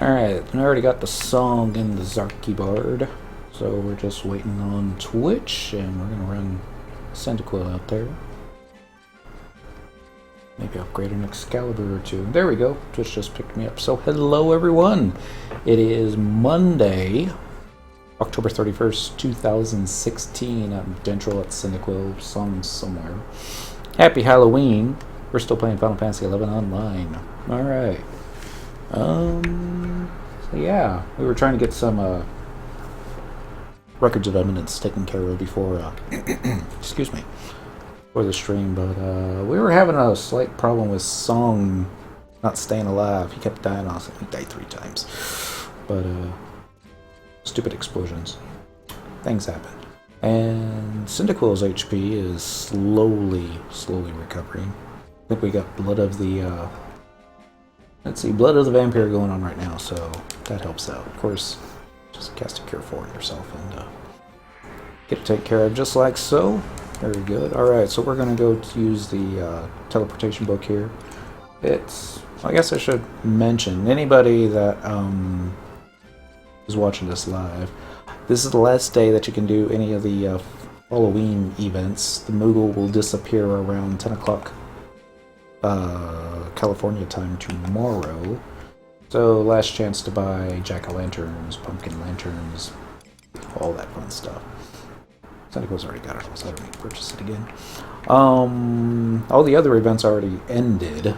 Alright, I already got the song in the Zarkibard, so we're just waiting on Twitch, and we're gonna run Cyndaquil out there. Maybe upgrade an Excalibur or two. There we go, Twitch just picked me up. So hello everyone! It is Monday, October 31st, 2016. I'm Dentral at Cyndaquil, song somewhere. Happy Halloween! We're still playing Final Fantasy XI Online. Alright. So yeah, we were trying to get some records of eminence taken care of before, excuse me, for the stream, but we were having a slight problem with Song not staying alive. He kept dying off. He died 3 times, but stupid explosions. Things happen. And Cyndaquil's HP is slowly recovering. I think we got blood of the let's see, blood of the vampire going on right now, so that helps out. Of course, just cast a cure for it yourself and get it taken care of just like so. Very good. Alright, so we're going to go to use the teleportation book here. It's, I guess I should mention, anybody that is watching this live, this is the last day that you can do any of the Halloween events. The Moogle will disappear around 10 o'clock California time tomorrow. So last chance to buy jack-o'-lanterns, pumpkin lanterns, all that fun stuff. Cyndaquil's already got it, so I don't need to purchase it again. All the other events already ended.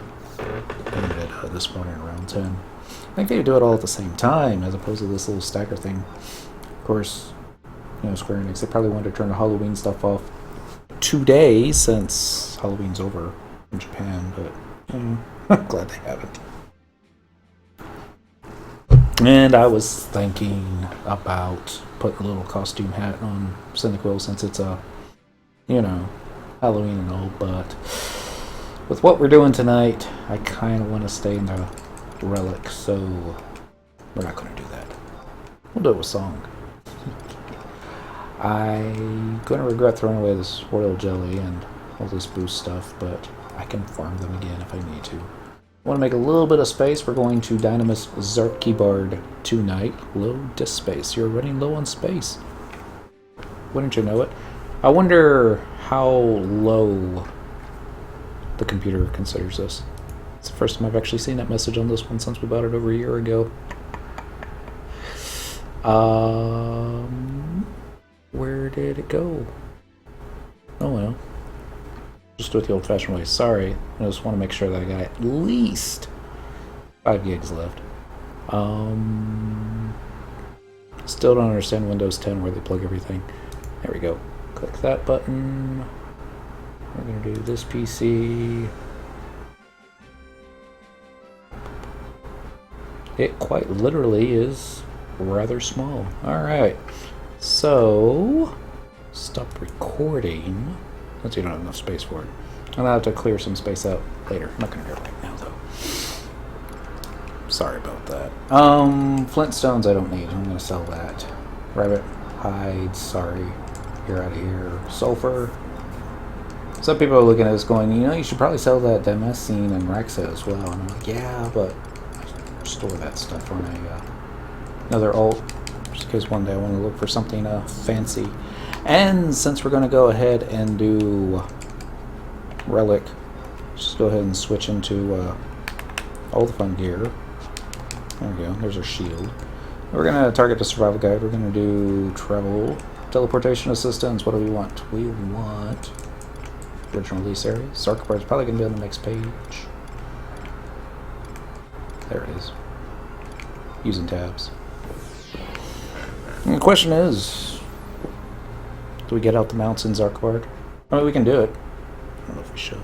This morning around 10. I think they do it all at the same time, as opposed to this little stagger thing. Of course, you know, Square Enix, they probably wanted to turn the Halloween stuff off today, since Halloween's over in Japan, but I'm glad they haven't. And I was thinking about putting a little costume hat on Cyndaquil, since it's a, you know, Halloween and all, but with what we're doing tonight, I kind of want to stay in the Relic, so we're not going to do that. We'll do it with Song. I'm going to regret throwing away this royal jelly and all this boost stuff, but I can farm them again if I need to. I want to make a little bit of space. We're going to Dynamis Zarkibard tonight. Low disk space. You're running low on space. Wouldn't you know it? I wonder how low the computer considers this. It's the first time I've actually seen that message on this one since we bought it over a year ago. Where did it go? Oh well. Just do it the old-fashioned way. Sorry, I just want to make sure that I got at least 5 gigs left. Still don't understand Windows 10 where they plug everything. There we go. Click that button. We're going to do this PC. It quite literally is rather small. Alright, so stop recording. Since you don't have enough space for it. I'm going to have to clear some space out later. I'm not going to do it right now, though. Sorry about that. Flintstones I don't need. I'm going to sell that. Rabbit hide, sorry. You're out of here. Sulfur. Some people are looking at this going, you know, you should probably sell that Damascene and Raxa as well. And I'm like, yeah, but I store that stuff on another alt. Just in case one day I want to look for something fancy. And since we're going to go ahead and do Relic, just go ahead and switch into all the fun gear. There we go, there's our shield. We're going to target the survival guide. We're going to do travel, teleportation assistance. What do we want? We want original release area. Zarkibard is probably going to be on the next page. There it is. Using tabs. And the question is, do we get out the mounts in Zarkibard? I mean, we can do it. I don't know if we should.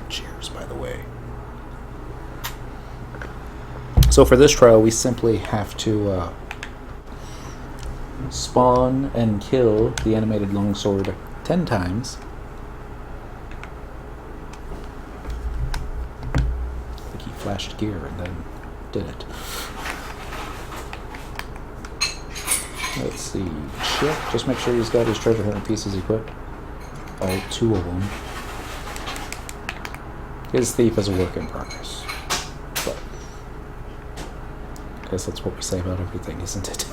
Cheers, by the way. So for this trial, we simply have to spawn and kill the animated longsword 10 times. I think he flashed gear and then did it. Let's see. Check. Just make sure he's got his treasure hunter pieces equipped. All 2 of them. His thief is a work in progress. But I guess that's what we say about everything, isn't it?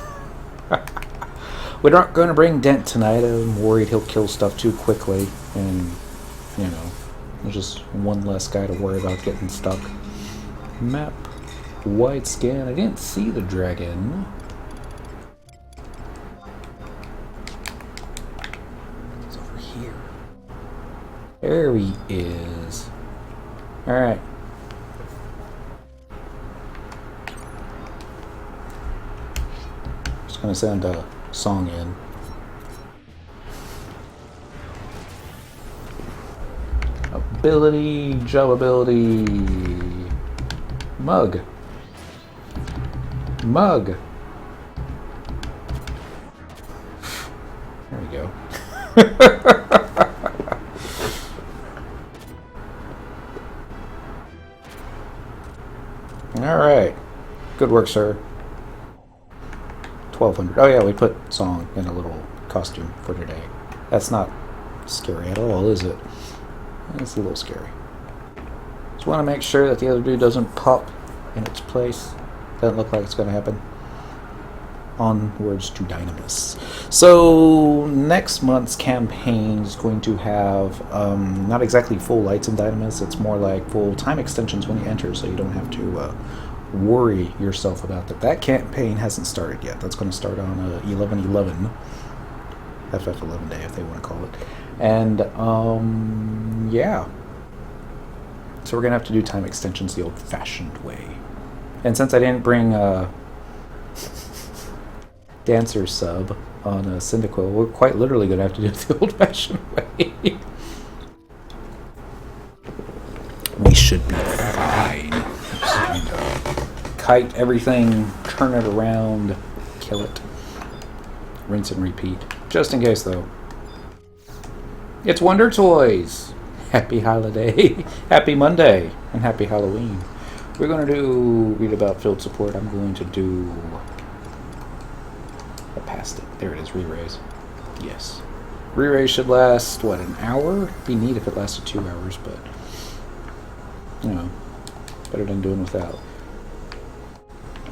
We're not going to bring Dent tonight. I'm worried he'll kill stuff too quickly. And, you know, there's just one less guy to worry about getting stuck. Map. Wide scan. I didn't see the dragon. It's over here. There he is. Alright. Just gonna send a song in. Ability, job ability. Mug. Mug. There we go. Alright. Good work, sir. 1200. Oh yeah, we put song in a little costume for today. That's not scary at all, is it? It's a little scary. Just want to make sure that the other dude doesn't pop in its place. Doesn't look like it's going to happen. Onwards to Dynamis. So next month's campaign is going to have not exactly full lights in Dynamis. It's more like full time extensions when you enter, so you don't have to worry yourself about that. That campaign hasn't started yet. That's going to start on 11/11, FF11 day if they want to call it. And yeah, so we're gonna have to do time extensions the old-fashioned way. And since I didn't bring Dancer sub on a Syndiquil, we're quite literally gonna have to do it the old-fashioned way. We should be fine. Just kite everything, turn it around, kill it, rinse and repeat. Just in case, though. It's Wonder Toys! Happy holiday, happy Monday, and happy Halloween. We're going to read about field support. I'm going to do... I passed it. There it is, re-raise. Yes. Re-raise should last, what, an hour? It'd be neat if it lasted 2 hours, but... you know, better than doing without.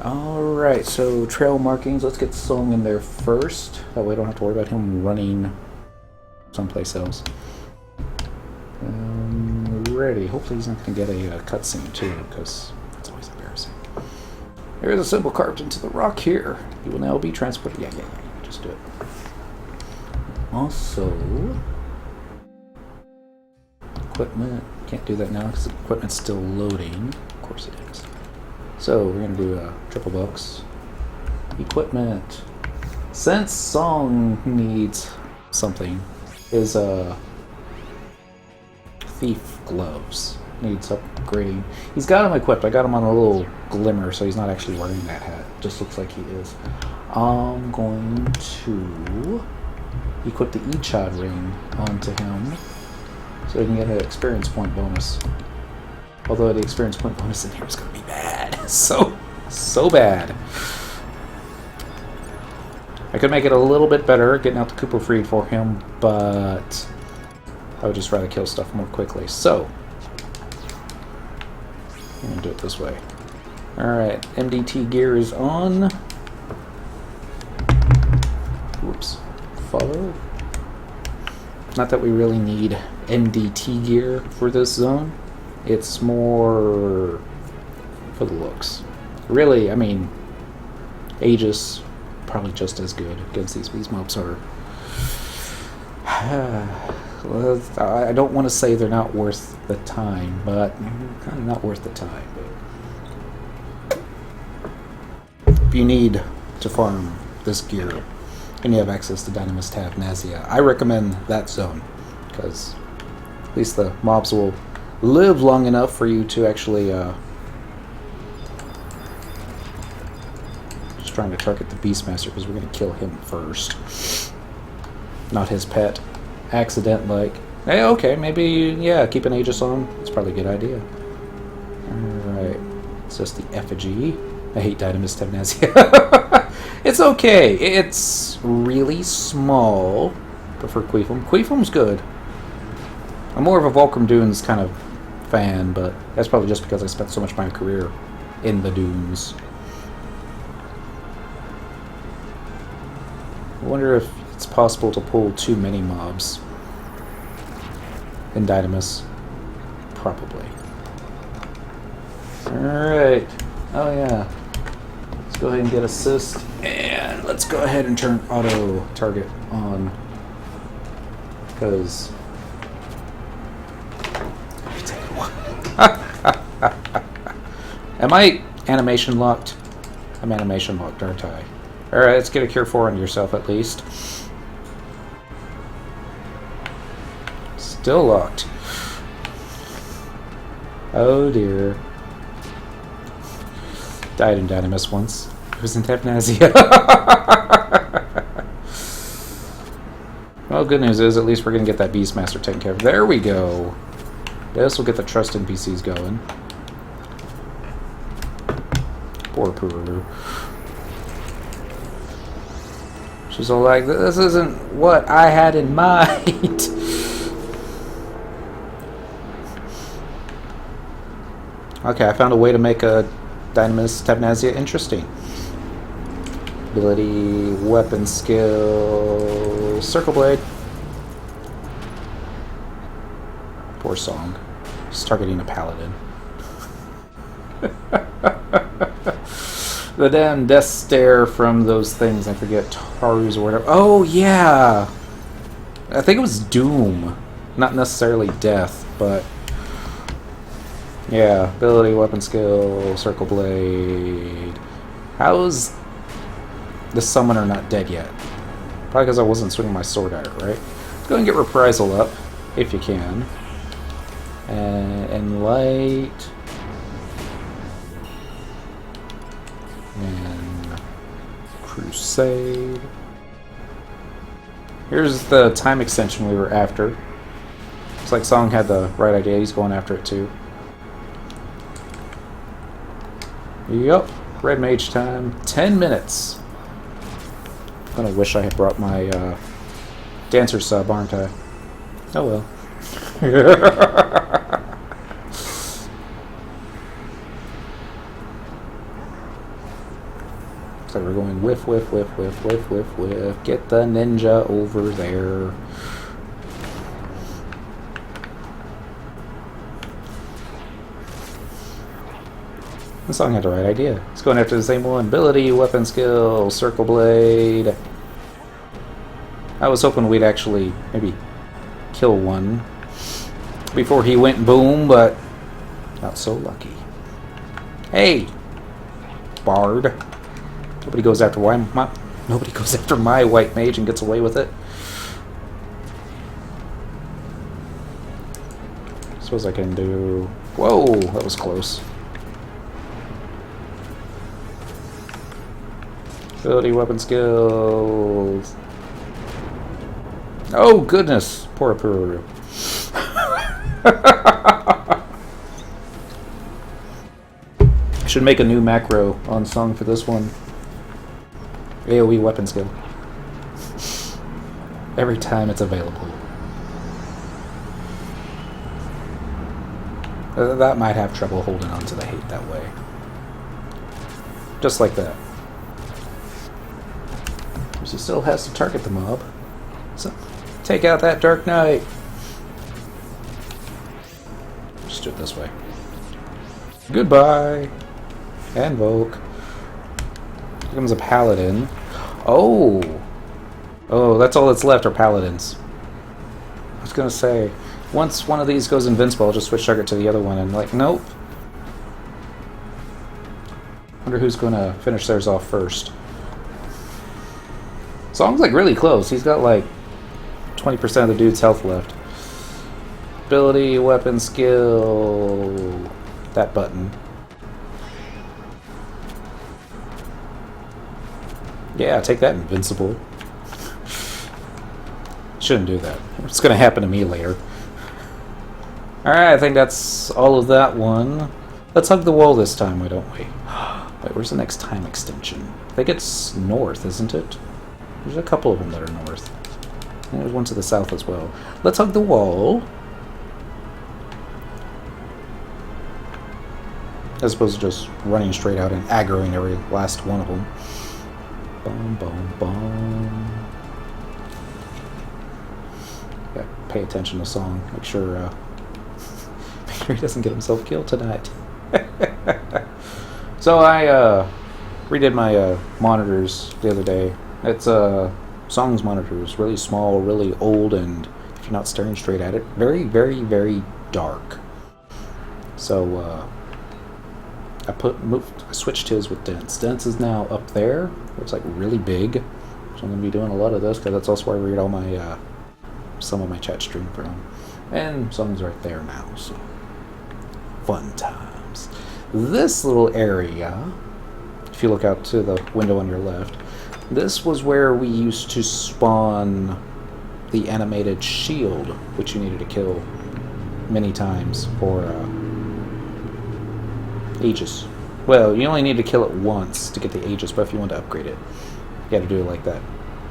Alright, so trail markings. Let's get Song in there first. That way I don't have to worry about him running someplace else. Ready. Hopefully he's not going to get a cutscene too, because that's always embarrassing. There is a symbol carved into the rock here. He will now be transported. Yeah. Just do it. Also, equipment. Can't do that now because the equipment's still loading. Of course it is. So we're going to do a triple box. Equipment. Since Song needs something, is thief gloves. Needs upgrading. He's got him equipped. I got him on a little glimmer, so he's not actually wearing that hat. Just looks like he is. I'm going to equip the Echad ring onto him so he can get an experience point bonus. Although the experience point bonus in here is going to be bad. So bad. I could make it a little bit better, getting out the Cooper Freed for him, but I would just rather kill stuff more quickly. So, I'm going to do it this way. Alright, MDT gear is on. Whoops. Follow. Not that we really need MDT gear for this zone. It's more for the looks. Really, I mean, Aegis, probably just as good against these mobs are... well, I don't want to say they're not worth the time, but kind of not worth the time. But if you need to farm this gear and you have access to Dynamis Tab Nazia, I recommend that zone, because at least the mobs will live long enough for you to actually just trying to target the Beastmaster, because we're going to kill him first, not his pet. Accident, like, hey, okay, maybe, yeah, keep an Aegis on. It's probably a good idea. Alright, it's just the effigy. I hate Dynamis Tab Nazia. It's okay. It's really small. Prefer Queefum. Queefum's good. I'm more of a Volcrum Dunes kind of fan, but that's probably just because I spent so much of my career in the dunes. I wonder if it's possible to pull too many mobs in Dynamis. Probably. Alright. Oh yeah. Let's go ahead and get assist. And let's go ahead and turn auto target on. Because... Am I animation locked? I'm animation locked, aren't I? Alright, let's get a cure 4 on yourself at least. Still locked. Oh dear. Died in Dynamis once. It was in Tepnasia. Well, good news is at least we're going to get that Beastmaster taken care of. There we go. This will get the trust NPCs going. Poor Puru. She's all like, this isn't what I had in mind. Okay, I found a way to make a Dynamis Tepnasia interesting. Ability, weapon skill, Circle Blade. Poor Song. He's targeting a paladin. The damn death stare from those things. I forget, Taru's or whatever. Oh, yeah! I think it was Doom. Not necessarily death, but... yeah, ability, weapon skill, Circle Blade. How's the summoner not dead yet? Probably because I wasn't swinging my sword at it, right? Let's go and get Reprisal up, if you can. And Light... and Crusade. Here's the time extension we were after. Looks like Song had the right idea. He's going after it too. Yup. Red Mage time. 10 minutes. I'm gonna wish I had brought my Dancer sub, aren't I? Oh well. So we're going whiff, whiff, whiff, whiff, whiff, whiff, whiff. Get the ninja over there. The Song had the right idea. It's going after the same one. Ability, weapon skill, Circle Blade. I was hoping we'd actually maybe kill one before he went boom, but not so lucky. Hey, Bard. Nobody goes after my white mage and gets away with it. Suppose I can do... whoa, that was close. Ability, weapon skills. Oh goodness, poor Puru. I should make a new macro on Song for this one. AoE weapon skill. Every time it's available. That might have trouble holding on to the hate that way. Just like that. He still has to target the mob. So, take out that Dark Knight. Just do it this way. Goodbye. And Volk. Here comes a paladin. Oh! Oh, that's all that's left are paladins. I was gonna say, once one of these goes invincible, I'll just switch target to the other one, and like, nope. Wonder who's gonna finish theirs off first. Song's like really close. He's got like 20% of the dude's health left. Ability, weapon skill... that button. Yeah, take that, invincible. Shouldn't do that. It's gonna happen to me later. Alright, I think that's all of that one. Let's hug the wall this time, why don't we? Wait, where's the next time extension? I think it's north, isn't it? There's a couple of them that are north. And there's one to the south as well. Let's hug the wall. as opposed to just running straight out and aggroing every last one of them. Boom, boom, boom. Yeah, pay attention to the song. Make sure he doesn't get himself killed tonight. So I redid my monitors the other day. It's songs monitors, really small, really old, and if you're not staring straight at it, very, very, very dark. So I switched his with Dense. Dense is now up there. It's like really big. So I'm gonna be doing a lot of this because that's also where I read all my some of my chat stream from. And something's right there now. So fun times. This little area, if you look out to the window on your left, this was where we used to spawn the animated shield, which you needed to kill many times for Aegis. Well, you only need to kill it once to get the Aegis, but if you want to upgrade it, you had to do it like that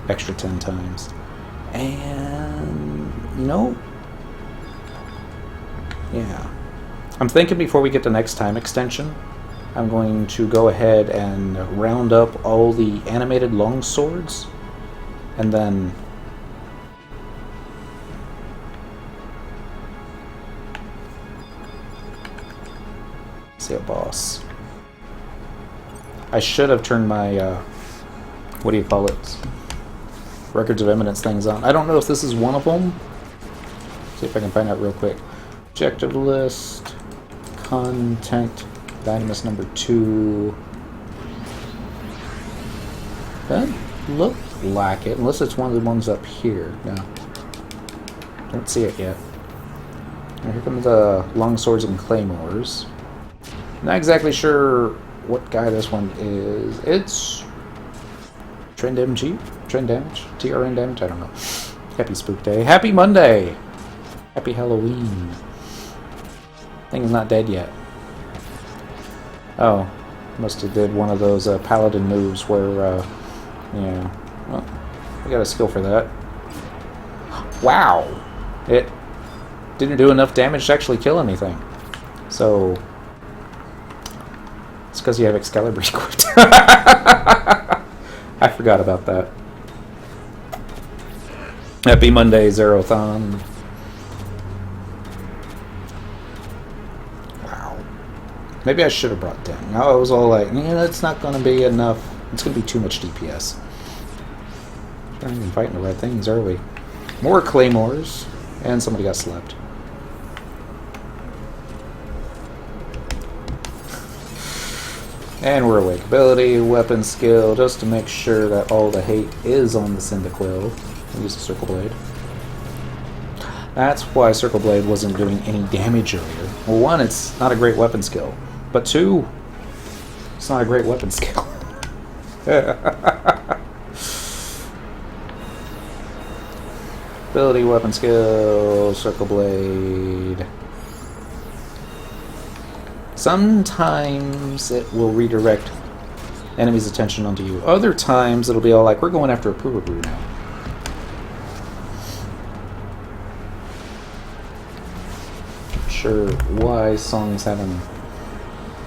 extra 10 times. And, you know, yeah. I'm thinking before we get the next time extension, I'm going to go ahead and round up all the animated longswords, and then see a boss. I should have turned my what do you call it? Records of Eminence things on. I don't know if this is one of them. See if I can find out real quick. Objective list, content, Dynamis number 2. Doesn't look like it, unless it's one of the ones up here. No. Don't see it yet. Now here come the Longswords and Claymores. Not exactly sure what guy this one is. It's Trend MG? Trend Damage? TRN Damage? I don't know. Happy Spook Day. Happy Monday! Happy Halloween. Thing's not dead yet. Oh. Must have did one of those paladin moves where, yeah. Well, we got a skill for that. Wow! It didn't do enough damage to actually kill anything. So it's because you have Excalibur equipped. I forgot about that. Happy Monday, Zerothon. Wow. Maybe I should have brought 10. I was all like, yeah, that's not going to be enough. It's going to be too much DPS. We're not even fighting the right things, are we? More Claymores. And somebody got slept. And we're awake. Ability, weapon skill, just to make sure that all the hate is on the Cyndaquil. Use the Circle Blade. That's why Circle Blade wasn't doing any damage earlier. Well, one, it's not a great weapon skill. But two, it's not a great weapon skill. Ability, weapon skill, Circle Blade. Sometimes it will redirect enemies' attention onto you. Other times it'll be all like, we're going after a Pooba Brew now. Not sure why Song's having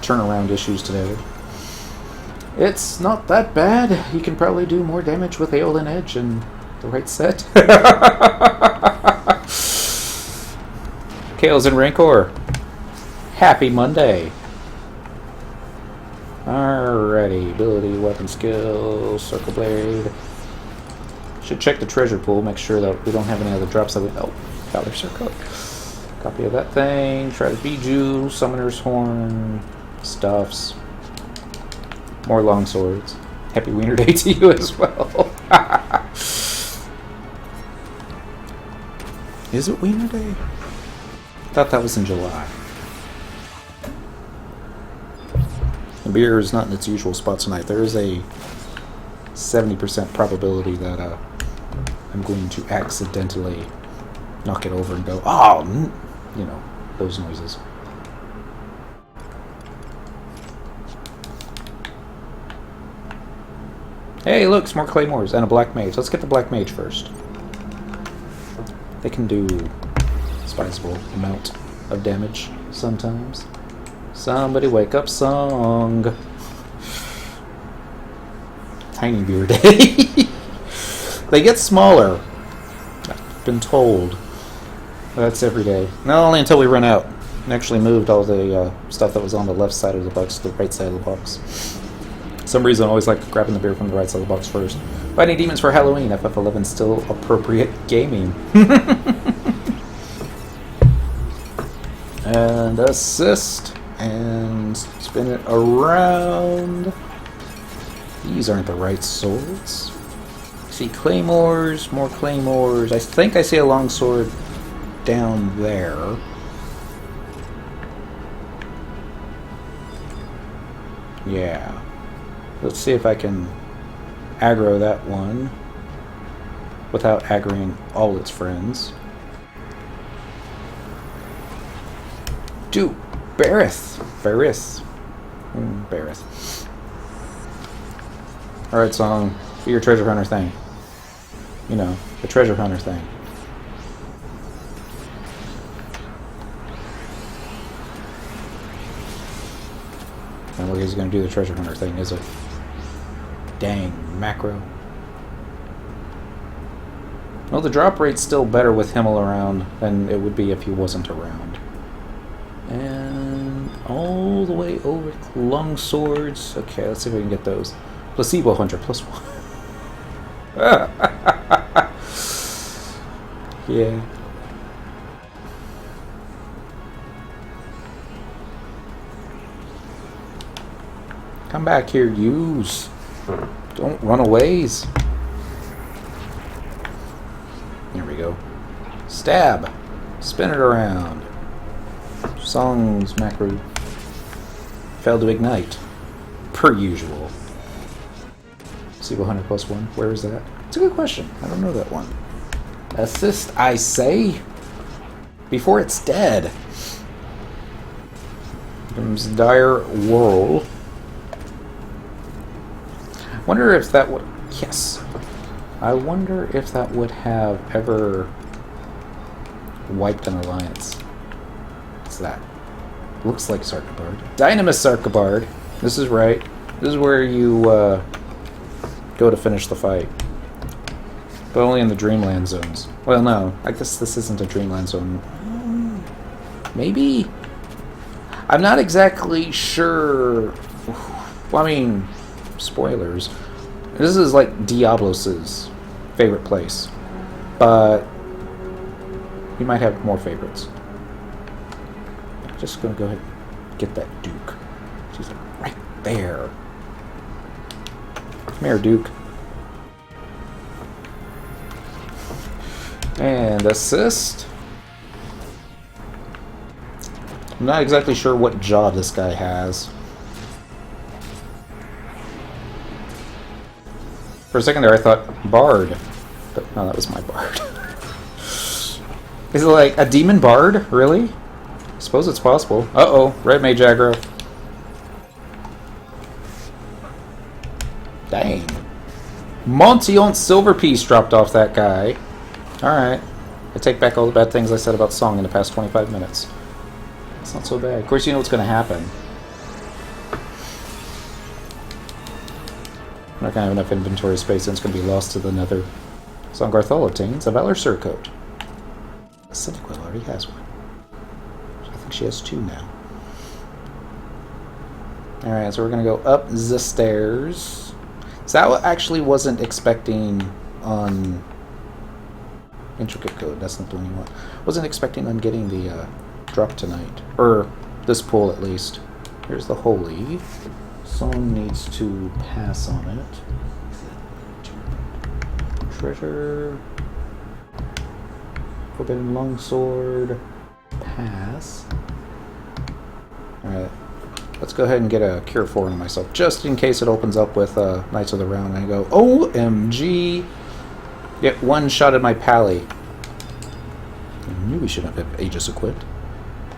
turnaround issues today. It's not that bad. You can probably do more damage with Aeolin Edge and the right set. Kales and Rancor. Happy Monday. Alrighty, ability, weapon skill, Circle Blade. Should check the treasure pool, make sure that we don't have any other drops that we... Oh, Valor Circle. Copy of that thing. Try to Bijou, Summoner's Horn, stuffs. More Longswords. Happy Wiener Day to you as well. Is it Wiener Day? I thought that was in July. The beer is not in its usual spot tonight. There is a 70% probability that I'm going to accidentally knock it over and go, oh, you know, those noises. Hey, look, some more Claymores and a Black Mage. Let's get the Black Mage first. They can do a sizable amount of damage sometimes. Somebody wake up song. Tiny beer day. They get smaller. I've been told. That's every day. Not only until we run out. I actually moved all the stuff that was on the left side of the box to the right side of the box. For some reason I always like grabbing the beer from the right side of the box first. Fighting demons for Halloween. FF11 still appropriate gaming. And assist. And spin it around. These aren't the right swords. See claymores, more claymores. I think I see a longsword down there. Yeah. Let's see if I can aggro that one without aggroing all its friends. Dude, Barith. Alright, song. Do your treasure hunter thing. You know, the treasure hunter thing. And look, he's going to do the treasure hunter thing, is it? Dang, macro. Well, the drop rate's still better with Himmel around than it would be if he wasn't around. And all the way over to long swords. Okay, let's see if we can get those. Placebo Hunter +1. Yeah. Come back here, yous. Don't run aways. There we go. Stab. Spin it around. Song's macro failed to ignite. Per usual. Placebo Hunter +1. Where is that? It's a good question. I don't know that one. Assist, I say. Before it's dead. Comes Dire Whirl. Wonder if that would... Yes. I wonder if that would have ever wiped an alliance. What's that? Looks like Sarkabard. Dynamis Sarkabard. This is right. This is where you go to finish the fight. But only in the Dreamland zones. Well, no. I guess this isn't a Dreamland zone. Maybe? I'm not exactly sure. Well, I mean, spoilers. This is like Diablos's favorite place. But you might have more favorites. I'm just going to go ahead and get that Duke. She's like right there. Come here, Duke. And assist. I'm not exactly sure what job this guy has. For a second there I thought Bard. But no, that was my Bard. Is it like a demon Bard? Really? I suppose it's possible. Uh-oh. Red Mage aggro. Dang. Montillon Silverpiece dropped off that guy. Alright. I take back all the bad things I said about Song in the past 25 minutes. It's not so bad. Of course, you know what's going to happen. I'm not going to have enough inventory space, and it's going to be lost to the nether. Songarthal obtains a Valor Surcoat. Cyndaquil already has one. I think she has two now. Alright, so we're going to go up the stairs. So that actually wasn't expecting on Intricate Code. That's not the one you want. Wasn't expecting on getting the drop tonight. Or this pool, at least. Here's the Holy. Someone needs to pass on it. Treasure. Forbidden Longsword. Pass. Alright. Let's go ahead and get a Cure 4 on myself, just in case it opens up with Knights of the Round, and I go, OMG! Get one shot at my pally. I knew we shouldn't have Aegis equipped.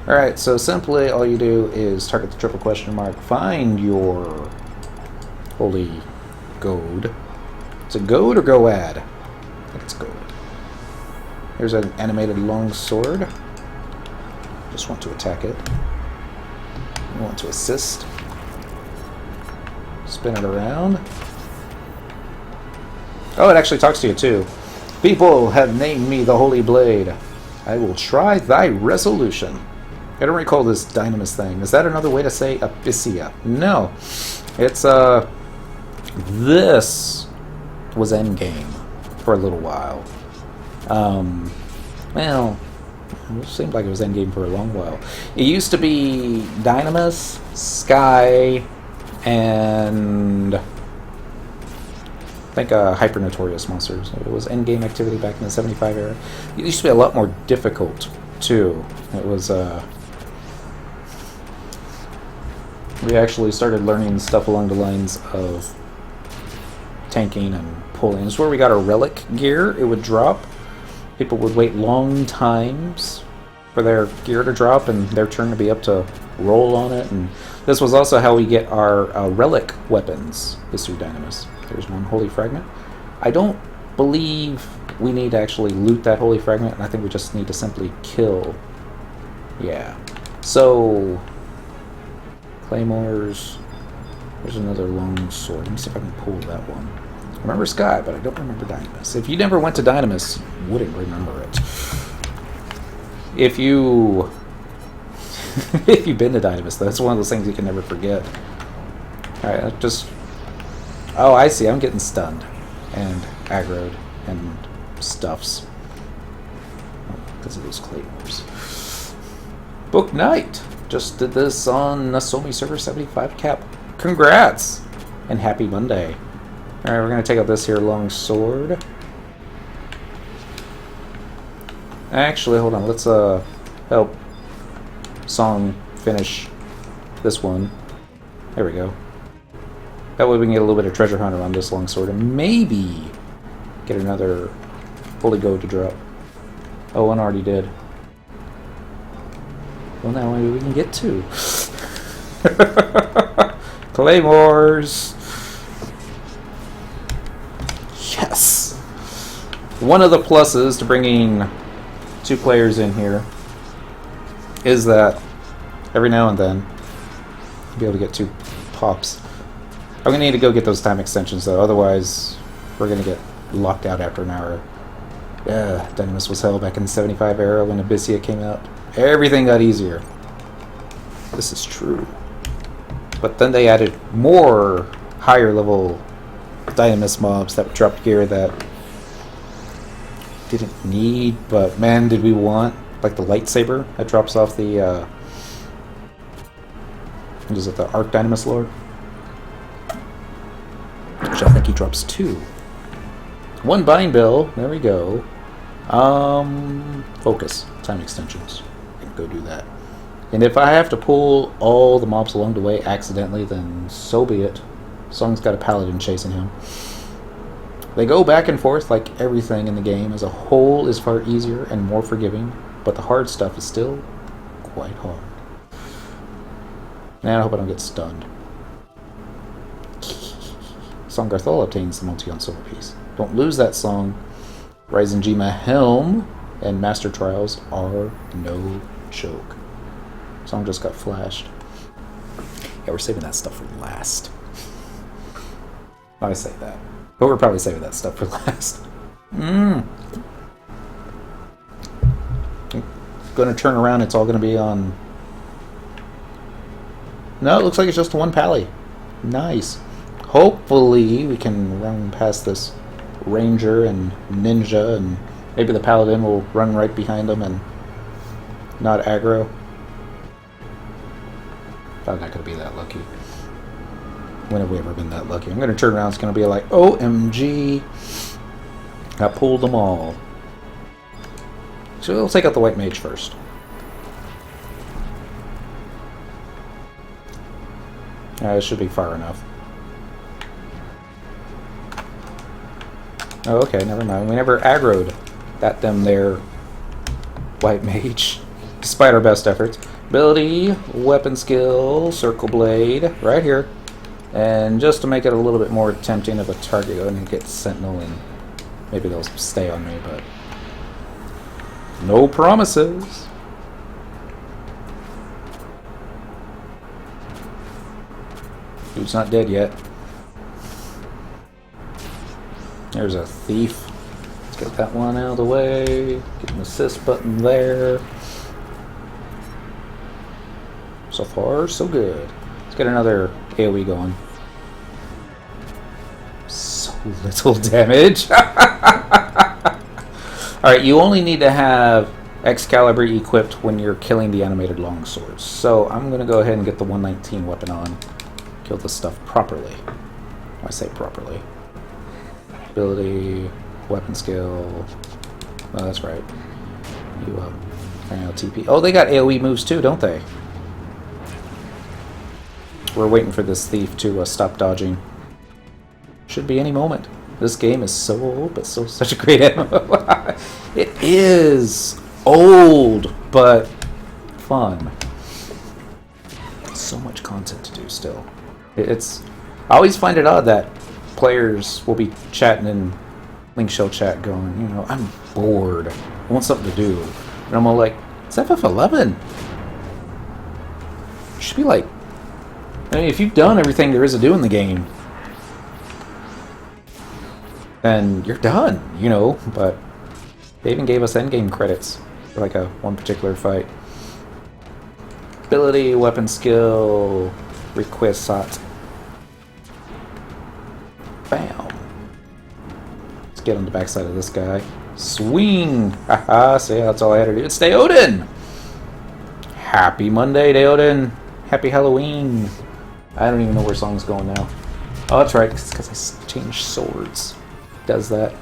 Alright, so simply all you do is target the triple question mark, find your holy goad. Is it goad or goad? I think it's goad. Here's an animated long sword. Just want to attack it. You want to assist. Spin it around. Oh, it actually talks to you too. People have named me the Holy Blade. I will try thy resolution. I don't recall this Dynamis thing. Is that another way to say Abyssia? No. It's, this was endgame for a little while. Well, it seemed like it was endgame for a long while. It used to be Dynamis, Sky, and I think Hyper Notorious monsters. It was endgame activity back in the 75 era. It used to be a lot more difficult, too. It was, we actually started learning stuff along the lines of tanking and pulling. It's where we got our Relic gear. It would drop. People would wait long times for their gear to drop and their turn to be up to roll on it. And this was also how we get our Relic weapons, is through Dynamis. There's one Holy Fragment. I don't believe we need to actually loot that Holy Fragment, and I think we just need to simply kill. Yeah. So... Claymores. There's another Longsword. Let me see if I can pull that one. I remember Sky, but I don't remember Dynamis. If you never went to Dynamis, you wouldn't remember it. If you... if you've been to Dynamis, that's one of those things you can never forget. Alright, just... Oh, I see. I'm getting stunned. And aggroed. And stuffs. Because of those Claymores. Book Night! Just did this on Nasomi Server 75 cap. Congrats! And happy Monday. Alright, we're going to take out this here Longsword. Actually, hold on. Let's help Song finish this one. There we go. That way we can get a little bit of treasure hunt around this Longsword and maybe get another Holy Goat to drop. Oh, one already did. Well, now maybe we can get two. Claymores. Yes. One of the pluses to bringing two players in here is that every now and then you'll be able to get two pops. I'm going to need to go get those time extensions, though. Otherwise, we're going to get locked out after an hour. Yeah, Dynamis was hell back in the 75 era when Abyssia came out. Everything got easier. This is true. But then they added more higher level Dynamis mobs that dropped gear that didn't need, but man, did we want. Like the lightsaber that drops off the, what is it, the Arc Dynamis Lord? Which I think he drops two. One bind bill, there we go. Focus, time extensions. Go do that. And if I have to pull all the mobs along the way accidentally, then so be it. Song's got a paladin chasing him. They go back and forth like everything in the game. As a whole is far easier and more forgiving, but the hard stuff is still quite hard. Man, I hope I don't get stunned. Song Garthol obtains the Multi-on Silver Piece. Don't lose that song. Ryzen Jima Helm and Master Trials are no joke. Song just got flashed. Yeah, we're saving that stuff for last. I say that. But we're probably saving that stuff for last. Gonna turn around, it's all gonna be on... No, it looks like it's just one pally. Nice. Hopefully we can run past this Ranger and Ninja, and maybe the Paladin will run right behind them and not aggro. I'm not going to be that lucky. When have we ever been that lucky? I'm going to turn around, it's going to be like, OMG. I pulled them all. So we'll take out the White Mage first. It should be far enough. Oh, okay, never mind. We never aggroed that them there White Mage, despite our best efforts. Ability, weapon skill, circle blade, right here. And just to make it a little bit more tempting of a target, go ahead and get Sentinel, and maybe they'll stay on me, but no promises. Dude's not dead yet. There's a thief. Let's get that one out of the way. Get an assist button there. So far, so good. Let's get another AoE going. So little damage. Alright, you only need to have Excalibur equipped when you're killing the animated longswords. So I'm going to go ahead and get the 119 weapon on. Kill this stuff properly. I say properly. Ability, weapon skill. Oh, that's right. You TP. Oh, they got AoE moves too, don't they? We're waiting for this thief to stop dodging. Should be any moment. This game is so old, but so such a great MMO. It is old, but fun. So much content to do still. It's. I always find it odd that players will be chatting in Link Shell chat going, you know, I'm bored. I want something to do. And I'm all like, it's FF11. You should be like, I mean, if you've done everything there is to do in the game, then you're done, you know, but they even gave us endgame credits for like one particular fight. Ability, weapon skill, requisite. Bam. Let's get on the backside of this guy. Swing! Haha, so yeah, that's all I had to do. It's Deoden! Happy Monday, Deoden! Happy Halloween! I don't even know where song's going now. Oh, that's right, it's because I changed swords. Does that.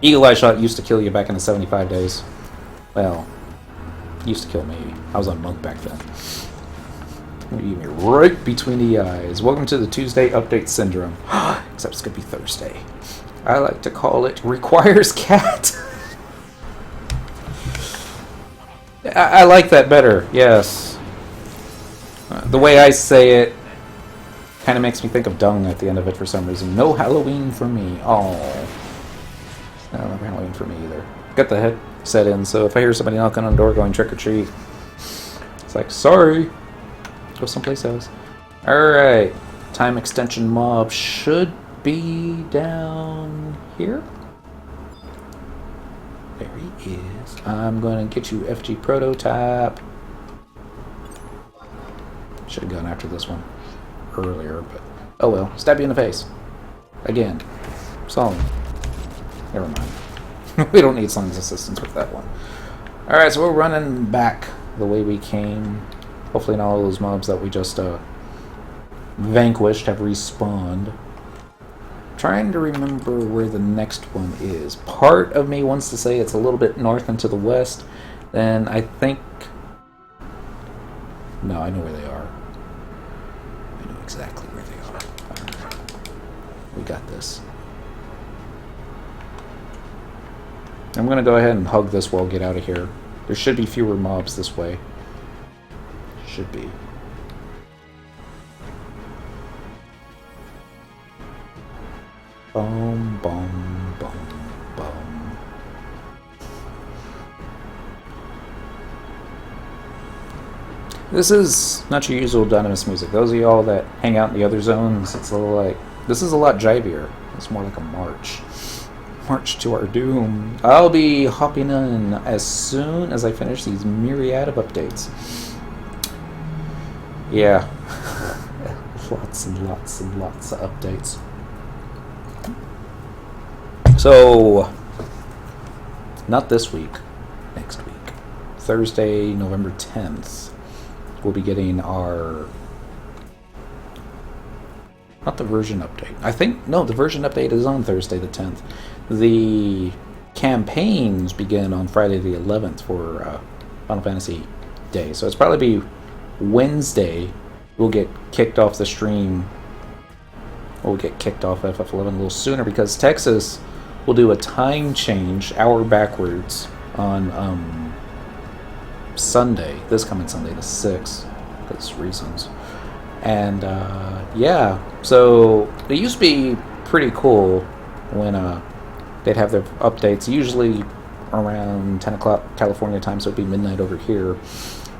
Eagle Eye Shot used to kill you back in the 75 days. Well, used to kill me. I was on Monk back then. You me right between the eyes. Welcome to the Tuesday Update Syndrome. Except it's going to be Thursday. I like to call it Requires Cat. I like that better, yes. The way I say it kind of makes me think of dung at the end of it for some reason. No Halloween for me. Oh. No Halloween for me either. Got the headset in, so if I hear somebody knocking on the door going trick or treat, it's like, sorry. Go someplace else. Alright. Time extension mob should be down here. There he is. I'm going to get you FG prototype. Should have gone after this one earlier, but oh well. Stab you in the face. Again. Song. Never mind. We don't need Song's assistance with that one. Alright, so we're running back the way we came. Hopefully not all those mobs that we just vanquished have respawned. Trying to remember where the next one is. Part of me wants to say it's a little bit north and to the west. Then I think... No, I know where they are. I know exactly where they are. Right. We got this. I'm going to go ahead and hug this wall, get out of here. There should be fewer mobs this way. Should be. Boom, boom, boom, boom. This is not your usual Dynamis music. Those of y'all that hang out in the other zones, it's a little like... This is a lot jivier. It's more like a march. March to our doom. I'll be hopping in as soon as I finish these myriad of updates. Yeah. Lots and lots and lots of updates. So, not this week, next week. Thursday, November 10th, we'll be getting our... Not the version update. I think, no, the version update is on Thursday the 10th. The campaigns begin on Friday the 11th for Final Fantasy Day. So it's probably be Wednesday we'll get kicked off the stream. We'll get kicked off FF11 a little sooner because Texas will do a time change, hour backwards, on Sunday, this coming Sunday the 6th, because reasons. And yeah, so it used to be pretty cool when they'd have their updates, usually around 10 o'clock California time, so it'd be midnight over here.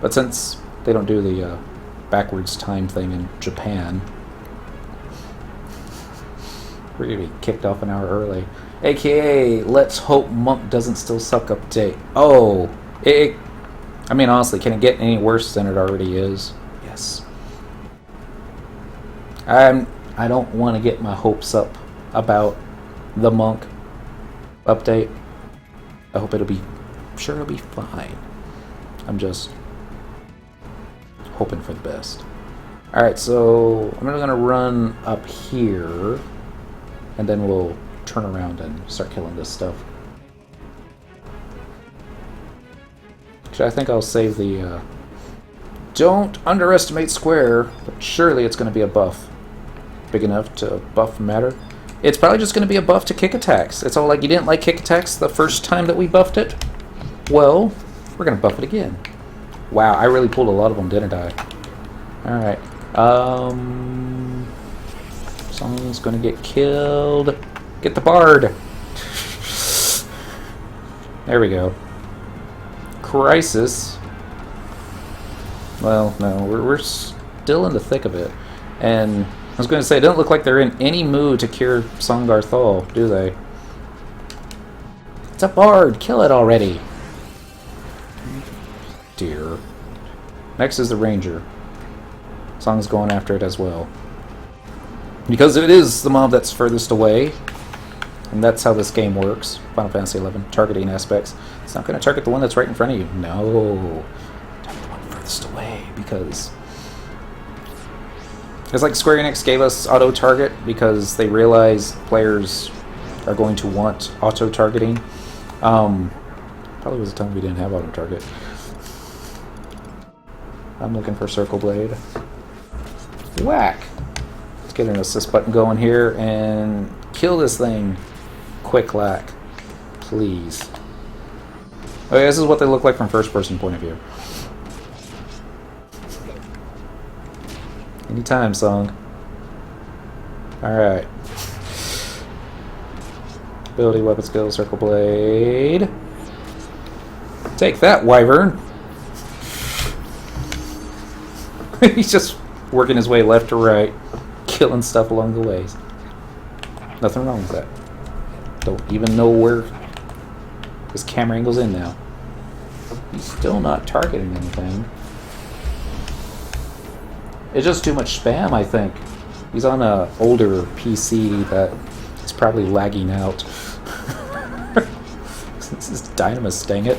But since they don't do the backwards time thing in Japan, We're gonna be kicked off an hour early. AKA, let's hope Monk doesn't still suck update. Oh, I mean, honestly, can it get any worse than it already is? Yes. I don't want to get my hopes up about the Monk update. I hope I'm sure it'll be fine. I'm just hoping for the best. Alright, so I'm going to run up here, and then we'll turn around and start killing this stuff. Actually, I think I'll save the... Don't underestimate square, but surely it's going to be a buff. Big enough to buff matter. It's probably just going to be a buff to kick attacks. It's all like, you didn't like kick attacks the first time that we buffed it? Well, we're going to buff it again. Wow, I really pulled a lot of them, didn't I? Alright. Someone's going to get killed. Get the bard. There we go. Crisis. Well, no, we're still in the thick of it. And I was going to say, it doesn't look like they're in any mood to cure Songar Thal, do they? It's a bard! Kill it already! Dear. Next is the ranger. Song's going after it as well. Because it is the mob that's furthest away. And that's how this game works. Final Fantasy XI. Targeting aspects. It's not going to target the one that's right in front of you. No. Target the one furthest away. Because... it's like Square Enix gave us auto-target because they realize players are going to want auto-targeting. Probably was a time we didn't have auto-target. I'm looking for Circle Blade. Whack! Let's get an assist button going here and kill this thing. Quick lack. Please. Okay, this is what they look like from first-person point of view. Anytime, Song. Alright. Ability, weapon skill, Circle Blade. Take that, Wyvern! He's just working his way left to right, killing stuff along the ways. Nothing wrong with that. Don't even know where his camera angle's in now. He's still not targeting anything. It's just too much spam, I think. He's on an older PC that is probably lagging out. This is Dynamis, dang it.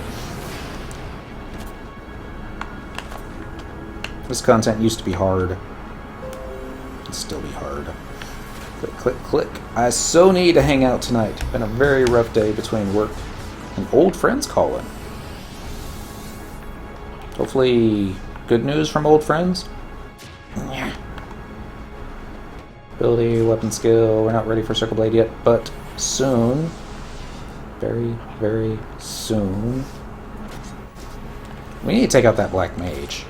This content used to be hard. It'll still be hard. Click, click, click. I so need to hang out tonight. Been a very rough day between work and old friends calling. Hopefully, good news from old friends. Yeah. Ability, weapon skill. We're not ready for Circle Blade yet, but soon. Very, very soon. We need to take out that black mage.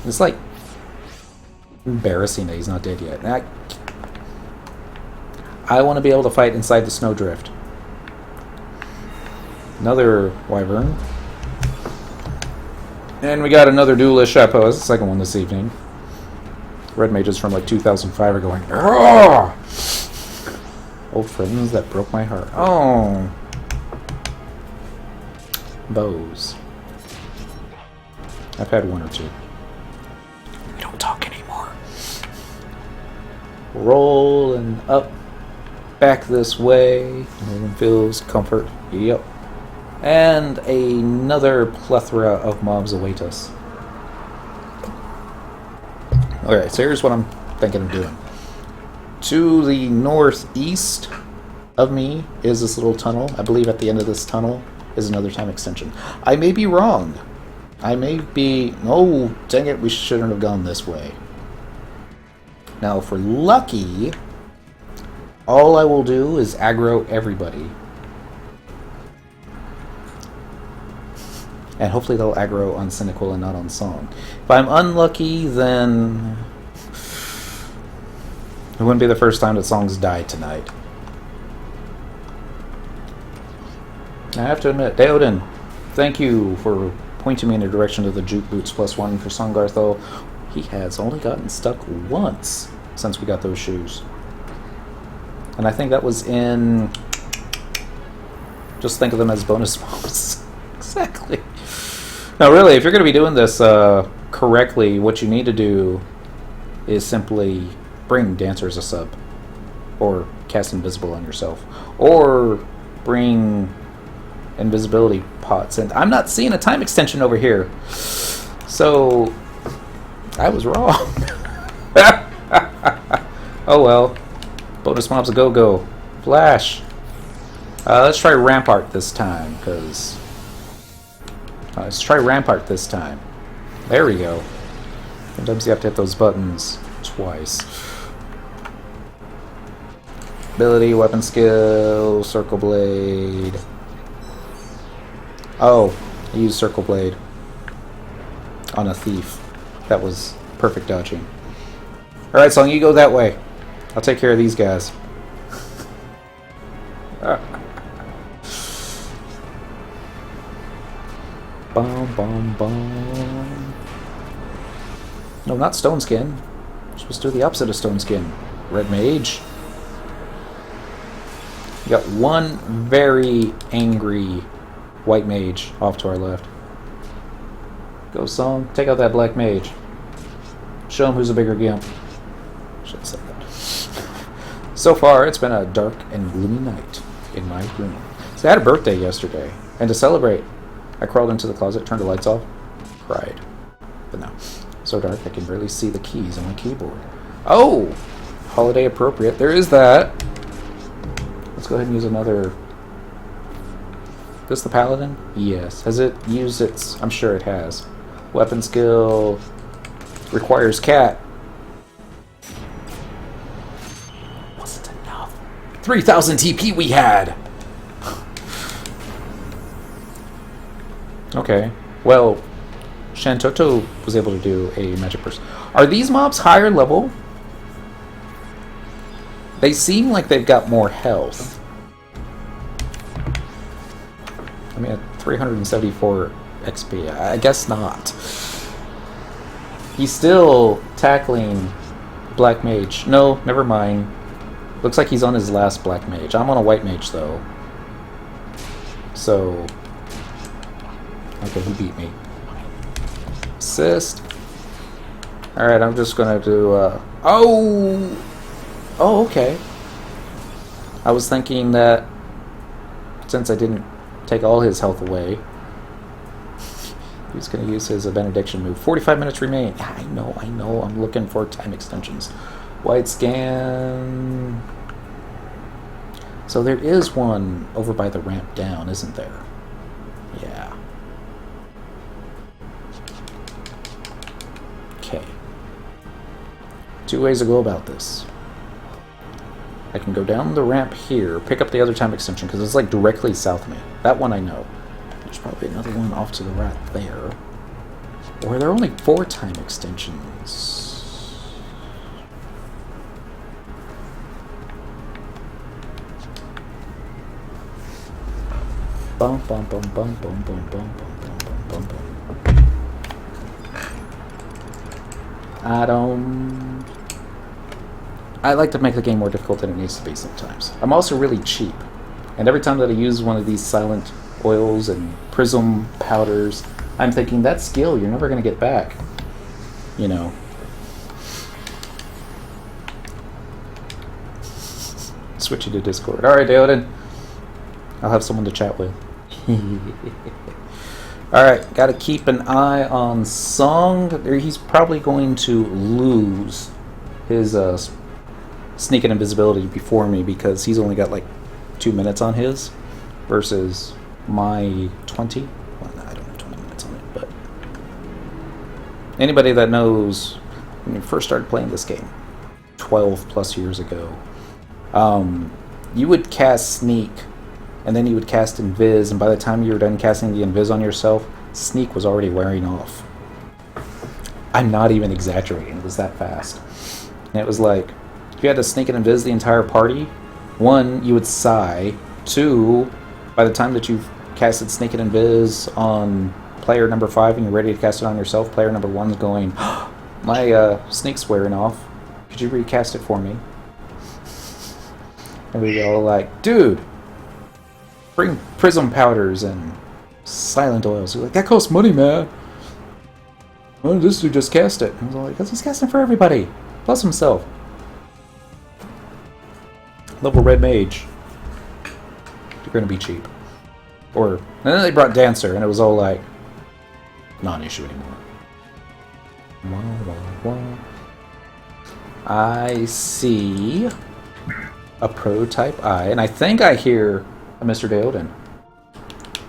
It's like embarrassing that he's not dead yet. I want to be able to fight inside the snowdrift. Another wyvern. And we got another duelist chapeau. That's the second one this evening. Red mages from like 2005 are going, "Argh!" Old friends that broke my heart. Oh. Bows. I've had one or two. We don't talk anymore. Rolling up. Back this way. Everyone feels comfort. Yep. And another plethora of mobs await us. Alright, so here's what I'm thinking of doing. To the northeast of me is this little tunnel. I believe at the end of this tunnel is another time extension. I may be wrong. I may be... oh, dang it, we shouldn't have gone this way. Now, if we're lucky, all I will do is aggro everybody. And hopefully they'll aggro on Cynical and not on Song. If I'm unlucky, then it wouldn't be the first time that Song's died tonight. I have to admit, Deoden, thank you for pointing me in the direction of the Juke Boots +1 for Songar, though. He has only gotten stuck once since we got those shoes. And I think that was in... Just think of them as bonus mobs. Exactly. No, really, if you're going to be doing this correctly, what you need to do is simply bring Dancer as a sub. Or cast Invisible on yourself. Or bring invisibility pots. And I'm not seeing a time extension over here. So, I was wrong. Oh well. Bonus mobs a go-go. Flash. Let's try Rampart this time, because... let's try Rampart this time. There we go. Sometimes you have to hit those buttons twice. Ability, weapon skill, Circle Blade. Oh, I used Circle Blade on a thief. That was perfect dodging. Alright, Song, you go that way. I'll take care of these guys. Bum, bum, bum. No, not Stone Skin. You're supposed to do the opposite of Stone Skin. Red Mage. You got one very angry White Mage off to our left. Go, Song. Take out that Black Mage. Show him who's a bigger gimp. Should have said that. So far, it's been a dark and gloomy night in my room. So I had a birthday yesterday, and to celebrate, I crawled into the closet, turned the lights off, cried. But no, so dark I can barely see the keys on my keyboard. Oh! Holiday appropriate. There is that. Let's go ahead and use another... This the Paladin? Yes. Has it used its... I'm sure it has. Weapon skill... Requires cat. Wasn't enough. 3,000 TP we had! Okay. Well, Shantoto was able to do a magic burst. Are these mobs higher level? They seem like they've got more health. I mean, at 374 XP. I guess not. He's still tackling Black Mage. No, never mind. Looks like he's on his last Black Mage. I'm on a White Mage, though. So... Okay, he beat me. Assist. Alright, I'm just gonna do, Oh! Oh, okay. I was thinking that since I didn't take all his health away, he's gonna use his benediction move. 45 minutes remain. I know. I'm looking for time extensions. Wide scan. So there is one over by the ramp down, isn't there? Yeah. Okay. Two ways to go about this. I can go down the ramp here, pick up the other time extension, because it's like directly south of me. That one I know. There's probably another one off to the right there. Or there are only 4 time extensions. Bum bum bum bum bum bum bum bum bum bum bum. I like to make the game more difficult than it needs to be sometimes. I'm also really cheap. And every time that I use one of these silent oils and prism powders, I'm thinking, that skill you're never going to get back. You know. Switching to Discord. Alright, Daoden. I'll have someone to chat with. Alright, gotta keep an eye on Song. He's probably going to lose his sneak and invisibility before me because he's only got like 2 minutes on his versus my 20. Well, no, I don't have 20 minutes on it, but anybody that knows when you first started playing this game 12 plus years ago, you would cast sneak and then you would cast invis, and by the time you were done casting the invis on yourself, sneak was already wearing off. I'm not even exaggerating, it was that fast. And it was like, if you had to sneak and invis the entire party, 1, you would sigh. 2, by the time that you've casted sneak and invis on player number 5 and you're ready to cast it on yourself, player number 1's going, my sneak's wearing off. Could you recast it for me? And we go like, dude, bring prism powders and silent oils. We're like, that costs money, man. Why did this dude just cast it? And I was like, because he's casting for everybody, plus himself. Level red mage. You're gonna be cheap. And then they brought Dancer, and it was all like, not an issue anymore. I see a prototype eye, and I think I hear a Mr. Deoden.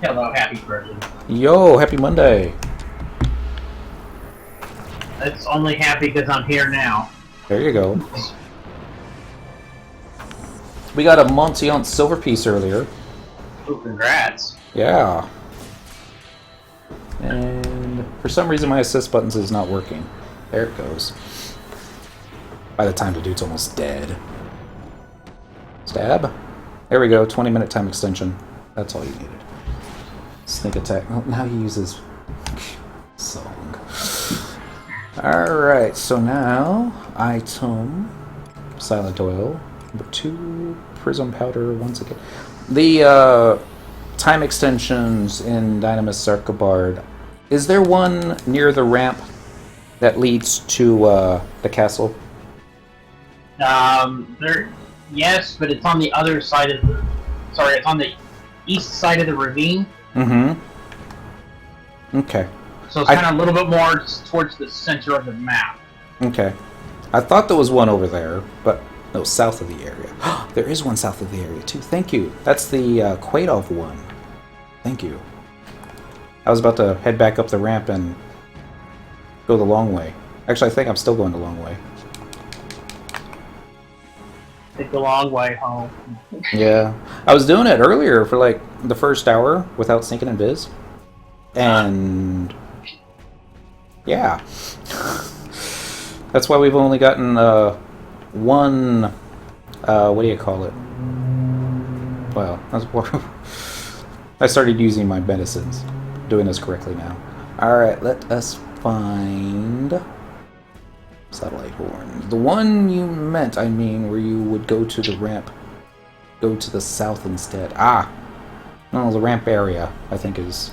Hello, happy person. Yo, happy Monday. It's only happy because I'm here now. There you go. We got a Montiant silver piece earlier. Ooh, congrats. Yeah. And for some reason my assist buttons is not working. There it goes. By the time the dude's almost dead. Stab. There we go, 20-minute time extension. That's all you needed. Sneak attack. Oh, now he uses song. Alright, so now item silent oil. Number 2, prism powder once again. The time extensions in Dynamis Sarkabard. Is there one near the ramp that leads to the castle? Yes, but it's on the other side of the... Sorry, it's on the east side of the ravine. Mm-hmm. Okay. So it's kind of a little bit more towards the center of the map. Okay. I thought there was one over there, but no, south of the area. There is one south of the area, too. Thank you. That's the Quaidov one. Thank you. I was about to head back up the ramp and go the long way. Actually, I think I'm still going the long way. Take the long way home. Yeah. I was doing it earlier for like the first hour without sneaking in biz. And yeah. That's why we've only gotten one, what do you call it? Well, I started using my medicines. Doing this correctly now. Alright, let us find satellite horn. The one you meant, I mean, where you would go to the ramp. Go to the south instead. Ah! No, the ramp area, I think, is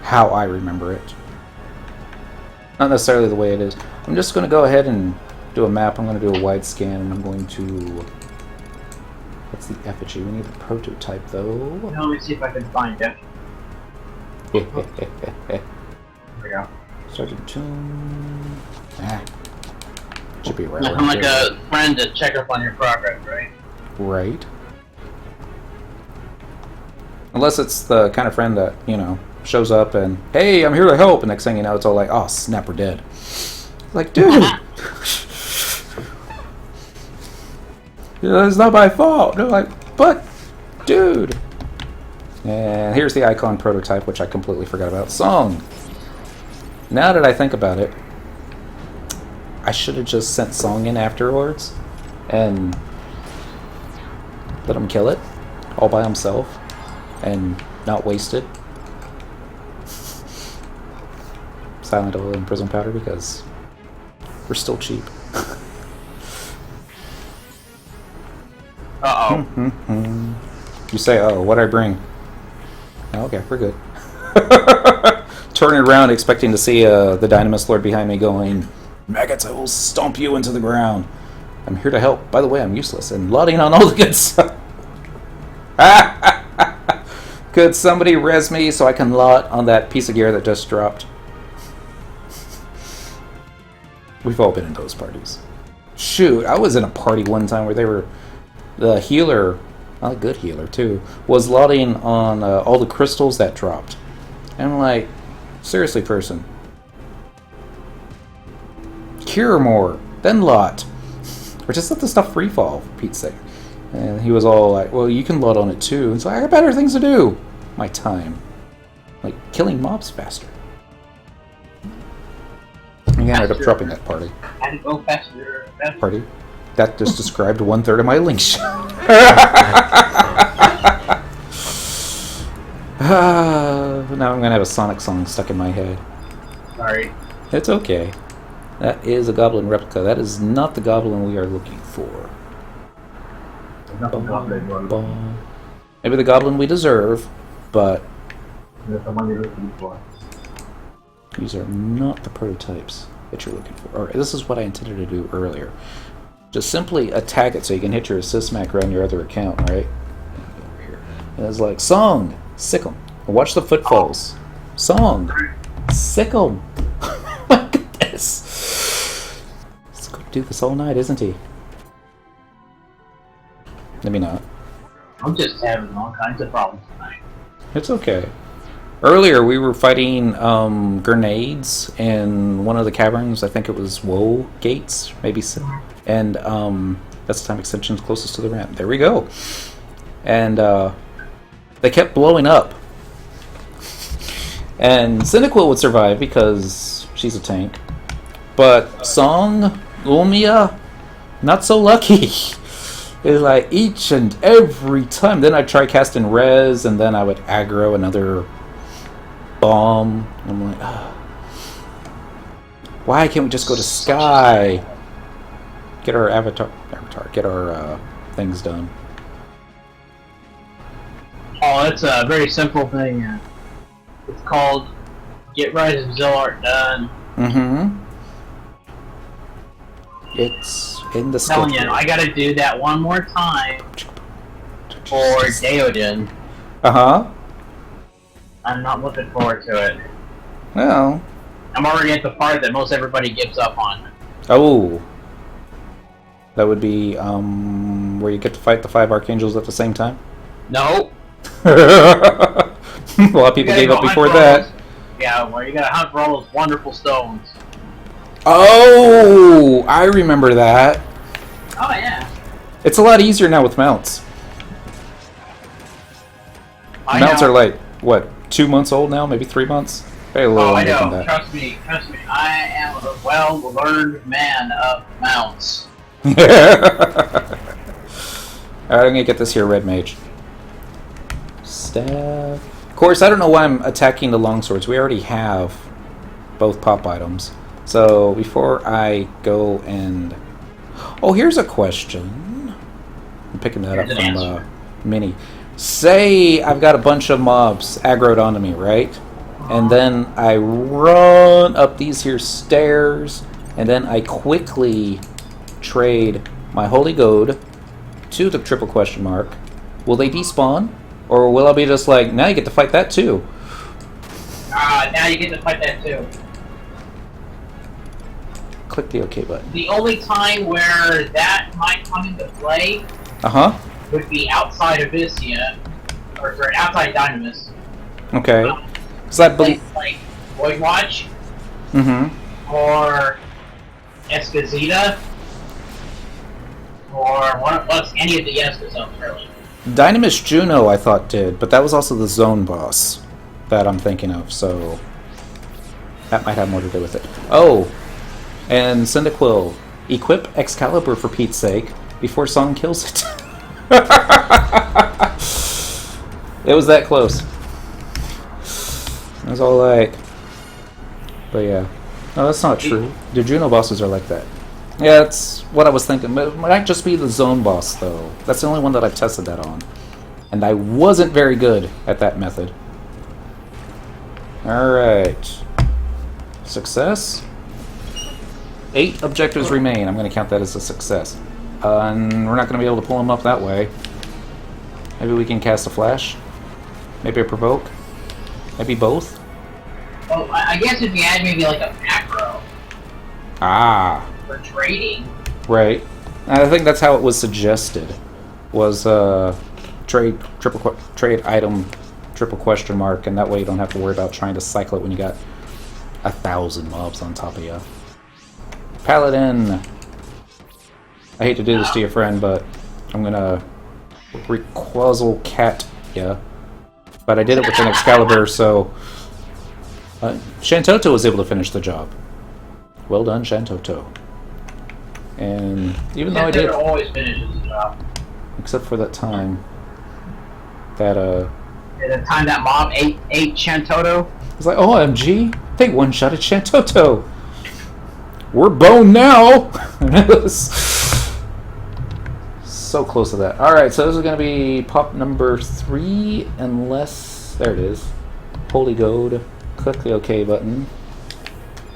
how I remember it. Not necessarily the way it is. I'm just going to go ahead and do a map. I'm going to do a wide scan, and I'm going to... What's the effigy? We need the prototype, though. Now, let me see if I can find it. There we go. Sergeant Toon. Ah. Should be right I'm like a friend to check up on your progress, right? Right. Unless it's the kind of friend that, you know, shows up and, hey, I'm here to help, and next thing you know, it's all like, oh, snap, we're dead. Like, dude! It's not my fault! They're like, but, dude! And here's the icon prototype, which I completely forgot about. Song! Now that I think about it, I should have just sent Song in afterwards and let him kill it all by himself and not waste it. Silent oil and prism powder because we're still cheap. Uh-oh. You say, oh, what'd I bring? Oh, okay, we're good. Turning around expecting to see the Dynamis Lord behind me going, maggots, I will stomp you into the ground. I'm here to help. By the way, I'm useless and loading on all the good stuff. Could somebody res me so I can lot on that piece of gear that just dropped? We've all been in those parties. Shoot, I was in a party one time where they were... The healer, not a good healer too, was lotting on all the crystals that dropped. And I'm like, seriously, person. Cure more, then lot. Or just let the stuff free fall, for Pete's sake. And he was all like, well, you can lot on it too. And so I got better things to do. My time. Like killing mobs faster. And I ended up dropping that party. Had to go faster. Party. That just described 1/3 of my link shot. Now I'm gonna have a Sonic song stuck in my head. Sorry. It's okay. That is a goblin replica. That is not the goblin we are looking for. Maybe the goblin we deserve, but these are not the prototypes that you're looking for. Or this is what I intended to do earlier. Just simply attack it so you can hit your assist macro on your other account, right? Over here. And it's like, song, sick 'em. Watch the footfalls. Song, sick 'em. Look at this. He's going to do this all night, isn't he? Maybe not. I'm just having all kinds of problems tonight. It's okay. Earlier we were fighting grenades in one of the caverns. I think it was Woe Gates, maybe. And that's the time extension's closest to the ramp. There we go. And they kept blowing up. And Cynical would survive because she's a tank. But Song, Lumia, not so lucky. It's like each and every time. Then I'd try casting Res, and then I would aggro another bomb. I'm like, oh. Why can't we just go to Sky? Get our avatar, get our things done. Oh, it's a very simple thing. It's called Get Rise of Zillart Done. Mm-hmm. It's in the telling you, I gotta do that one more time for Deodin. Uh-huh. I'm not looking forward to it. Well. I'm already at the part that most everybody gives up on. Oh. That would be, where you get to fight the 5 Archangels at the same time? No. A lot of people gave up before that. Yeah, well, you gotta hunt for all those wonderful stones. Oh, I remember that. Oh, yeah. It's a lot easier now with mounts. Mounts are like, what, 2 months old now? Maybe 3 months? Very little I than know. that. Trust me. I am a well-learned man of mounts. Alright, I'm gonna get this here, Red Mage. Staff. Of course, I don't know why I'm attacking the longswords. We already have both pop items. So, before I go and... Oh, here's a question. I'm picking that up from Mini. Say I've got a bunch of mobs aggroed onto me, right? And then I run up these here stairs, and then I quickly trade my Holy Gold to the triple question mark. Will they despawn? Or will I be just like, now you get to fight that too? Now you get to fight that too. Click the OK button. The only time where that might come into play would be outside of Isia, or sorry, outside Dynamis. Okay. So I believe like Void Watch, or Escazita, or any of the Esca zones really. Dynamis Juno I thought did, but that was also the zone boss that I'm thinking of, so that might have more to do with it. Oh, and Cyndaquil, equip Excalibur for Pete's sake before Song kills it. It was that close. I was all like, but yeah. No, that's not true. The Juno bosses are like that. Yeah, that's what I was thinking. It might just be the zone boss, though. That's the only one that I've tested that on. And I wasn't very good at that method. Alright. Success. 8 objectives remain. I'm going to count that as a success. And we're not going to be able to pull them up that way. Maybe we can cast a flash. Maybe a provoke. Maybe both. Well, I guess if you add maybe like a macro. Ah. For trading. Right. I think that's how it was suggested. Was trade item triple question mark, and that way you don't have to worry about trying to cycle it when you got 1,000 mobs on top of you. Paladin. I hate to do this to your friend, but I'm gonna Requazzle cat ya. But I did it with an Excalibur, so Shantoto was able to finish the job. Well done, Shantoto. And even though I did, always finishes the job. Except for that time that the time that mob ate Shantoto. It's like, oh, OMG, they one-shot at Shantoto. We're boned now. so close to that. Alright, so this is going to be pop number 3, unless... There it is. Holy Gold. Click the OK button.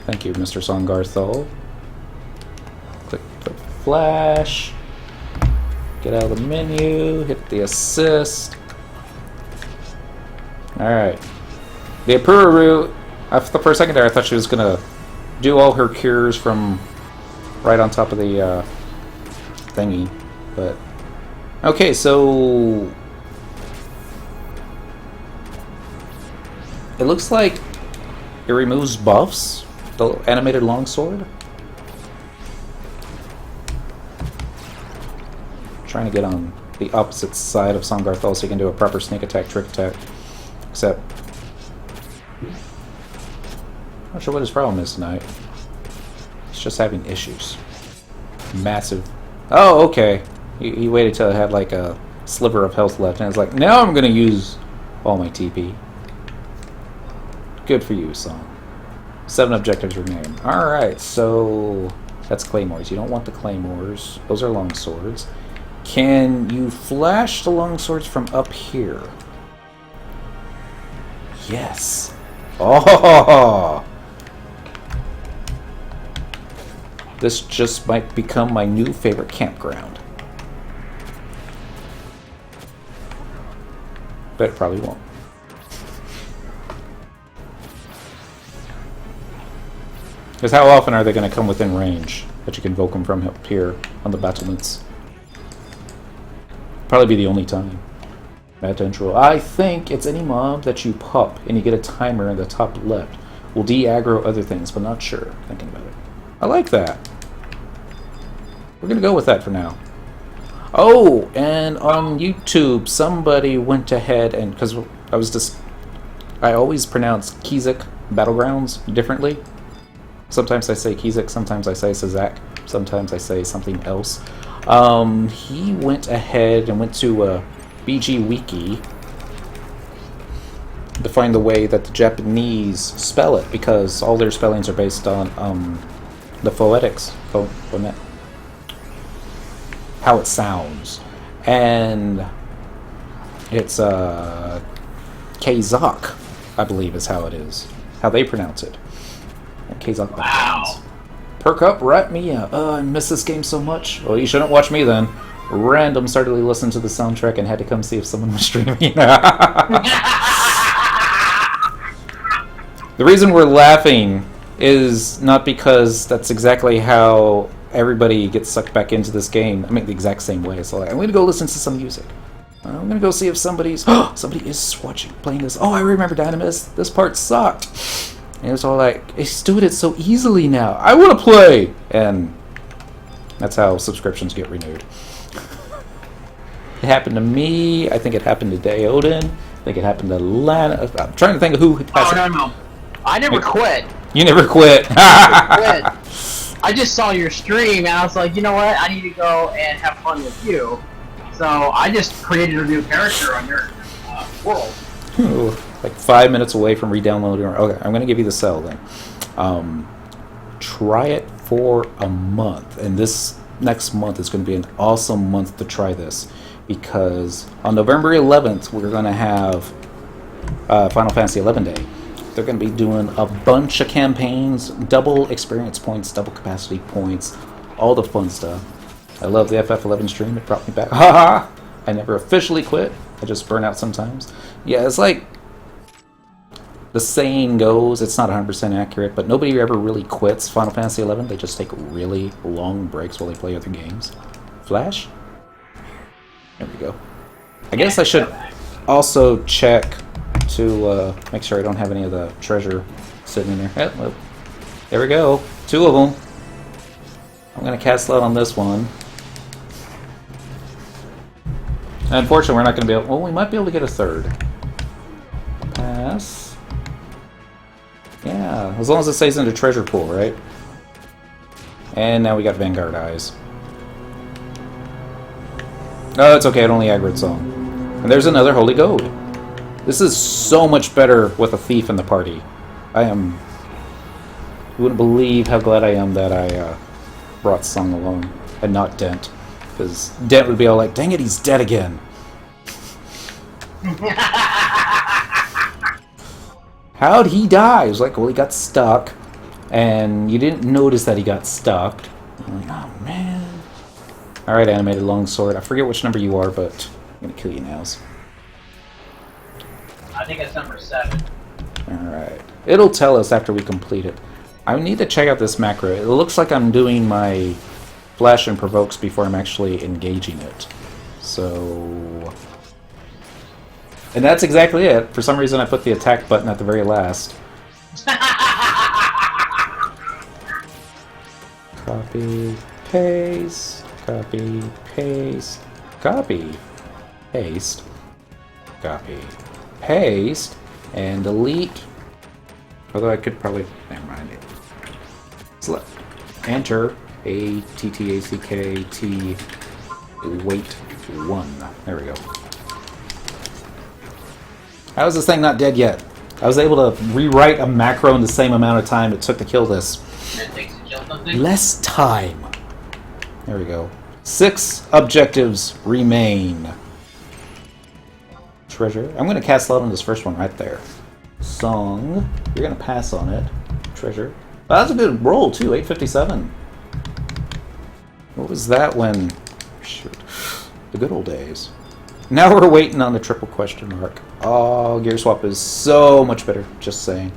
Thank you, Mr. Songarthol. Click the flash. Get out of the menu. Hit the assist. Alright. The Apuru, for a second there, I thought she was going to do all her cures from right on top of the thingy. But okay, so it looks like it removes buffs. The animated longsword. Trying to get on the opposite side of Songarthol so you can do a proper sneak attack, trick attack. Except, not sure what his problem is tonight. He's just having issues. Massive. Oh, okay. He waited till I had like a sliver of health left, and it's like, now I'm gonna use all my TP. Good for you, Song. 7 objectives remain. Alright, so that's claymores. You don't want the claymores. Those are long swords. Can you flash the long swords from up here? Yes. Oh! This just might become my new favorite campground. But it probably won't. Because how often are they going to come within range that you can invoke them from up here on the battlements? Probably be the only time. Potential. I think it's any mob that you pop and you get a timer in the top left will de-aggro other things, but not sure. Thinking about it. I like that. We're going to go with that for now. Oh, and on YouTube, somebody went ahead and, because I always pronounce Kizak Battlegrounds differently. Sometimes I say Kizak, sometimes I say Sazak, sometimes I say something else. He went ahead and went to BG Wiki to find the way that the Japanese spell it, because all their spellings are based on the phonetics, how it sounds, and it's Kazakh, I believe is how it is, how they pronounce it. Kazakh. Wow. Perk up, wrap me up. I miss this game so much. Well, you shouldn't watch me then. Random started listening to the soundtrack and had to come see if someone was streaming. The reason we're laughing is not because that's exactly how everybody gets sucked back into this game. I mean, the exact same way. So like, I'm going to go listen to some music. I'm going to go see if somebody is playing this. Oh, I remember Dynamis. This part sucked. And it was all like, he's doing it so easily now. I want to play! And that's how subscriptions get renewed. It happened to me. I think it happened to Dayoden. I think it happened to Lana. I'm trying to think of who has it. No. I never quit. You never quit. I just saw your stream, and I was like, you know what? I need to go and have fun with you. So I just created a new character on your world. Ooh. Like 5 minutes away from re-downloading. Okay, I'm going to give you the cell then. Try it for a month. And this next month is going to be an awesome month to try this. Because on November 11th, we're going to have Final Fantasy XI Day. They're going to be doing a bunch of campaigns, double experience points, double capacity points, all the fun stuff. I love the FF11 stream. It brought me back. Haha! I never officially quit. I just burn out sometimes. Yeah, it's like... The saying goes, it's not 100% accurate, but nobody ever really quits Final Fantasy XI. They just take really long breaks while they play other games. Flash? There we go. I guess I should also check to make sure I don't have any of the treasure sitting in there. Oh, well, there we go. 2 of them. I'm going to cast out on this one. Unfortunately, we're not going to be able... Well, we might be able to get a third. Pass. Yeah, as long as it stays in the treasure pool, right? And now we got Vanguard Eyes. Oh, it's okay, it only aggroed Song. And there's another Holy Gold. This is so much better with a thief in the party. You wouldn't believe how glad I am that I brought Song along and not Dent. Because Dent would be all like, dang it, he's dead again. How'd he die? It was like, well, he got stuck, and you didn't notice that he got stuck. I'm like, oh, man. Alright, animated longsword. I forget which number you are, but I'm going to kill you now. I think it's number 7. Alright. It'll tell us after we complete it. I need to check out this macro. It looks like I'm doing my flash and provokes before I'm actually engaging it. So... And that's exactly it. For some reason I put the attack button at the very last. Copy, paste, copy, paste, copy, paste, copy, paste, and delete. Although I could probably... Never mind it. Select. Enter. A-T-T-A-C-K-T. Wait 1. There we go. How is this thing not dead yet? I was able to rewrite a macro in the same amount of time it took to kill this. It takes to kill something? Less time. There we go. 6 objectives remain. Treasure. I'm going to cast out on this first one right there. Song. You're going to pass on it. Treasure. Oh, that's a good roll, too. 857. What was that when... Shoot. The good old days. Now we're waiting on the triple question mark. Oh, Gear Swap is so much better. Just saying.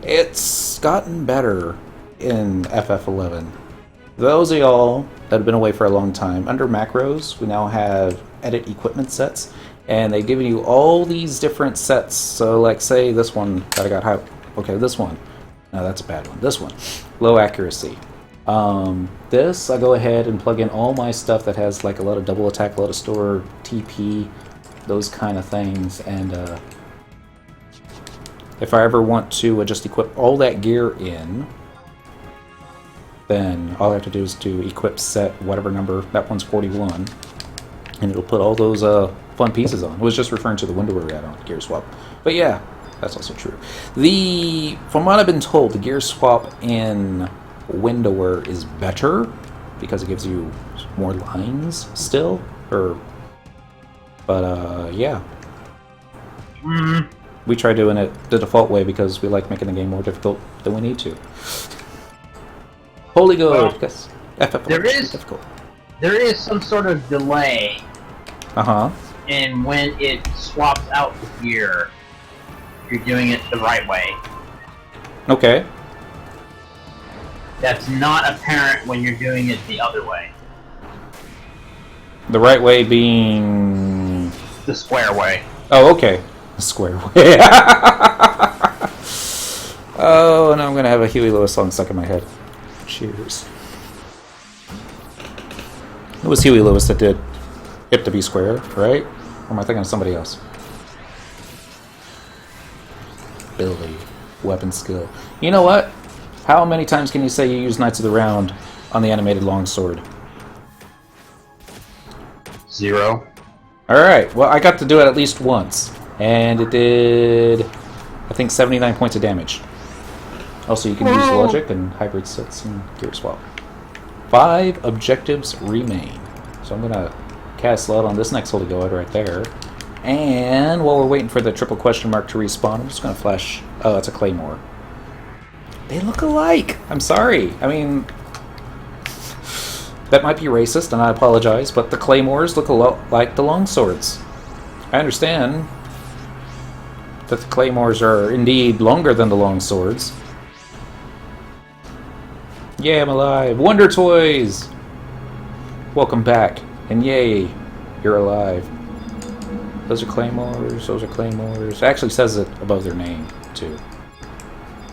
It's gotten better in FF11. Those of y'all that have been away for a long time, under macros, we now have edit equipment sets. And they give you all these different sets. So, like, say this one that I got high. Okay, this one. No, that's a bad one. This one. Low accuracy. This, I go ahead and plug in all my stuff that has, like, a lot of double attack, a lot of store, TP, those kind of things. And, if I ever want to just equip all that gear in, then all I have to do is to equip set whatever number. That one's 41. And it'll put all those, fun pieces on. It was just referring to the window we're at on Gear Swap. But yeah, that's also true. From what I've been told, the Gear Swap in Windower is better because it gives you more lines still. But yeah. We try doing it the default way because we like making the game more difficult than we need to. Holy Gold, yes. There is some sort of delay. Uh-huh. And when it swaps out the gear, you're doing it the right way. Okay. That's not apparent when you're doing it the other way. The right way being... The square way. Oh, okay. The square way. Oh, now I'm going to have a Huey Lewis song stuck in my head. Cheers. It was Huey Lewis that did Hip to Be Square, right? Or am I thinking of somebody else? Ability. Weapon skill. You know what? How many times can you say you use Knights of the Round on the animated longsword? 0. Alright, well, I got to do it at least once. And it did, I think, 79 points of damage. Also, you can use logic and hybrid sets and gear swap. 5 objectives remain. So I'm going to cast Slot on this next Holy God right there. And while we're waiting for the triple question mark to respawn, I'm just going to flash... Oh, it's a Claymore. They look alike! I'm sorry. I mean... That might be racist, and I apologize, but the Claymores look a lot like the Longswords. I understand that the Claymores are indeed longer than the Longswords. Yeah, I'm alive. Wonder Toys! Welcome back. And yay, you're alive. Those are Claymores, those are Claymores. It actually says it above their name, too.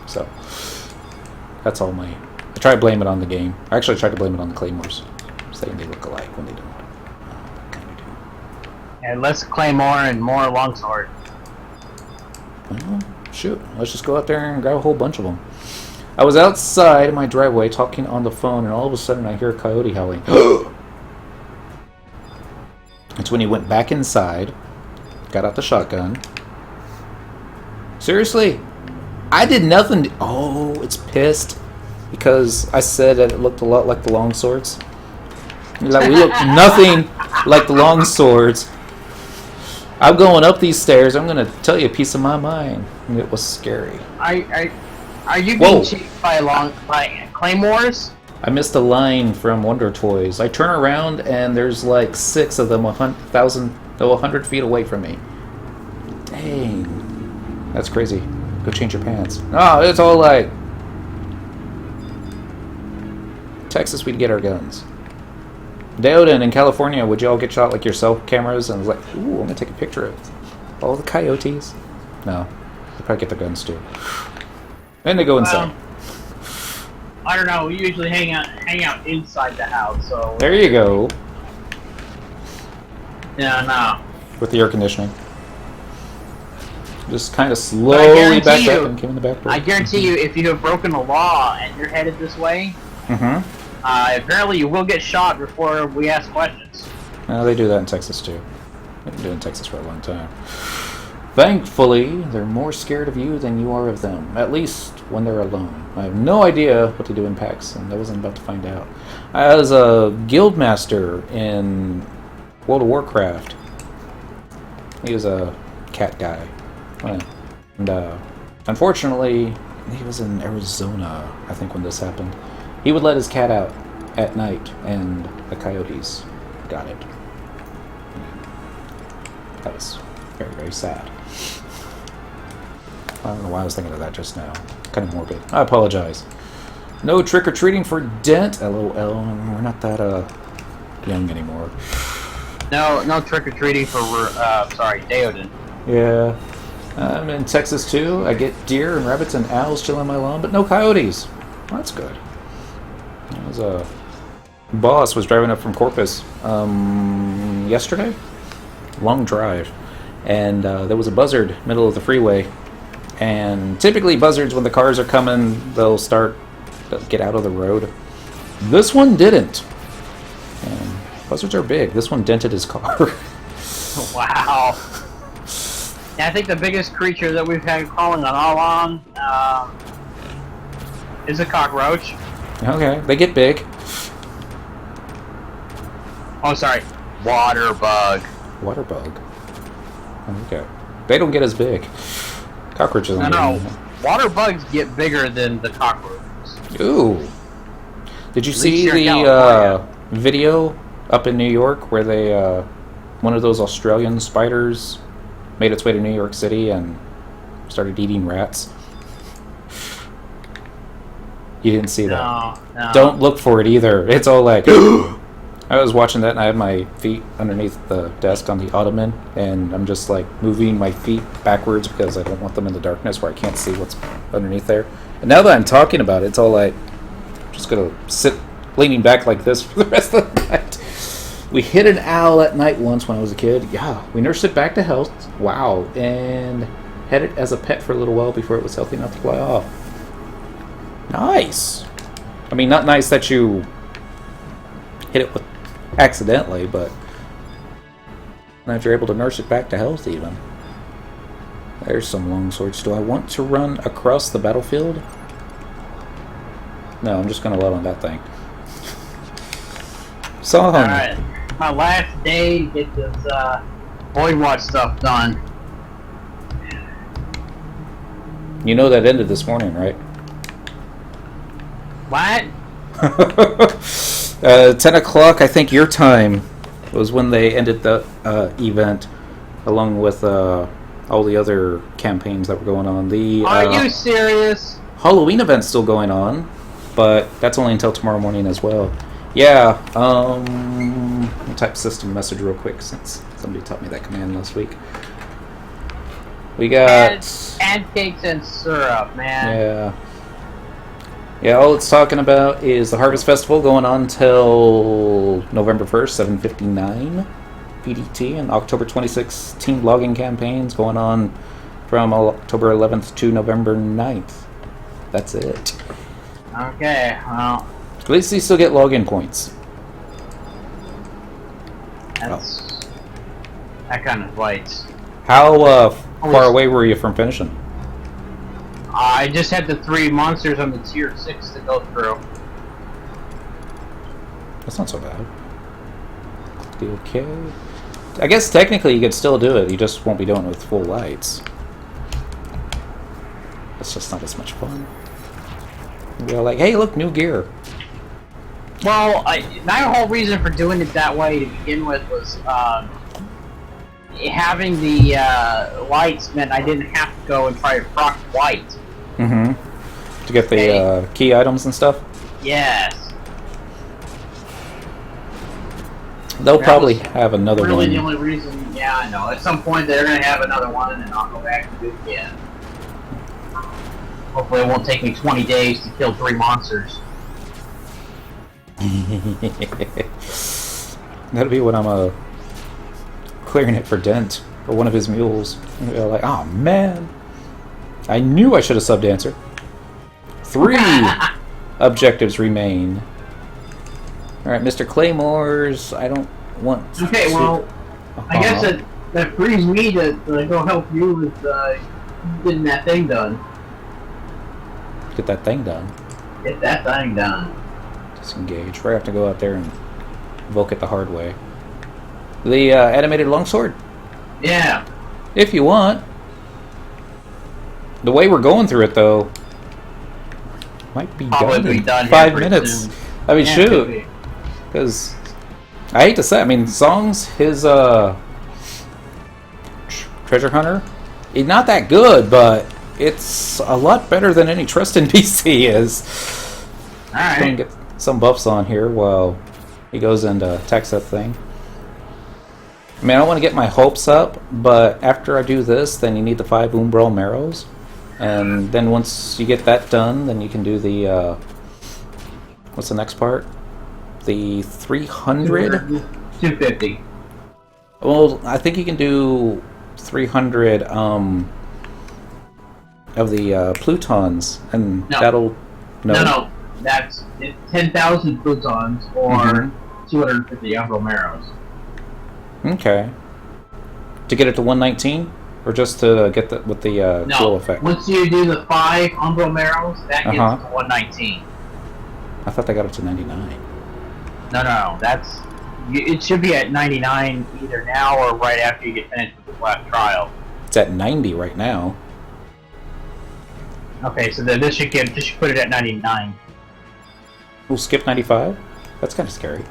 So, that's all my... I try to blame it on the game. I actually tried to blame it on the Claymores, saying they look alike when they don't. Kind of do. And less Claymore and more Longsword. Well, shoot. Let's just go out there and grab a whole bunch of them. I was outside in my driveway talking on the phone, and all of a sudden I hear a coyote howling. It's when he went back inside, got out the shotgun. Seriously? I did nothing. Oh, it's pissed because I said that it looked a lot like the Longswords. Like, we look nothing like the Longswords. I'm going up these stairs. I'm going to tell you a piece of my mind. And it was scary. Are you being chased by claymores? I missed a line from Wonder Toys. I turn around and there's like 6 of them 100 feet away from me. Dang. That's crazy. Go change your pants. Oh, it's all like... Texas, we'd get our guns. Deoden in California, would you all get shot like your cell cameras and was like, ooh, I'm gonna take a picture of all the coyotes? No. They probably get their guns too. Then they go inside. I don't know, we usually hang out inside the house, so... There you go. Yeah, no. With the air conditioning. Just kind of slowly back up and came in the back door. I guarantee you, if you have broken the law and you're headed this way, apparently you will get shot before we ask questions. No, they do that in Texas too. They've been doing it in Texas for a long time. Thankfully, they're more scared of you than you are of them. At least when they're alone. I have no idea what to do in packs, and I wasn't about to find out. I was a guild master in World of Warcraft. He was a cat guy. And unfortunately, he was in Arizona, I think, when this happened. He would let his cat out at night, and the coyotes got it. That was very, very sad. I don't know why I was thinking of that just now. Kind of morbid. I apologize. No trick-or-treating for Dent, LOL. We're not that young anymore. No trick-or-treating for, Deoden. Yeah. I'm in Texas too. I get deer and rabbits and owls chilling on my lawn, but no coyotes. Well, that's good. There was a boss was driving up from Corpus yesterday. Long drive. And there was a buzzard middle of the freeway. And typically buzzards, when the cars are coming, they'll get out of the road. This one didn't. And buzzards are big. This one dented his car. Wow. Yeah, I think the biggest creature that we've had crawling on all on is a cockroach. Okay, they get big. Oh, sorry. Water bug. Water bug. Okay. They don't get as big. Cockroaches. No. Water bugs get bigger than the cockroaches. Ooh. Did you see the video up in New York where they one of those Australian spiders made its way to New York City and started eating rats? You didn't see that? No. Don't look for it either. It's all like... I was watching that and I had my feet underneath the desk on the ottoman, and I'm just like moving my feet backwards because I don't want them in the darkness where I can't see what's underneath there. And now that I'm talking about it, it's all like... I'm just going to sit leaning back like this for the rest of the night. We hit an owl at night once when I was a kid. Yeah, we nursed it back to health. Wow. And had it as a pet for a little while before it was healthy enough to fly off. Nice. I mean, not nice that you hit it with accidentally, but that you're able to nurse it back to health even. There's some longswords. Do I want to run across the battlefield? No, I'm just going to load on that thing. Song. Alright. My last day to get this Void Watch stuff done. You know that ended this morning, right? What? 10 o'clock, I think your time, was when they ended the event, along with all the other campaigns that were going on. Are you serious? Halloween event's still going on, but that's only until tomorrow morning as well. Yeah, I'll type system message real quick since somebody taught me that command last week. We got... Pancakes and syrup, man. Yeah. Yeah, all it's talking about is the Harvest Festival going on till November 1st, 7:59 PDT, and October 26th team logging campaigns going on from October 11th to November 9th. That's it. Okay, well... At least you still get login points. That's... That kind of bites. How far away were you from finishing? I just had the 3 monsters on the tier 6 to go through. That's not so bad. Okay. I guess technically you could still do it, you just won't be doing it with full lights. It's just not as much fun. You're like, hey, look, new gear. Well, my whole reason for doing it that way to begin with was having the lights meant I didn't have to go and try to proc white. Mm-hmm. To get the key items and stuff? Yes. They'll probably have another one. Really the only reason, yeah, I know. At some point they're going to have another one and I'll go back and do it again. Hopefully it won't take me 20 days to kill 3 monsters. That'll be when I'm clearing it for Dent, or one of his mules. And they're like, oh man, I knew I should have subbed Dancer. 3 objectives remain. Alright, Mr. Claymore's, I don't want to... Okay, well, I guess that frees me to go help you with getting that thing done. Get that thing done. Get that thing done. Disengage. We're going to have to go out there and invoke it the hard way. The animated longsword? Yeah. If you want. The way we're going through it, though, might be done in 5 minutes. Soon. I mean, shoot. Because, I hate to say, I mean, Song's, his treasure hunter, he's not that good, but it's a lot better than any Trust NPC is. Alright. Gonna get some buffs on here while he goes and attacks that thing. I mean, I don't want to get my hopes up, but after I do this, then you need the 5 Umbral Marrows. And then once you get that done, then you can do the, what's the next part? The 300? 250. Well, I think you can do 300, of the, Plutons, and that'll... No. That's 10,000 Plutons, or 250 Umbral Marrows. Okay. To get it to 119? Or just to get the with the glow effect? Once you do the 5 Umbral Marrows, that gets to 119. I thought they got up to 99. No. That's... It should be at 99 either now or right after you get finished with this last trial. It's at 90 right now. Okay, so then this should put it at 99. We'll skip 95? That's kind of scary.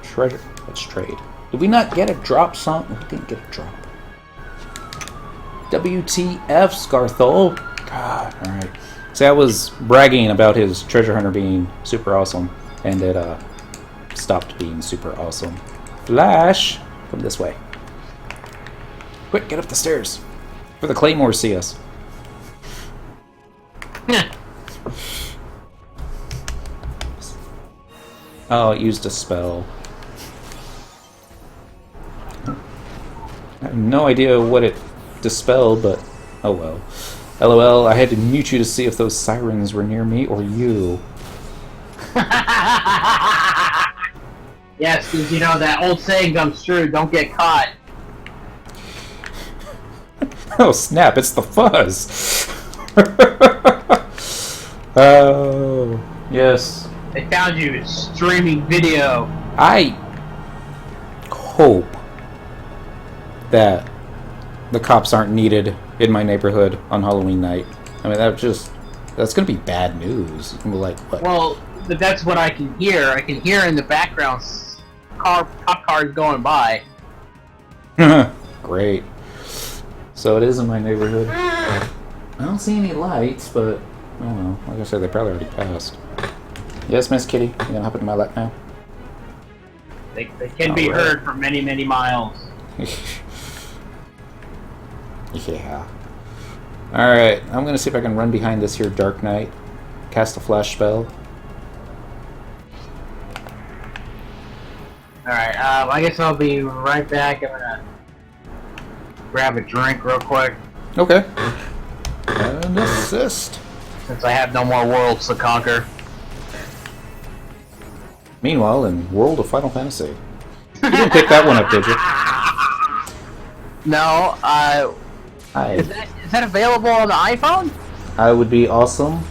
Treasure. Let's trade. Did we not get a drop song? We didn't get a drop. WTF, Scarthol. God, alright. See, I was bragging about his treasure hunter being super awesome, and it stopped being super awesome. Flash! Come this way. Quick, get up the stairs. Before the Claymores see us. Oh, it used a spell. I have no idea what it dispelled, but oh well. LOL, I had to mute you to see if those sirens were near me or you. Yes, because you know that old saying comes true, don't get caught. Oh snap, it's the fuzz! Oh, yes. They found you streaming video. I hope that the cops aren't needed in my neighborhood on Halloween night. I mean, that's gonna be bad news. Like, what? Well, that's what I can hear. I can hear in the background cop cars going by. Great. So it is in my neighborhood. I don't see any lights, but I don't know. Like I said, they probably already passed. Yes, Miss Kitty, you gonna hop into my lap now? They can be heard for many, many miles. Yeah. Alright, I'm gonna see if I can run behind this here Dark Knight. Cast a flash spell. Alright, I guess I'll be right back. I'm gonna grab a drink real quick. Okay. And assist. Since I have no more worlds to conquer. Meanwhile, in World of Final Fantasy. You didn't pick that one up, did you? No, is that available on the iPhone? I would be awesome.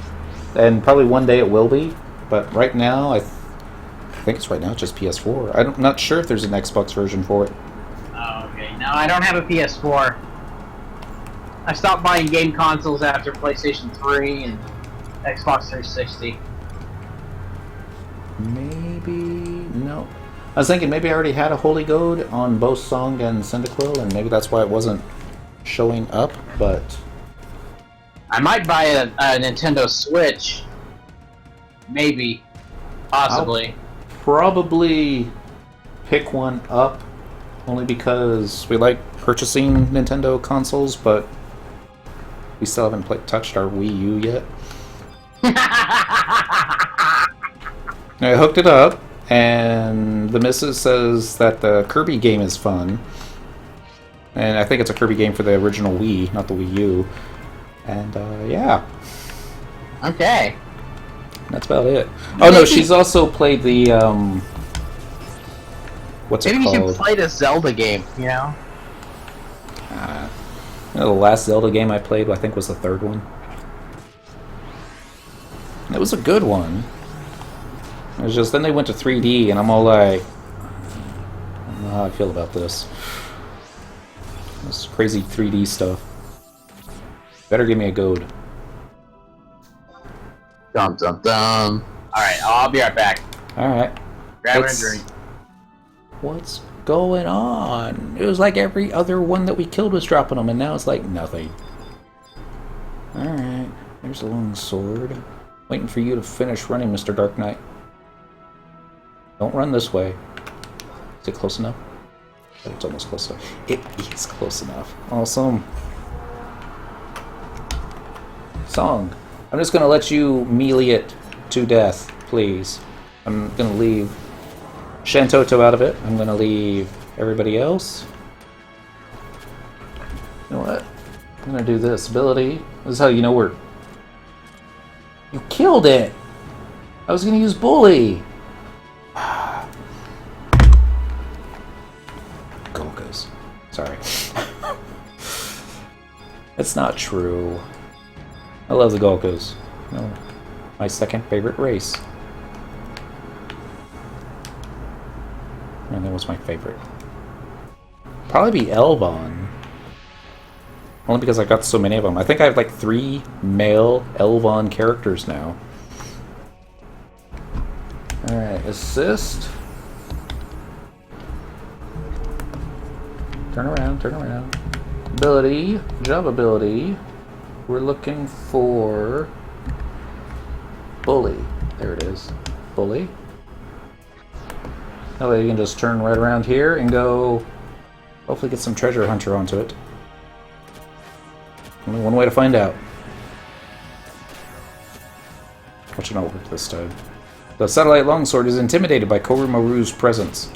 And probably one day it will be. But right now, think it's right now just PS4. I'm not sure if there's an Xbox version for it. Oh, okay. No, I don't have a PS4. I stopped buying game consoles after PlayStation 3 and Xbox 360. Maybe... no. I was thinking maybe I already had a Holy Goat on both Song and Cyndaquil, and maybe that's why it wasn't showing up, but... I might buy a Nintendo Switch. Maybe. Possibly. I'll probably pick one up, only because we like purchasing Nintendo consoles, but we still haven't touched our Wii U yet. I hooked it up, and the missus says that the Kirby game is fun. And I think it's a Kirby game for the original Wii, not the Wii U. And, yeah. Okay. That's about it. Oh, no, she's also played the, what's it called? Maybe you should play the Zelda game, you know? The last Zelda game I played, I think, was the third one. It was a good one. It was just, then they went to 3D, and I'm all like, I don't know how I feel about this. This crazy 3D stuff. Better give me a goad. Dum dum dum. Alright, I'll be right back. Alright. Grab a drink. What's going on? It was like every other one that we killed was dropping them, and now it's like nothing. Alright. There's a Longsword. Waiting for you to finish running, Mr. Dark Knight. Don't run this way. Is it close enough? Oh, it's almost close enough. It is close enough. Awesome. Song. I'm just gonna let you melee it to death, please. I'm gonna leave Shantoto out of it. I'm gonna leave everybody else. You know what? I'm gonna do this ability. This is how you know we're... You killed it! I was gonna use Bully! Golgas. Sorry. That's not true. I love the Golgas. No, my second favorite race. And that was my favorite. Probably be Elvon. Only because I got so many of them. I think I have like 3 male Elvon characters now. Alright, assist. Turn around, turn around. Ability, job ability. We're looking for Bully. There it is. Bully. That way you can just turn right around here and go, hopefully get some treasure hunter onto it. Only one way to find out. Watch it not work this time. The satellite longsword is intimidated by Koromaru's presence.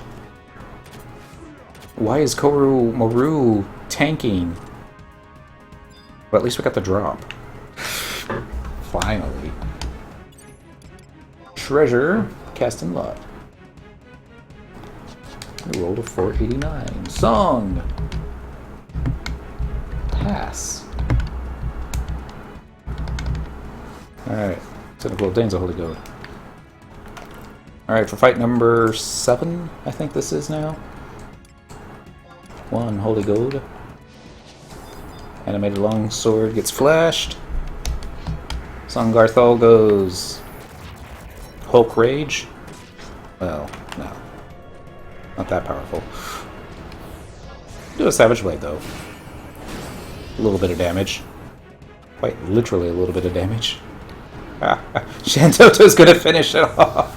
Why is Koromaru tanking? But at least we got the drop. Finally. Treasure, cast in lot. We rolled a 489. Song! Pass. Alright. Typical Dane's a Holy Goat. Alright, for fight number 7, I think this is now. 1 Holy Goat. Animated Longsword gets flashed. Song Garthol goes Hulk Rage. Well, no. Not that powerful. Do a Savage Blade though. A little bit of damage. Quite literally a little bit of damage. Shantoto's gonna finish it off.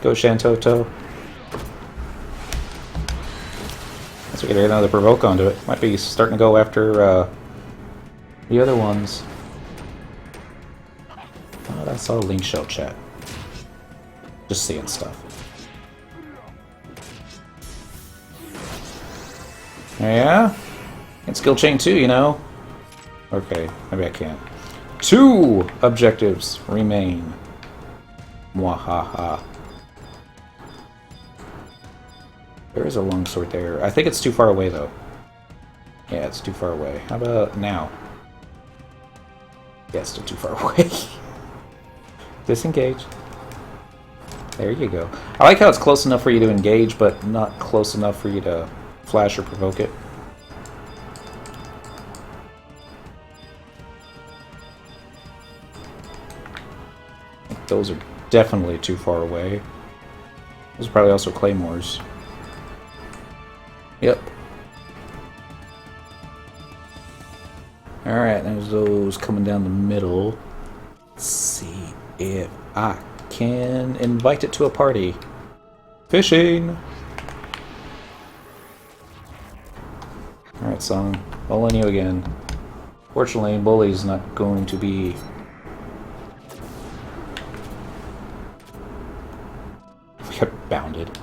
Go Shantoto. Guess we gotta get another provoke onto it. Might be starting to go after the other ones. Oh, that's all Link Shell chat. Just seeing stuff. Yeah? And skill chain too, you know? Okay, maybe I can't. 2 objectives remain. Mwahaha. There is a longsword there. I think it's too far away though. Yeah, it's too far away. How about now? Yeah, it's still too far away. Disengage. There you go. I like how it's close enough for you to engage, but not close enough for you to flash or provoke it. Those are definitely too far away. Those are probably also claymores. Yep. Alright, there's those coming down the middle. Let's see if I can invite it to a party. Fishing! Alright, Song. All on you again. Fortunately, Bully's not going to be... We got bounded.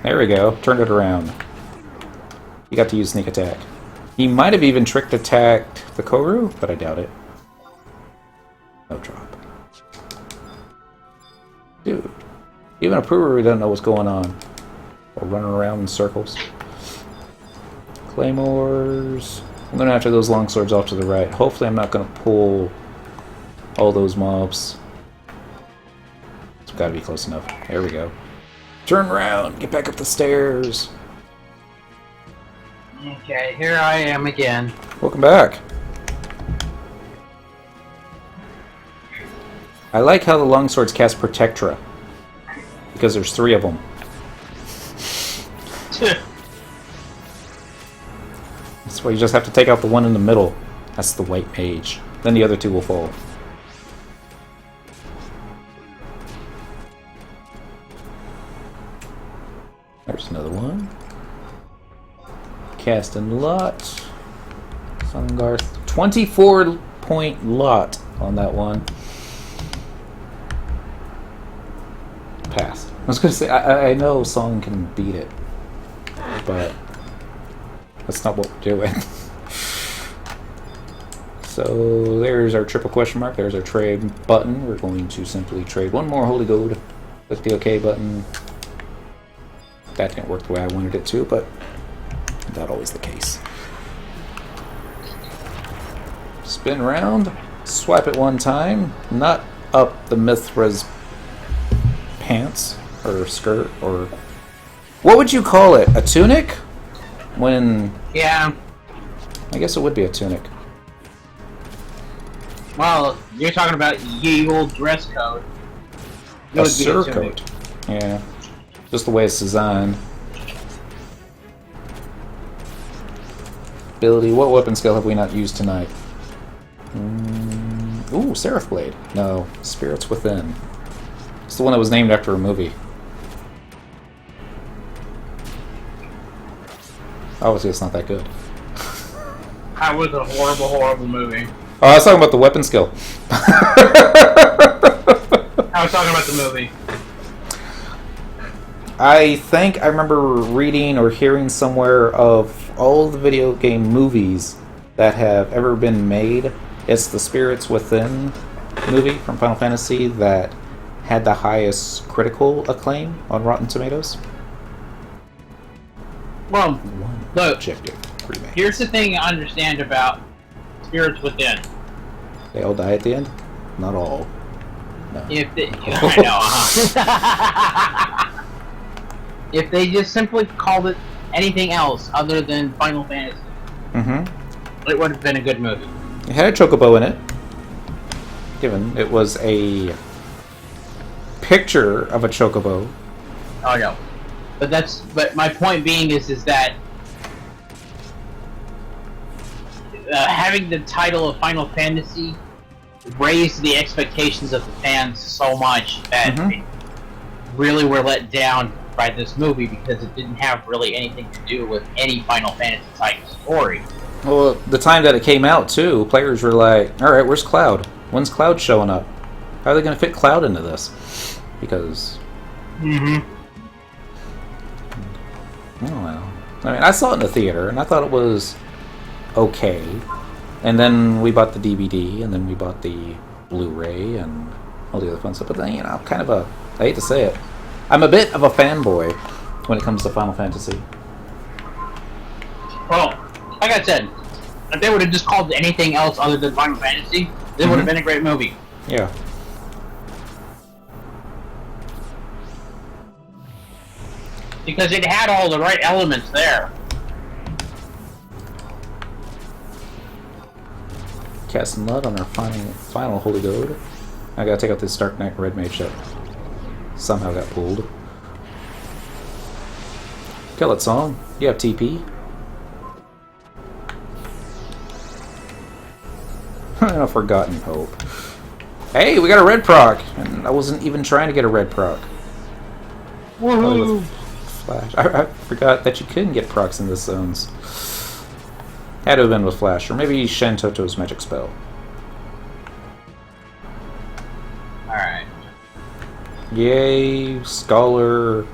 There we go. Turned it around. You got to use sneak attack. He might have even tricked attacked the Koru, but I doubt it. No drop. Dude. Even a Puru doesn't know what's going on. We're running around in circles. Claymores. I'm going after those longswords off to the right. Hopefully I'm not going to pull all those mobs. It's got to be close enough. There we go. Turn around. Get back up the stairs. Okay, here I am again. Welcome back. I like how the longswords cast Protectra. Because there's 3 of them. That's why you just have to take out the one in the middle. That's the white mage. Then the other 2 will fall. There's another one. Casting lot. Sungarth. 24-point lot on that one. Pass. I was going to say, I know Song can beat it. But that's not what we're doing. So there's our triple question mark. There's our trade button. We're going to simply trade one more holy gold. Click the OK button. That didn't work the way I wanted it to, but not always the case. Spin around, swipe it one time, not up the Mithra's pants or skirt or what would you call it? A tunic? When Yeah. I guess it would be a tunic. Well, you're talking about ye old dress code. It A would be tunic. surcoat. Yeah. Just the way it's designed. Ability. What weapon skill have we not used tonight? Ooh, Seraph Blade. No, Spirits Within. It's the one that was named after a movie. Obviously, it's not that good. That was a horrible, horrible movie. Oh, I was talking about the weapon skill. I was talking about the movie. I think I remember reading or hearing somewhere of all the video game movies that have ever been made. It's the Spirits Within movie from Final Fantasy that had the highest critical acclaim on Rotten Tomatoes. Well, look, Objective remake. here's the thing I understand about Spirits Within. They all die at the end? Not all. No. If they, I know, if they just simply called it anything else other than Final Fantasy, it would have been a good movie. It had a chocobo in it. Given it was a picture of a chocobo. Oh no, but my point being is that having the title of Final Fantasy raised the expectations of the fans so much that they really were let down by this movie because it didn't have really anything to do with any Final Fantasy type story. Well, the time that it came out, too, players were like, alright, where's Cloud? When's Cloud showing up? How are they going to fit Cloud into this? Because... Oh, well. I mean, I saw it in the theater, and I thought it was okay. And then we bought the DVD, and then we bought the Blu-ray, and all the other fun stuff. But then, you know, I'm kind of a... I hate to say it. I'm a bit of a fanboy when it comes to Final Fantasy. Well, like I said, if they would have just called it anything else other than Final Fantasy, It would have been a great movie. Yeah. Because it had all the right elements there. Cast Mud on our final Holy Goat. I gotta take out this Dark Knight Red Mage that somehow got pulled. Kill it, Song. You have TP. A Forgotten Hope. Hey, we got a red proc! And I wasn't even trying to get a red proc. Woohoo! Flash. I forgot that you couldn't get procs in the zones. Had to have been with Flash, or maybe Shen Toto's magic spell. Alright. Yay, Scholar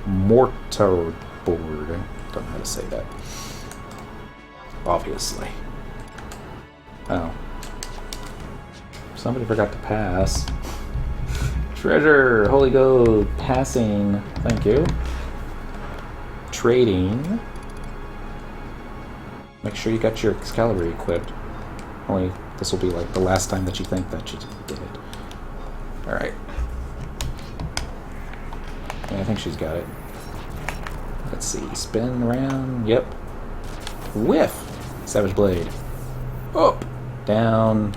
Mortar Board. Don't know how to say that. Obviously. Oh. Somebody forgot to pass. Treasure, Holy Goat, passing. Thank you. Trading. Make sure you got your Excalibur equipped. Only this will be like the last time that you think that you did it. Alright. Yeah, I think she's got it. Let's see. Spin around. Yep. Whiff! Savage Blade. Up! Down.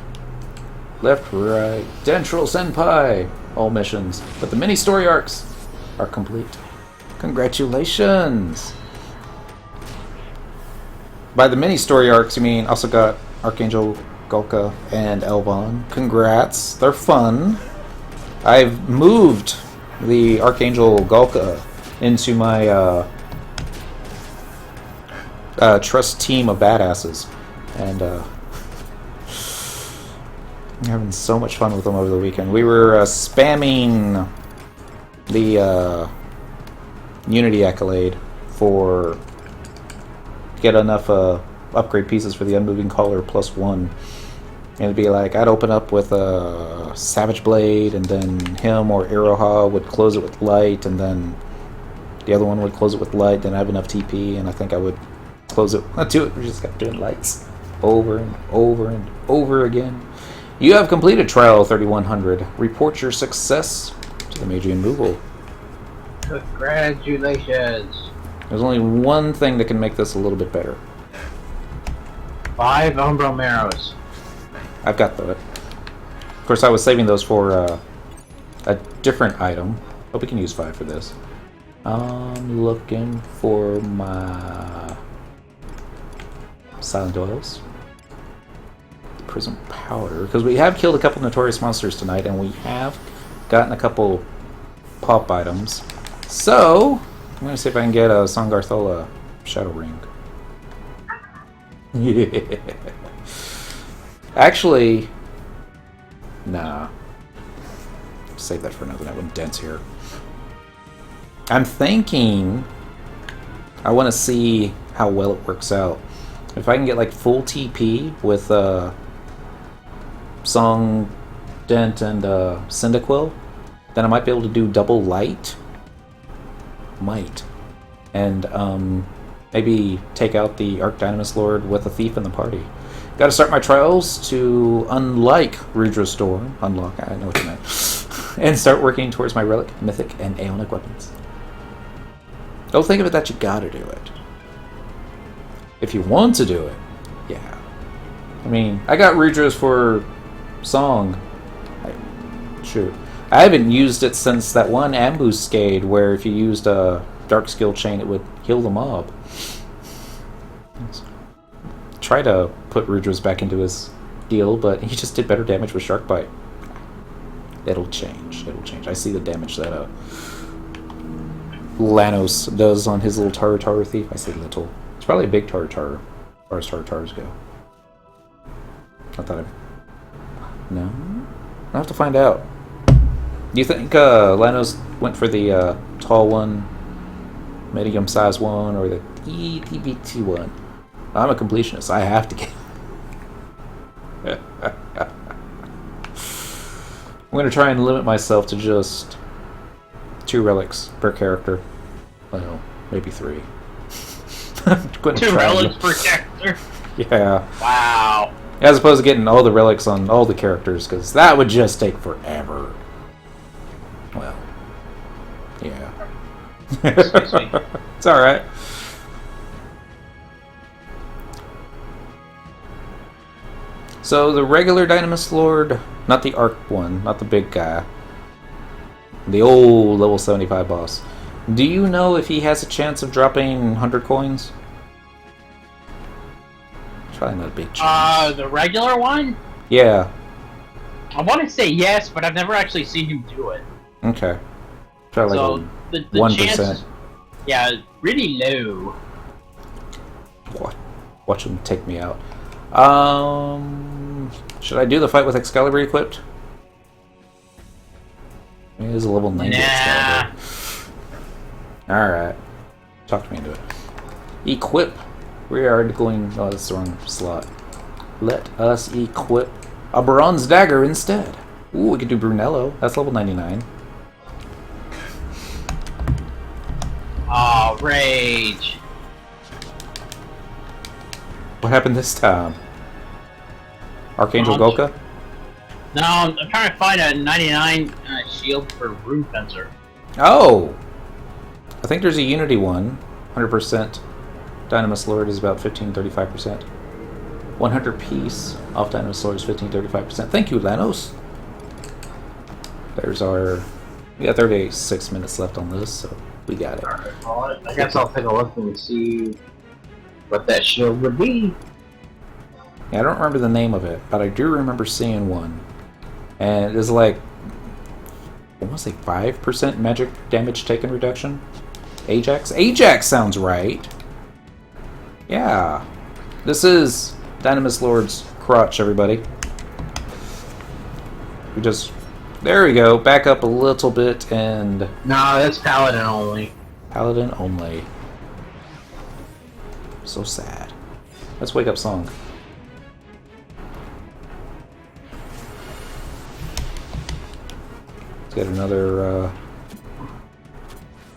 Left, right. Dentral Senpai! All missions. But the mini story arcs are complete. Congratulations! By the mini story arcs, you mean also got Archangel Gulka and Elvon. Congrats. They're fun. I've moved the Archangel Gulka into my trust team of badasses. And I'm having so much fun with them over the weekend. We were spamming the Unity Accolade for get enough upgrade pieces for the Unmoving Collar +1. And it'd be like, I'd open up with a Savage Blade, and then him or Iroha would close it with Light, and then the other one would close it with Light, then I have enough TP, and I think I would close it. Not do it, we just kept doing lights. Over and over and over again. You have completed Trial 3100. Report your success to the Magian Moogle. Congratulations. There's only one thing that can make this a little bit better. 5 Umbral Marrows. I've got that. Of course, I was saving those for a different item. Hope we can use 5 for this. I'm looking for my Silent Oils. Prism Powder. Because we have killed a couple Notorious Monsters tonight, and we have gotten a couple pop items. So, I'm going to see if I can get a Sangarthola Shadow Ring. Yeah. Actually, nah. Save that for another night when Dent's here. I'm thinking I want to see how well it works out. If I can get like full TP with Song, Dent, and Cyndaquil, then I might be able to do double light. Might. And maybe take out the Arc Dynamis Lord with a Thief in the party. Gotta start my trials to, unlike Rudra's Storm, unlock, I know what you meant, and start working towards my Relic, Mythic, and Aeonic weapons. Don't think of it that you gotta do it. If you want to do it, yeah. I mean, I got Rudra's for Song. Shoot. I haven't used it since that one Ambuscade where if you used a Dark Skill Chain, it would heal the mob. Try to put Rudra's back into his deal, but he just did better damage with Shark Bite. It'll change. It'll change. I see the damage that Lanos does on his little Taru Thief. I say little. It's probably a big Taru, as far as Tarus go. I thought no? I'll have to find out. Do you think Lanos went for the tall one, medium size one, or the ETBT one? I'm a completionist. I have to get. I'm going to try and limit myself to just 2 relics per character. Well, maybe 3. I'm going to 2 try relics per character? Yeah. Wow. As opposed to getting all the relics on all the characters, because that would just take forever. Well, yeah. Excuse me. It's alright. So the regular Dynamis Lord, not the Arc one, not the big guy. The old level 75 boss. Do you know if he has a chance of dropping 100 coins? Probably not a big chance. The regular one? Yeah. I want to say yes, but I've never actually seen him do it. Okay. Try So like the 1%. chances, yeah, really low. Watch him take me out. Should I do the fight with Excalibur equipped? It is a level 90 Excalibur. Alright. Talk me into it. Equip. We are going... Oh, that's the wrong slot. Let us equip a bronze dagger instead. Ooh, we could do Brunello. That's level 99. Oh, rage. What happened this time? Archangel Launch. Golka? No, I'm trying to find a 99 shield for Rune Fencer. Oh! I think there's a Unity one. 100%. Dynamis Lord is about 15-35%. 100 piece off Dynamis Lord is 15-35%. Thank you, Lanos! There's our... We got 36 minutes left on this, so we got it. Alright, well, I guess I'll take a look and see what that shield would be. Yeah, I don't remember the name of it, but I do remember seeing one. And it is like... I want to say 5% magic damage taken reduction? Ajax? Ajax sounds right! Yeah. This is Dynamis Lord's crotch, everybody. We just... There we go. Back up a little bit and... No, that's Paladin only. Paladin only. So sad. Let's wake up Song. Let's get another,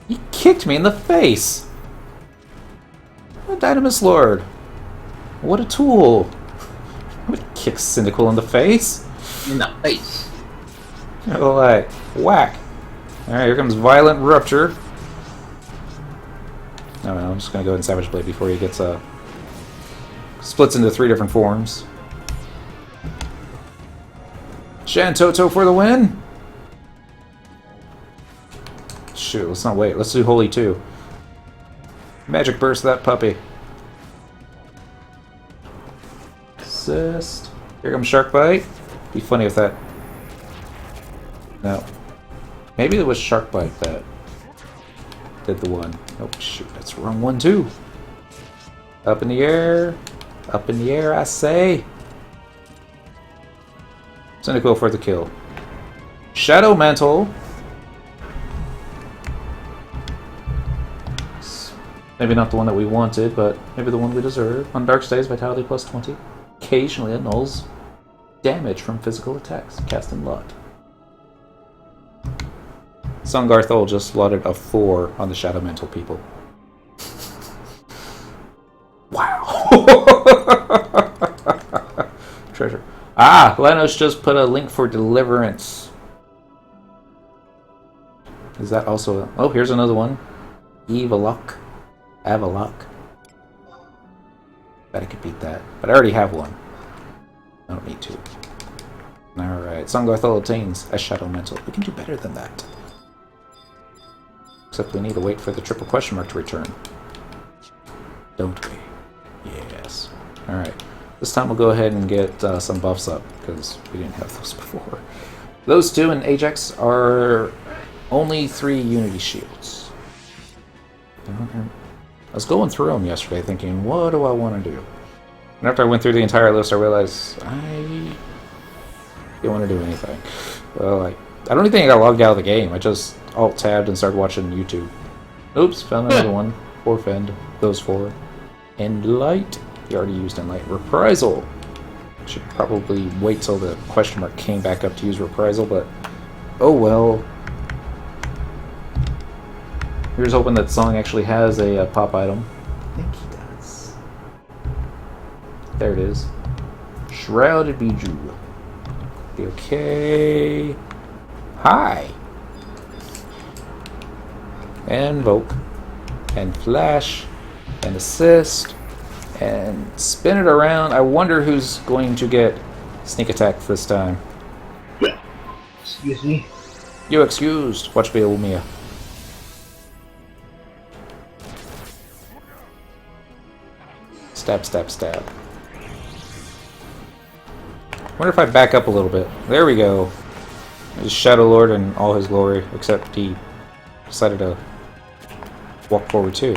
He kicked me in the face! A Dynamis Lord. What a tool. I would kick Cynical in the face. In the face. Like, whack. Alright, here comes Violent Rupture. No, I'm just gonna go in Savage Blade before he gets, splits into 3 different forms. Shantoto for the win! Shoot, let's not wait. Let's do Holy 2. Magic Burst that puppy. Assist. Here comes Shark Bite. Be funny if that... No. Maybe it was Shark Bite that did the one. Oh shoot, that's the wrong one too. Up in the air. Up in the air, I say. Cynical for the kill. Shadow Mantle. Maybe not the one that we wanted, but maybe the one we deserve. On Dark Stays, Vitality plus 20. Occasionally annuls damage from physical attacks cast in lot. Sungarthol just slotted a 4 on the Shadow Mantle people. Wow. Treasure. Ah, Lanos just put a link for Deliverance. Is that also... Oh, here's another one. Evilok. Avalok. Bet I could beat that. But I already have one. I don't need to. Alright, Sungarthol obtains a Shadow Mantle. We can do better than that. Except we need to wait for the triple question mark to return. Don't we? Yes. Alright. This time we'll go ahead and get some buffs up, because we didn't have those before. Those 2 and Ajax are only 3 Unity shields. I was going through them yesterday thinking, what do I want to do? And after I went through the entire list, I realized I don't want to do anything. Well, I don't even think I got logged out of the game. I just alt-tabbed and started watching YouTube. Oops, found another one. Forfend. Those 4. Endlight. He already used Endlight. Reprisal. Should probably wait till the question mark came back up to use Reprisal, but oh well. Here's hoping that Song actually has a pop item. I think he does. There it is. Shrouded Bijou. Be okay. Hi. And Invoke. And Flash. And Assist. And spin it around. I wonder who's going to get Sneak Attack this time. Excuse me. You excused. Watch me, Mia. Stab, stab, stab. Wonder if I back up a little bit. There we go. There's Shadow Lord in all his glory, except he decided to walk forward too.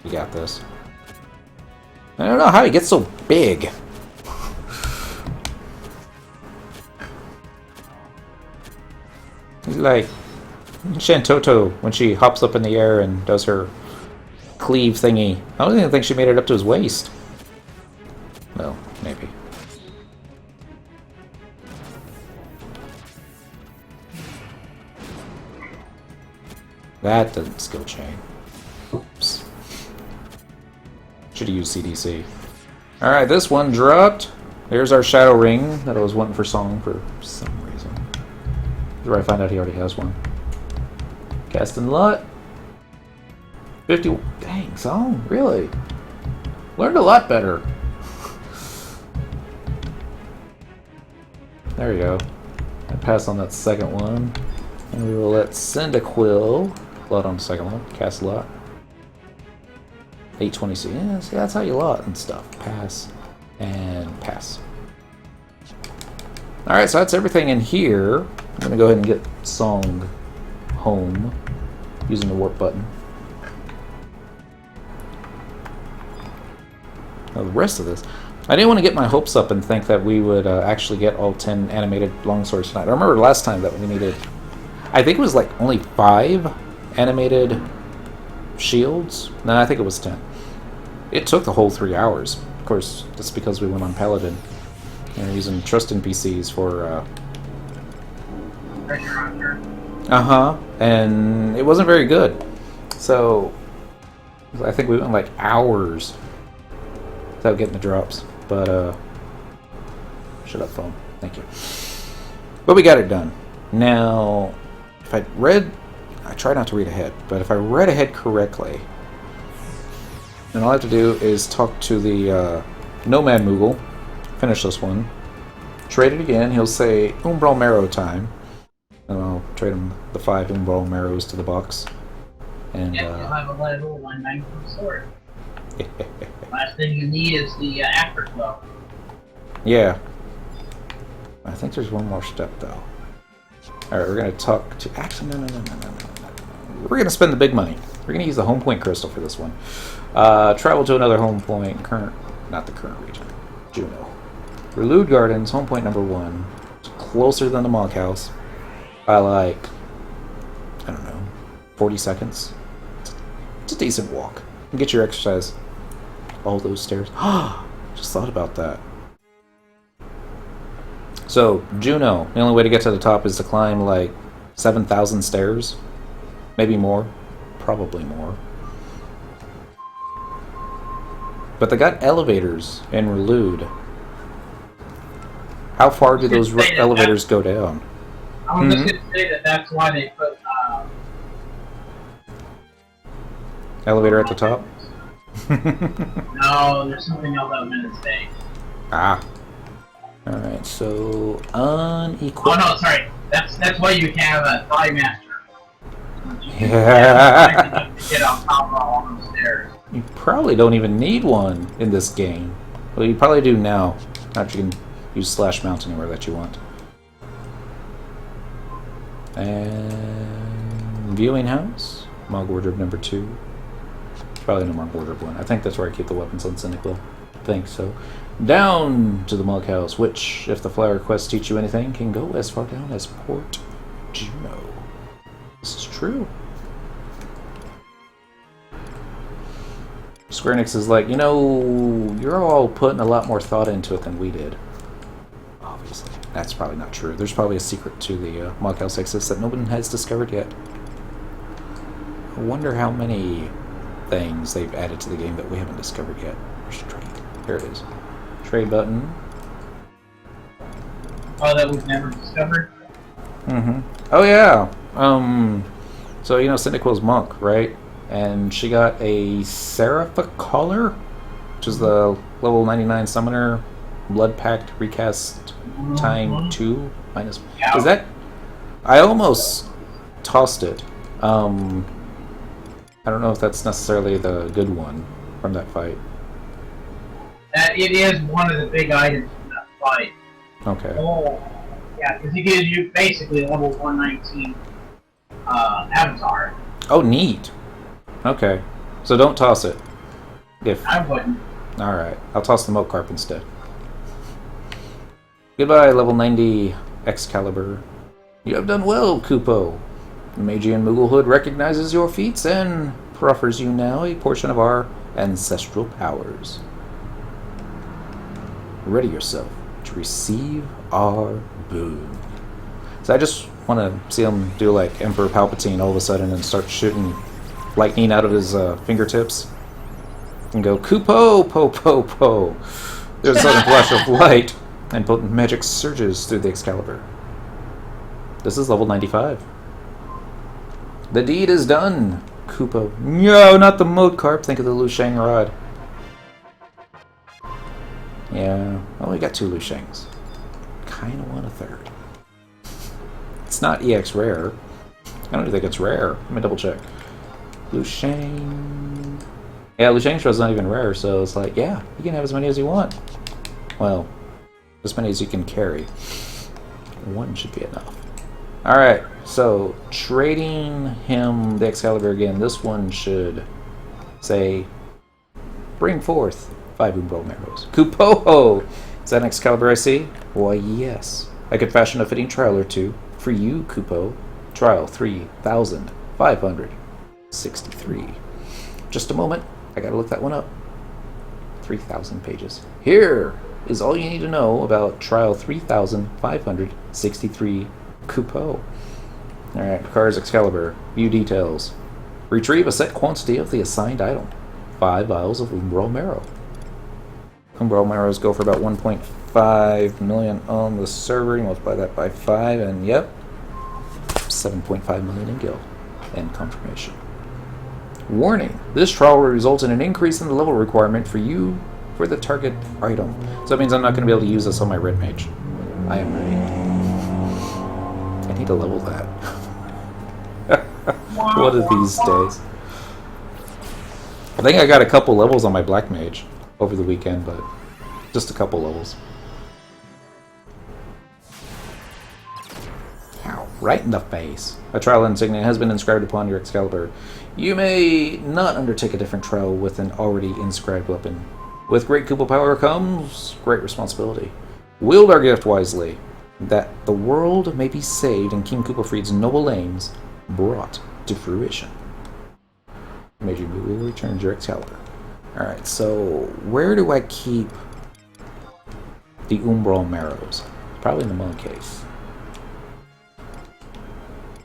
We got this. I don't know how he gets so big. He's like Shantoto when she hops up in the air and does her cleave thingy. I don't even think she made it up to his waist. Well, maybe. That doesn't skill chain. Oops. Should have used CDC. Alright, this one dropped. There's our Shadow Ring that I was wanting for Song for some reason. Here's where I find out he already has one. Casting Lot. 50. Dang, Song, really? Learned a lot better. There we go. I pass on that second one. And we will let Cyndaquil lot on the second one. Cast Lot. 820C. Yeah, see, that's how you lot and stuff. Pass and pass. Alright, so that's everything in here. I'm going to go ahead and get Song home using the warp button. Now, the rest of this, I didn't want to get my hopes up and think that we would actually get all 10 animated longswords tonight. I remember last time that we needed, I think it was like only 5 animated shields. No, I think it was 10. It took the whole 3 hours. Of course, that's because we went on Paladin. And we're using trust NPCs for and it wasn't very good. So I think we went like hours without getting the drops. But shut up, phone. Thank you. But we got it done. Now, if I read, I try not to read ahead, but if I read ahead correctly, then all I have to do is talk to the Nomad Moogle, finish this one, trade it again. He'll say Umbral Marrow time, and I'll trade him the 5 Umbral Marrows to the box. And you'll have a level 1 sword. Last thing you need is the afterglow. Yeah. I think there's one more step though. Alright, we're gonna talk to. Actually, no. We're gonna spend the big money. We're gonna use the home point crystal for this one. Travel to another home point. Not the current region. Juno. Relude Gardens, home point number 1. It's closer than the Mog House by like, I don't know, 40 seconds. It's a decent walk. And get your exercise. All those stairs. Just thought about that. So, Juno, the only way to get to the top is to climb like 7,000 stairs. Maybe more. Probably more. But they got elevators in Relude. How far do those elevators go down? I was just going to say that that's why they put elevator at the top? No, there's something else I was going to say. Ah. Alright, so unequipped. Oh no, sorry. That's why you have a Thigh Master. Yeah. Get on top of all those stairs. You probably don't even need one in this game. Well, you probably do now. Now that you can use slash mount anywhere that you want. And viewing house. Mog wardrobe number 2. Probably no more wardrobe 1. I think that's where I keep the weapons on Cynical. I think so. Down to the Mug House, which, if the flower quests teach you anything, can go as far down as Port Juno. This is true. Square Enix is like, you know, you're all putting a lot more thought into it than we did. Obviously. That's probably not true. There's probably a secret to the Mug House exists that no one has discovered yet. I wonder how many things they've added to the game that we haven't discovered yet. Where's trade? There it is. Trade button. Oh, that was never discovered? Mm-hmm. Oh, yeah. So, you know Cyndaquil's monk, right? And she got a Serapha Collar, which is the level 99 summoner, Blood Pact recast time 2 minus. Yeah. Is that? I almost tossed it. I don't know if that's necessarily the good one from that fight. It is one of the big items from that fight. Okay. Oh, yeah, because it gives you basically level 119 avatar. Oh, neat. Okay. So don't toss it. I wouldn't. Alright. I'll toss the Moat Carp instead. Goodbye, level 90 Excalibur. You have done well, Kupo. The Magian Mooglehood recognizes your feats and proffers you now a portion of our ancestral powers. Ready yourself to receive our boon. So I just want to see him do like Emperor Palpatine all of a sudden and start shooting lightning out of his fingertips. And go, Kupo, po, po, po. There's a sudden flash of light, and potent magic surges through the Excalibur. This is level 95. The deed is done, Kupo. No, not the Moat Carp. Think of the Lu Shang rod. Yeah, well, we got 2 Lu Shangs. Kinda want a third. It's not EX rare. I don't think it's rare. Let me double check. Lu Shang. Yeah, Lu Shang's rod's not even rare, so it's like, yeah, you can have as many as you want. Well, as many as you can carry. 1 should be enough. Alright, so trading him the Excalibur again, this one should say, bring forth 5 Umbral arrows. Kupoho! Is that an Excalibur I see? Why, yes. I could fashion a fitting trial or two for you, Kupo. Trial 3,563. Just a moment. I gotta look that one up. 3,000 pages. Here is all you need to know about Trial 3,563 Kupo. Alright, Picard's Excalibur. View details. Retrieve a set quantity of the assigned item. 5 vials of Umbral Marrow. Umbral Marrows go for about 1.5 million on the server. You multiply that by 5, and yep, 7.5 million in gil. And confirmation. Warning, this trial will result in an increase in the level requirement for you for the target item. So that means I'm not going to be able to use this on my red mage. I am ready. I need to level that. One of these days. I think I got a couple levels on my black mage over the weekend, but just a couple levels. Ow, right in the face. A trial insignia has been inscribed upon your Excalibur. You may not undertake a different trial with an already inscribed weapon. With great Kupo power comes great responsibility. Wield our gift wisely, that the world may be saved and King Kupo Freed's noble aims brought to fruition. Major Moogle returns your Excalibur. Alright, so where do I keep the Umbral Marrows? Probably in the monk case.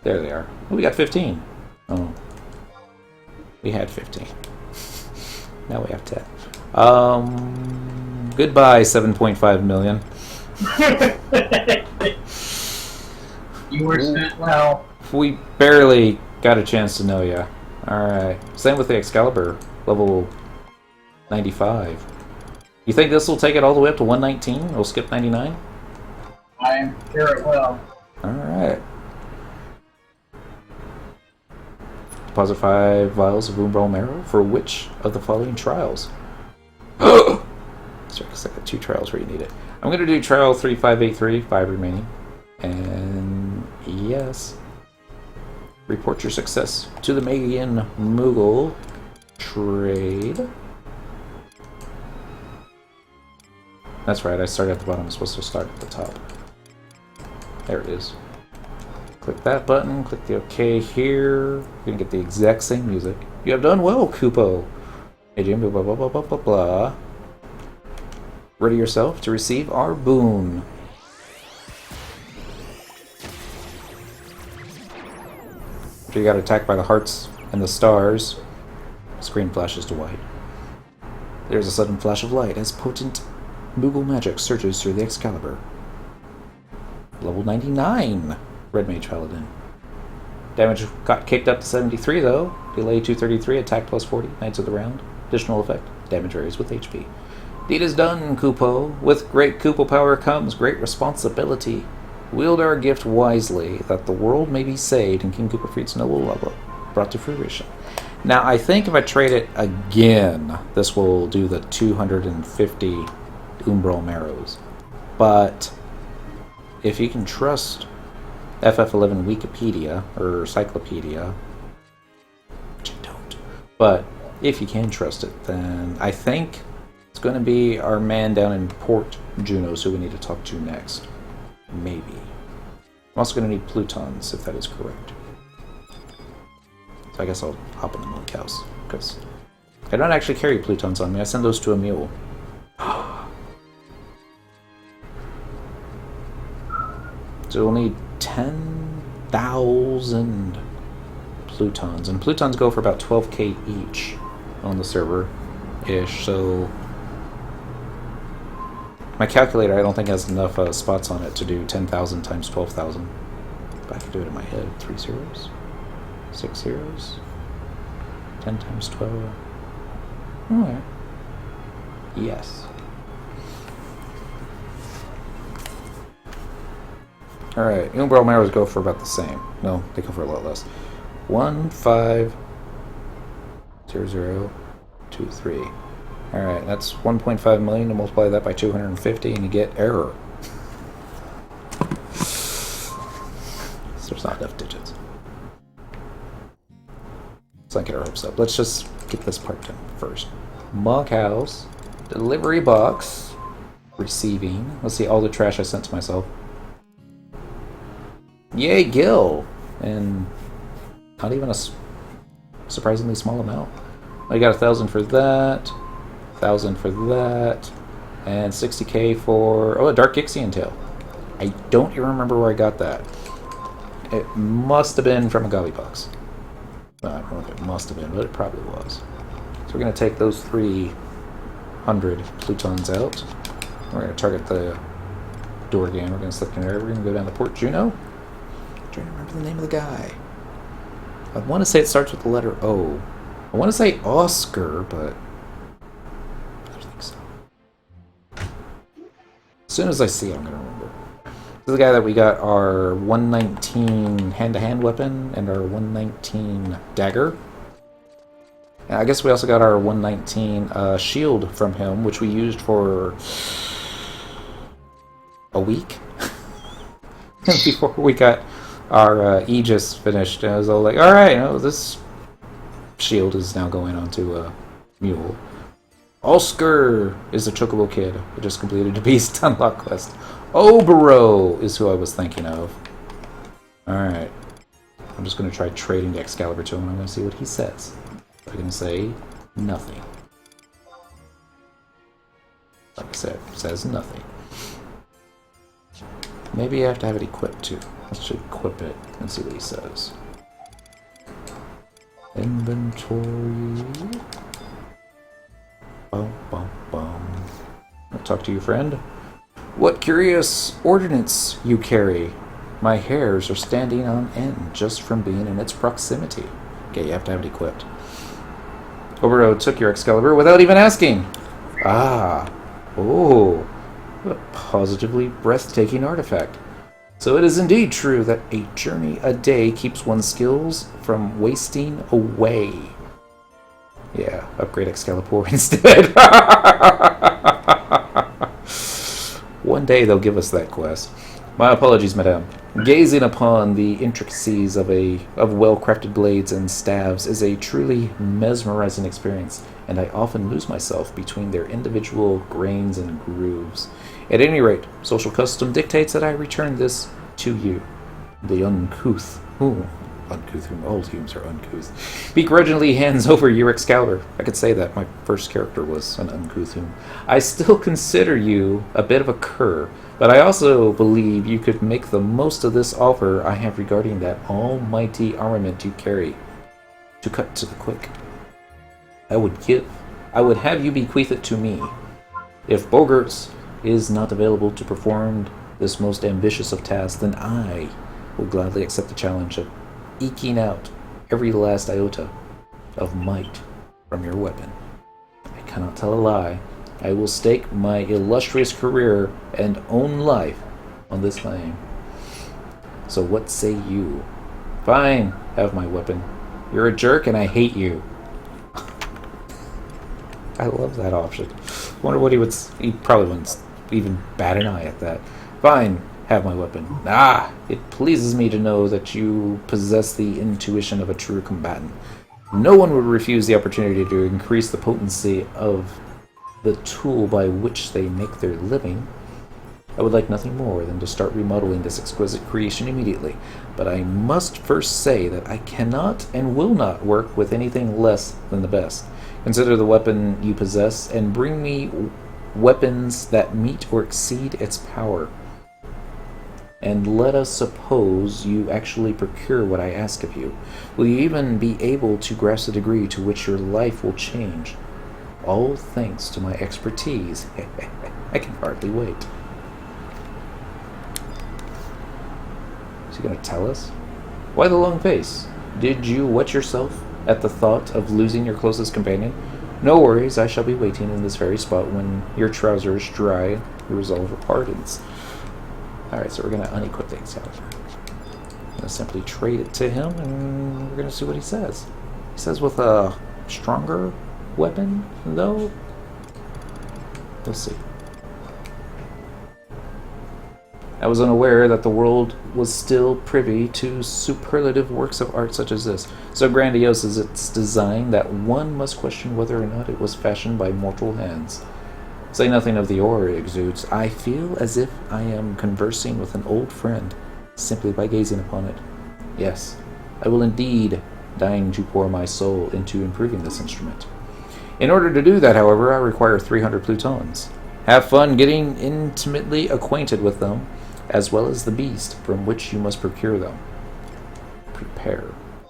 There they are. Oh, we got 15. Oh. We had 15. Now we have 10. Goodbye, 7.5 million. You were spent well. We barely got a chance to know ya. Alright. Same with the Excalibur. Level 95. You think this will take it all the way up to 119? We'll skip 99? I am sure it will. Alright. Deposit 5 vials of Umbral Marrow for which of the following trials? Sorry, because I got 2 trials where you need it. I'm going to do trial 3583, 5 remaining. And yes. Report your success to the Magian Moogle. Trade. That's right, I started at the bottom. I'm supposed to start at the top. There it is. Click that button, click the OK here. You're going to get the exact same music. You have done well, Kupo. Hey, Jim, blah, blah, blah, blah, blah, blah. Ready yourself to receive our boon. After you got attacked by the hearts and the stars, screen flashes to white. There's a sudden flash of light as potent Moogle magic surges through the Excalibur. Level 99 Red Mage Paladin. Damage got kicked up to 73 though. Delay 233, attack plus 40, Knights of the Round. Additional effect, damage varies with HP. Deed is done, Kupo. With great Kupo power comes great responsibility. Wield our gift wisely, that the world may be saved and King Koopa noble love brought to fruition. Now, I think if I trade it again, this will do the 250 Umbral Marrows. But if you can trust FF11 Wikipedia, or Cyclopedia, which I don't, but if you can trust it, then I think it's going to be our man down in Port Junos who we need to talk to next. Maybe. I'm also going to need Plutons, if that is correct. So I guess I'll hop in the Milk House, because I don't actually carry Plutons on me. I send those to a mule. So we'll need 10,000 Plutons. And Plutons go for about 12k each on the server-ish, so my calculator I don't think has enough spots on it to do 10,000 times 12,000. But I can do it in my head. 3 zeros, 6 zeros, 10 times 12. Alright. Yes. Alright, Umbral Marrows go for about the same. No, they go for a lot less. 1, 5, 0, 0, 2, 3. Alright, that's 1.5 million to multiply that by 250 and you get error. So there's not enough digits. Let's not get our hopes up. Let's just get this part done first. Mug House, delivery box, receiving. Let's see all the trash I sent to myself. Yay, Gil! And not even a surprisingly small amount. I got 1,000 for that, 1,000 for that, and 60k for, oh, a Dark Ixian tail. I don't even remember where I got that. It must have been from a Gavi box. I don't know if it must have been, but it probably was. So we're going to take those 300 Plutons out. We're going to target the door again. We're going to select an area. We're going to go down to Port Juno. I'm trying to remember the name of the guy. I want to say it starts with the letter O. I want to say Oscar, but I don't think so. As soon as I see it, I'm going to remember. This is the guy that we got our 119 hand-to-hand weapon and our 119 dagger. And I guess we also got our 119 shield from him, which we used for a week before we got our Aegis finished. And I was all like, alright, this shield is now going onto a mule. Oscar is the Chocobo Kid who just completed a Beast Unlock quest. Obero is who I was thinking of. Alright. I'm just going to try trading the Excalibur to him and I'm going to see what he says. I'm going to say nothing. Like I said, says nothing. Maybe I have to have it equipped too. Let's equip it and see what he says. Inventory. Bum, bum, bum. I'll talk to you, friend. What curious ordnance you carry. My hairs are standing on end just from being in its proximity. Okay, you have to have it equipped. Obero took your Excalibur without even asking. Ah. Oh. What a positively breathtaking artifact. So it is indeed true that a journey a day keeps one's skills from wasting away. Yeah, upgrade Excalibur instead. One day they'll give us that quest. My apologies, madame. Gazing upon the intricacies of well-crafted blades and staves is a truly mesmerizing experience, and I often lose myself between their individual grains and grooves. At any rate, social custom dictates that I return this to you. The uncouth, uncouth, all humans are uncouth, begrudgingly hands over your Excalibur. I could say that my first character was an uncouth human. I still consider you a bit of a cur, but I also believe you could make the most of this offer I have regarding that almighty armament you carry. To cut to the quick, I would have you bequeath it to me. If Bogarts is not available to perform this most ambitious of tasks, then I will gladly accept the challenge of eking out every last iota of might from your weapon. I cannot tell a lie. I will stake my illustrious career and own life on this claim. So what say you? Fine, have my weapon. You're a jerk and I hate you. I love that option. Wonder what he would... He probably wouldn't even bat an eye at that. Fine, have my weapon. Ah, it pleases me to know that you possess the intuition of a true combatant. No one would refuse the opportunity to increase the potency of the tool by which they make their living. I would like nothing more than to start remodeling this exquisite creation immediately, but I must first say that I cannot and will not work with anything less than the best. Consider the weapon you possess and bring me weapons that meet or exceed its power. And let us suppose you actually procure what I ask of you. Will you even be able to grasp the degree to which your life will change? All thanks to my expertise. I can hardly wait. Is he going to tell us? Why the long face? Did you wet yourself at the thought of losing your closest companion? No worries, I shall be waiting in this very spot when your trousers dry and your resolver hardens. Alright, so we're going to unequip the Excalibur. I'm going to simply trade it to him, and we're going to see what he says. He says with a stronger weapon, though? We'll see. I was unaware that the world was still privy to superlative works of art such as this. So grandiose is its design that one must question whether or not it was fashioned by mortal hands. Say nothing of the aura it exudes. I feel as if I am conversing with an old friend simply by gazing upon it. Yes, I will indeed deign to pour my soul into improving this instrument. In order to do that, however, I require 300 plutons. Have fun getting intimately acquainted with them, as well as the beast from which you must procure them. Prepare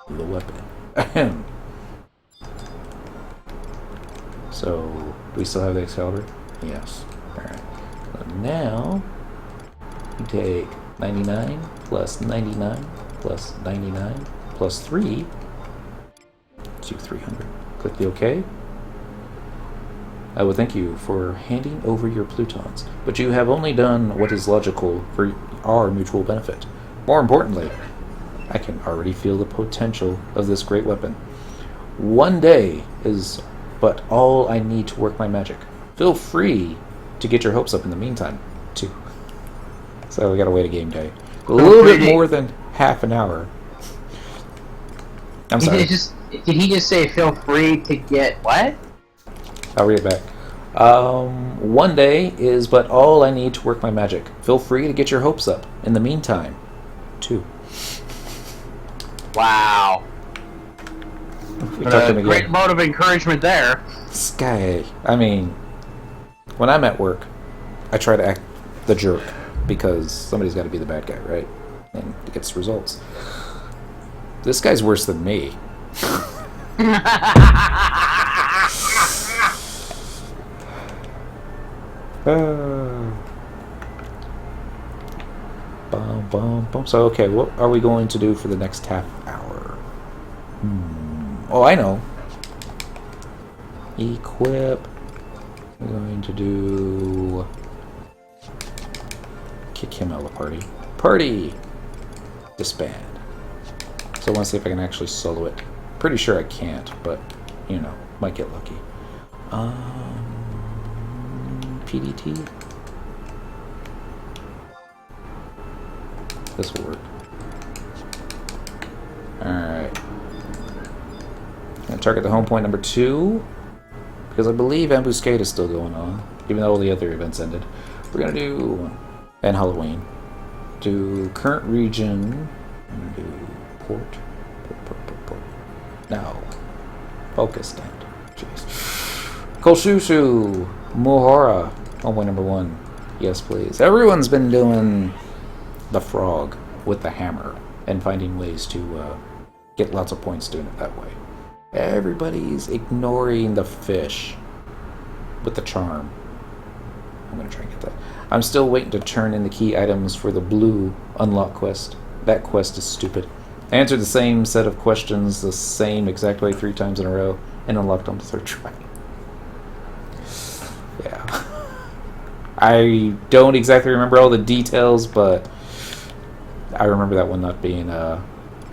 the weapon. So, do we still have the Excalibur? Yes. Alright. So now, you take 99 plus 99 plus 99 plus 3 to 300. Click the OK. I would thank you for handing over your plutons, but you have only done what is logical for our mutual benefit. More importantly, I can already feel the potential of this great weapon. One day is but all I need to work my magic. Feel free to get your hopes up in the meantime, too. So we gotta wait a game day. A little bit more than half an hour. I'm sorry. Did he just say feel free to get what? I'll read it back. One day is but all I need to work my magic. Feel free to get your hopes up. In the meantime, too. Wow. Great mode of encouragement there. This guy, I mean, when I'm at work, I try to act the jerk because somebody's got to be the bad guy, right? And it gets results. This guy's worse than me. So, okay, what are we going to do for the next half hour? Oh, I know. Equip. We're going to do... Kick him out of the party. Party! Disband. So I want to see if I can actually solo it. Pretty sure I can't, but, you know, might get lucky. PDT? This will work. Alright. Gonna target the home point number 2, because I believe Ambuscade is still going on, even though all the other events ended. We're gonna do... and Halloween. Do current region. I'm gonna do port. Now. Focus stand. Jeez. Kolshushu. Mohora. Home point number 1. Yes, please. Everyone's been doing the frog with the hammer and finding ways to get lots of points doing it that way. Everybody's ignoring the fish with the charm. I'm going to try and get that. I'm still waiting to turn in the key items for the blue unlock quest. That quest is stupid. I answered the same set of questions the same exact way 3 times in a row and unlocked on the 3rd try. Yeah. I don't exactly remember all the details, but I remember that one not being on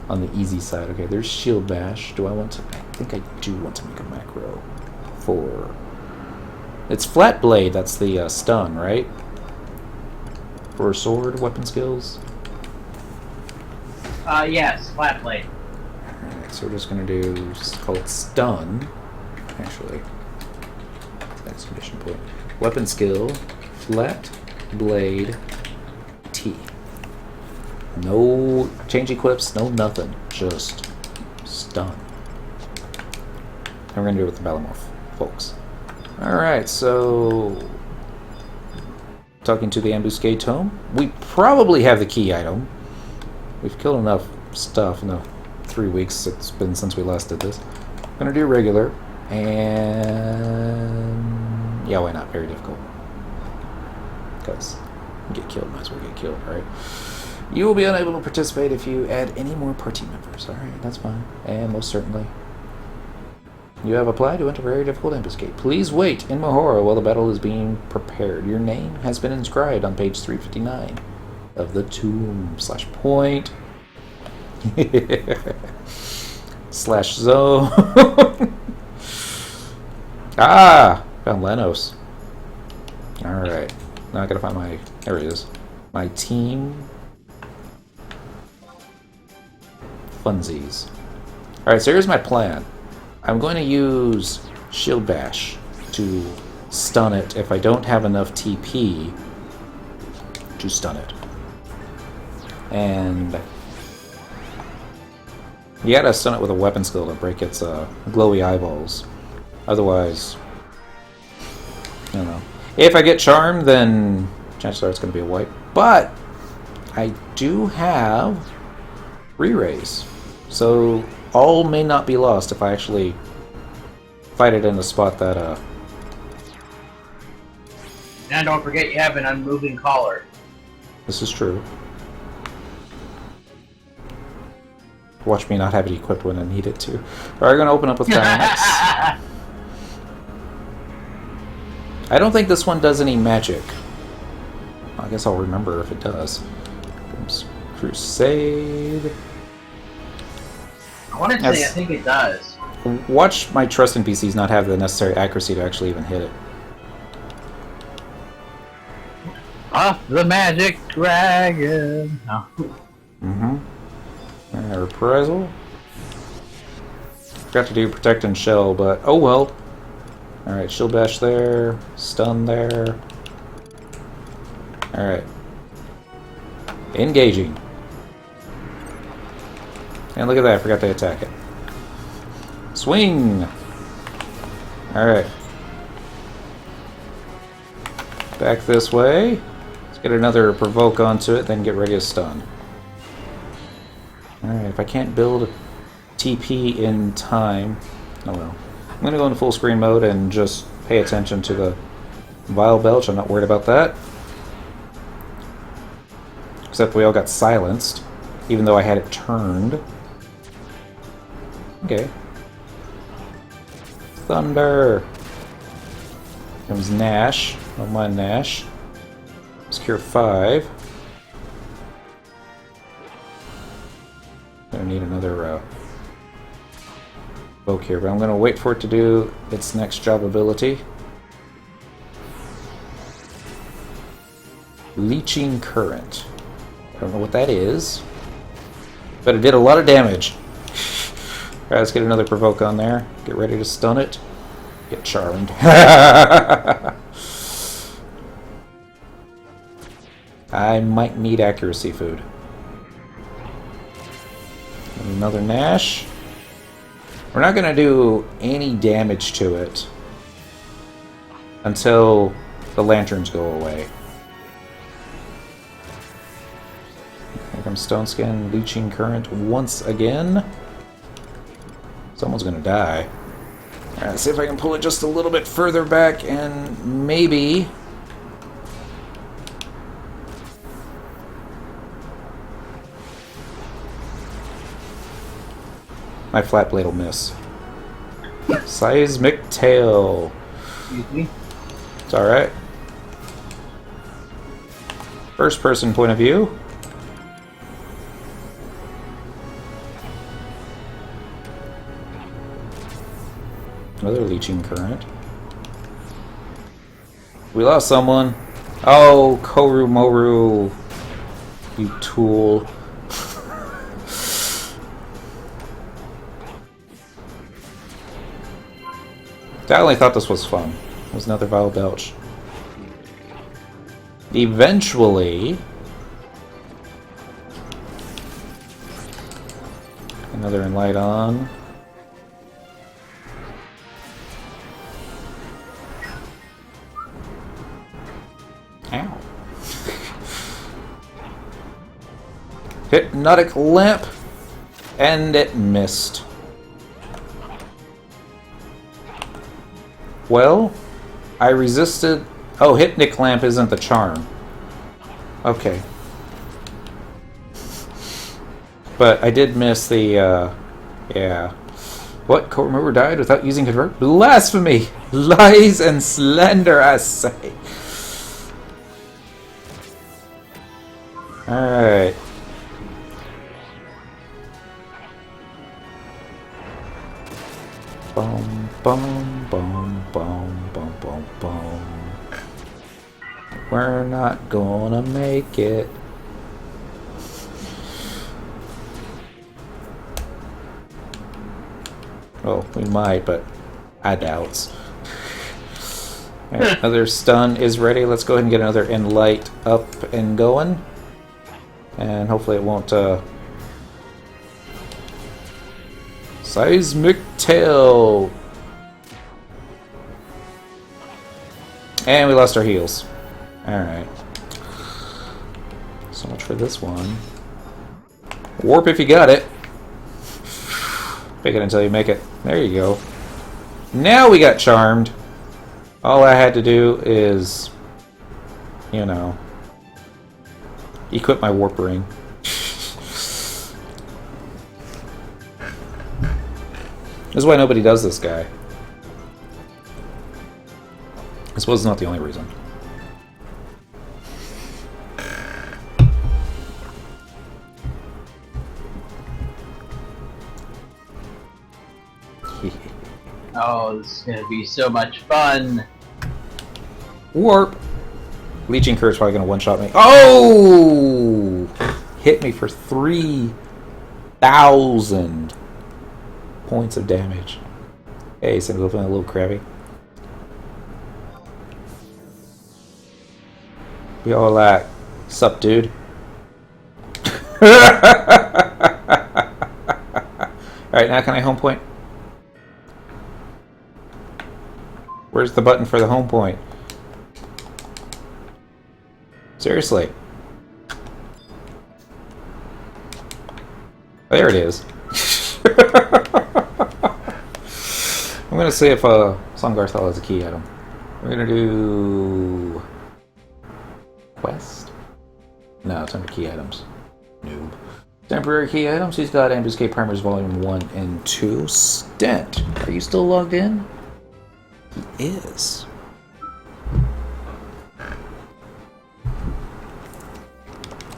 the easy side. Okay, there's Shield Bash. Do I want to... I think I do want to make a macro for... It's Flat Blade, that's the stun, right? For sword, weapon skills? Yes, Flat Blade. Alright, so we're just going to do... It's called Stun. Actually. Exclamation point. Weapon skill, Flat Blade, T. No change equips, no nothing. Just stun. And we're going to do it with the Balamorph, folks. Alright, so... Talking to the Ambuscade Tome. We probably have the key item. We've killed enough stuff in the 3 weeks it's been since we last did this. I'm going to do regular. And... yeah, why not? Very difficult. Because get killed, might as well get killed, right? You will be unable to participate if you add any more party members. Alright, that's fine. And most certainly. You have applied to enter very difficult ambuscade. Please wait in Mahora while the battle is being prepared. Your name has been inscribed on page 359 of the tomb / point / zone. Ah! Found Lenos. Alright. Now I gotta find my... there he is. My team... funsies. Alright, so here's my plan. I'm going to use Shield Bash to stun it if I don't have enough TP to stun it. And you gotta stun it with a weapon skill to break its glowy eyeballs. Otherwise, I don't know. If I get charmed, then chances are it's going to be a wipe. But I do have re-raise. So all may not be lost if I actually fight it in a spot that And don't forget you have an unmoving collar. This is true. Watch me not have it equipped when I need it to. Alright, we're going to open up with Dynamis. I don't think this one does any magic. I guess I'll remember if it does. Crusade. I want to say I think it does. Watch my trust NPCs not have the necessary accuracy to actually even hit it. The magic dragon. No. Mm-hmm. Reprisal. Forgot to do protect and shell, but oh well. Alright, shield bash there, stun there. Alright. Engaging. And look at that, I forgot to attack it. Swing! Alright. Back this way. Let's get another provoke onto it, then get ready to stun. Alright, if I can't build a TP in time... oh well. I'm going to go into full screen mode and just pay attention to the Vile Belch. I'm not worried about that. Except we all got silenced, even though I had it turned. Okay. Thunder! Comes Nash. Don't mind Nash. Secure 5. Gonna need another Boke here, but I'm gonna wait for it to do its next job ability. Leeching Current. I don't know what that is, but it did a lot of damage. Alright, let's get another provoke on there. Get ready to stun it. Get charmed. I might need accuracy food. Another Nash. We're not going to do any damage to it until the lanterns go away. Here comes Stone Skin, Leeching Current once again. Someone's going to die. Alright, let's see if I can pull it just a little bit further back and maybe My flat blade will miss. Seismic tail. Excuse me. It's alright. First person point of view. Another leeching current. We lost someone. Oh, Koru Moru. You tool. I only thought this was fun. It was another Vile Belch. Eventually... Another Enlight on. Ow. Hypnotic Lamp. And it missed. Well, I resisted... Oh, Hypnic Lamp isn't the charm. Okay. But I did miss the, yeah. What? Koru died without using Convert? Blasphemy! Lies and slander, I say. Alright. Boom, boom, boom, boom, boom, boom, boom. We're not gonna make it. Well, we might, but I doubt. Right, another stun is ready. Let's go ahead and get another Enlight up and going. And hopefully it won't, Seismic Tail! And we lost our heals. Alright. So much for this one. Warp if you got it. Fake it until you make it. There you go. Now we got charmed. All I had to do is, you know, equip my warp ring. This is why nobody does this guy. I suppose it's not the only reason. Oh, this is gonna be so much fun. Warp! Leeching Curse probably gonna one-shot me. Oh! Hit me for 3,000 points of damage. Hey, Cinderella feeling a little crabby. We all like, sup, dude? Alright, now can I home point? Where's the button for the home point? Seriously. There it is. I'm gonna see if Songarthal has a key item. We're gonna do quest? No, it's under key items. Noob. Temporary key items. He's got Ambuscade Primers Volume 1 and 2. Stent. Are you still logged in? He is.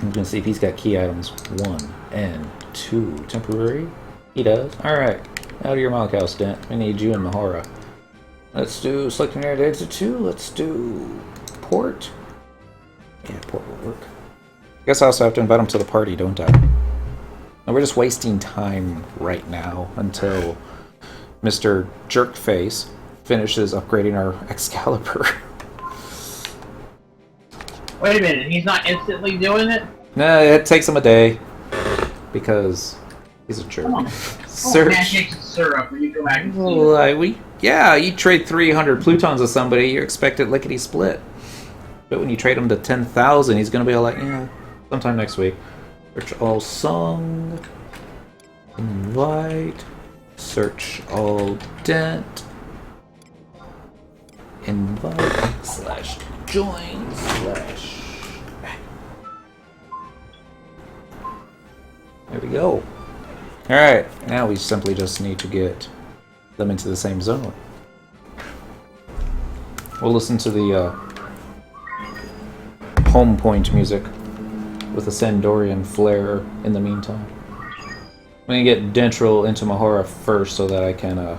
I'm gonna see if he's got key items 1 and 2. Temporary? He does. Alright. Out of your Malkow Stent. I need you and Mahara. Let's do selecting area to exit 2. Let's do port. Yeah, port will work. I guess I also have to invite him to the party, don't I? And we're just wasting time right now until Mr. Jerkface finishes upgrading our Excalibur. Wait a minute, he's not instantly doing it? Nah, it takes him a day. Because he's a jerk. Come on. Search. Pancakes and syrup when you go back and see it. Yeah, you trade 300 Plutons with somebody, you expect it lickety split. But when you trade him to 10,000, he's gonna be all like, yeah, sometime next week. Search all song. Invite. Search all dent. Invite slash join slash. There we go. Alright, now we simply just need to get them into the same zone. We'll listen to the home point music with a Sandorian flair in the meantime. I'm gonna get Dentril into Mahora first so that I can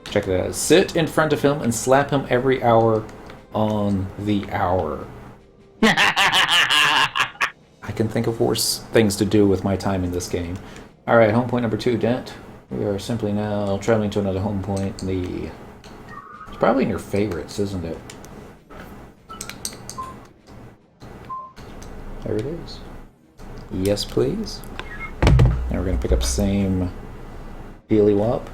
check it out. Sit in front of him and slap him every hour on the hour. I can think of worse things to do with my time in this game. Alright, home point number 2, Dent. We are simply now traveling to another home point. It's probably in your favorites, isn't it? There it is. Yes, please. And we're going to pick up same Dealy Wop.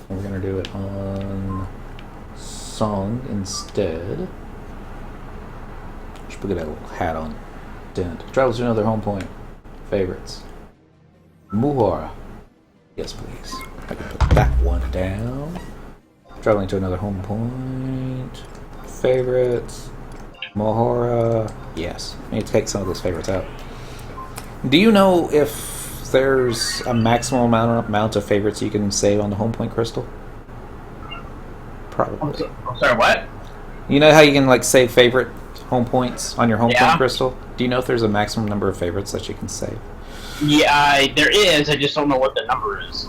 And we're going to do it on Song instead. Should put that little hat on. Dent. Travels to another home point. Favorites. Muhora. Yes, please. I can put that one down. Traveling to another home point. Favorites. Mahora. Yes. I need to take some of those favorites out. Do you know if there's a maximum amount of favorites you can save on the home point crystal? Probably. I'm sorry, what? You know how you can like save favorite home points on your home point crystal? Do you know if there's a maximum number of favorites that you can save? Yeah, there is. I just don't know what the number is.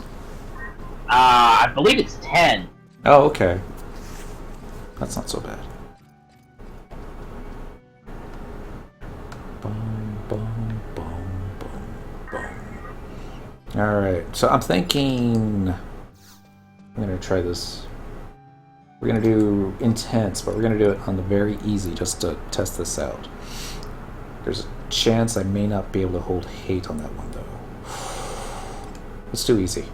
I believe it's 10. Oh, okay. That's not so bad. Boom, boom, boom, boom, boom. Alright, so I'm thinking... I'm going to try this. We're going to do intense, but we're going to do it on the very easy just to test this out. There's a chance I may not be able to hold hate on that one, though. It's too easy.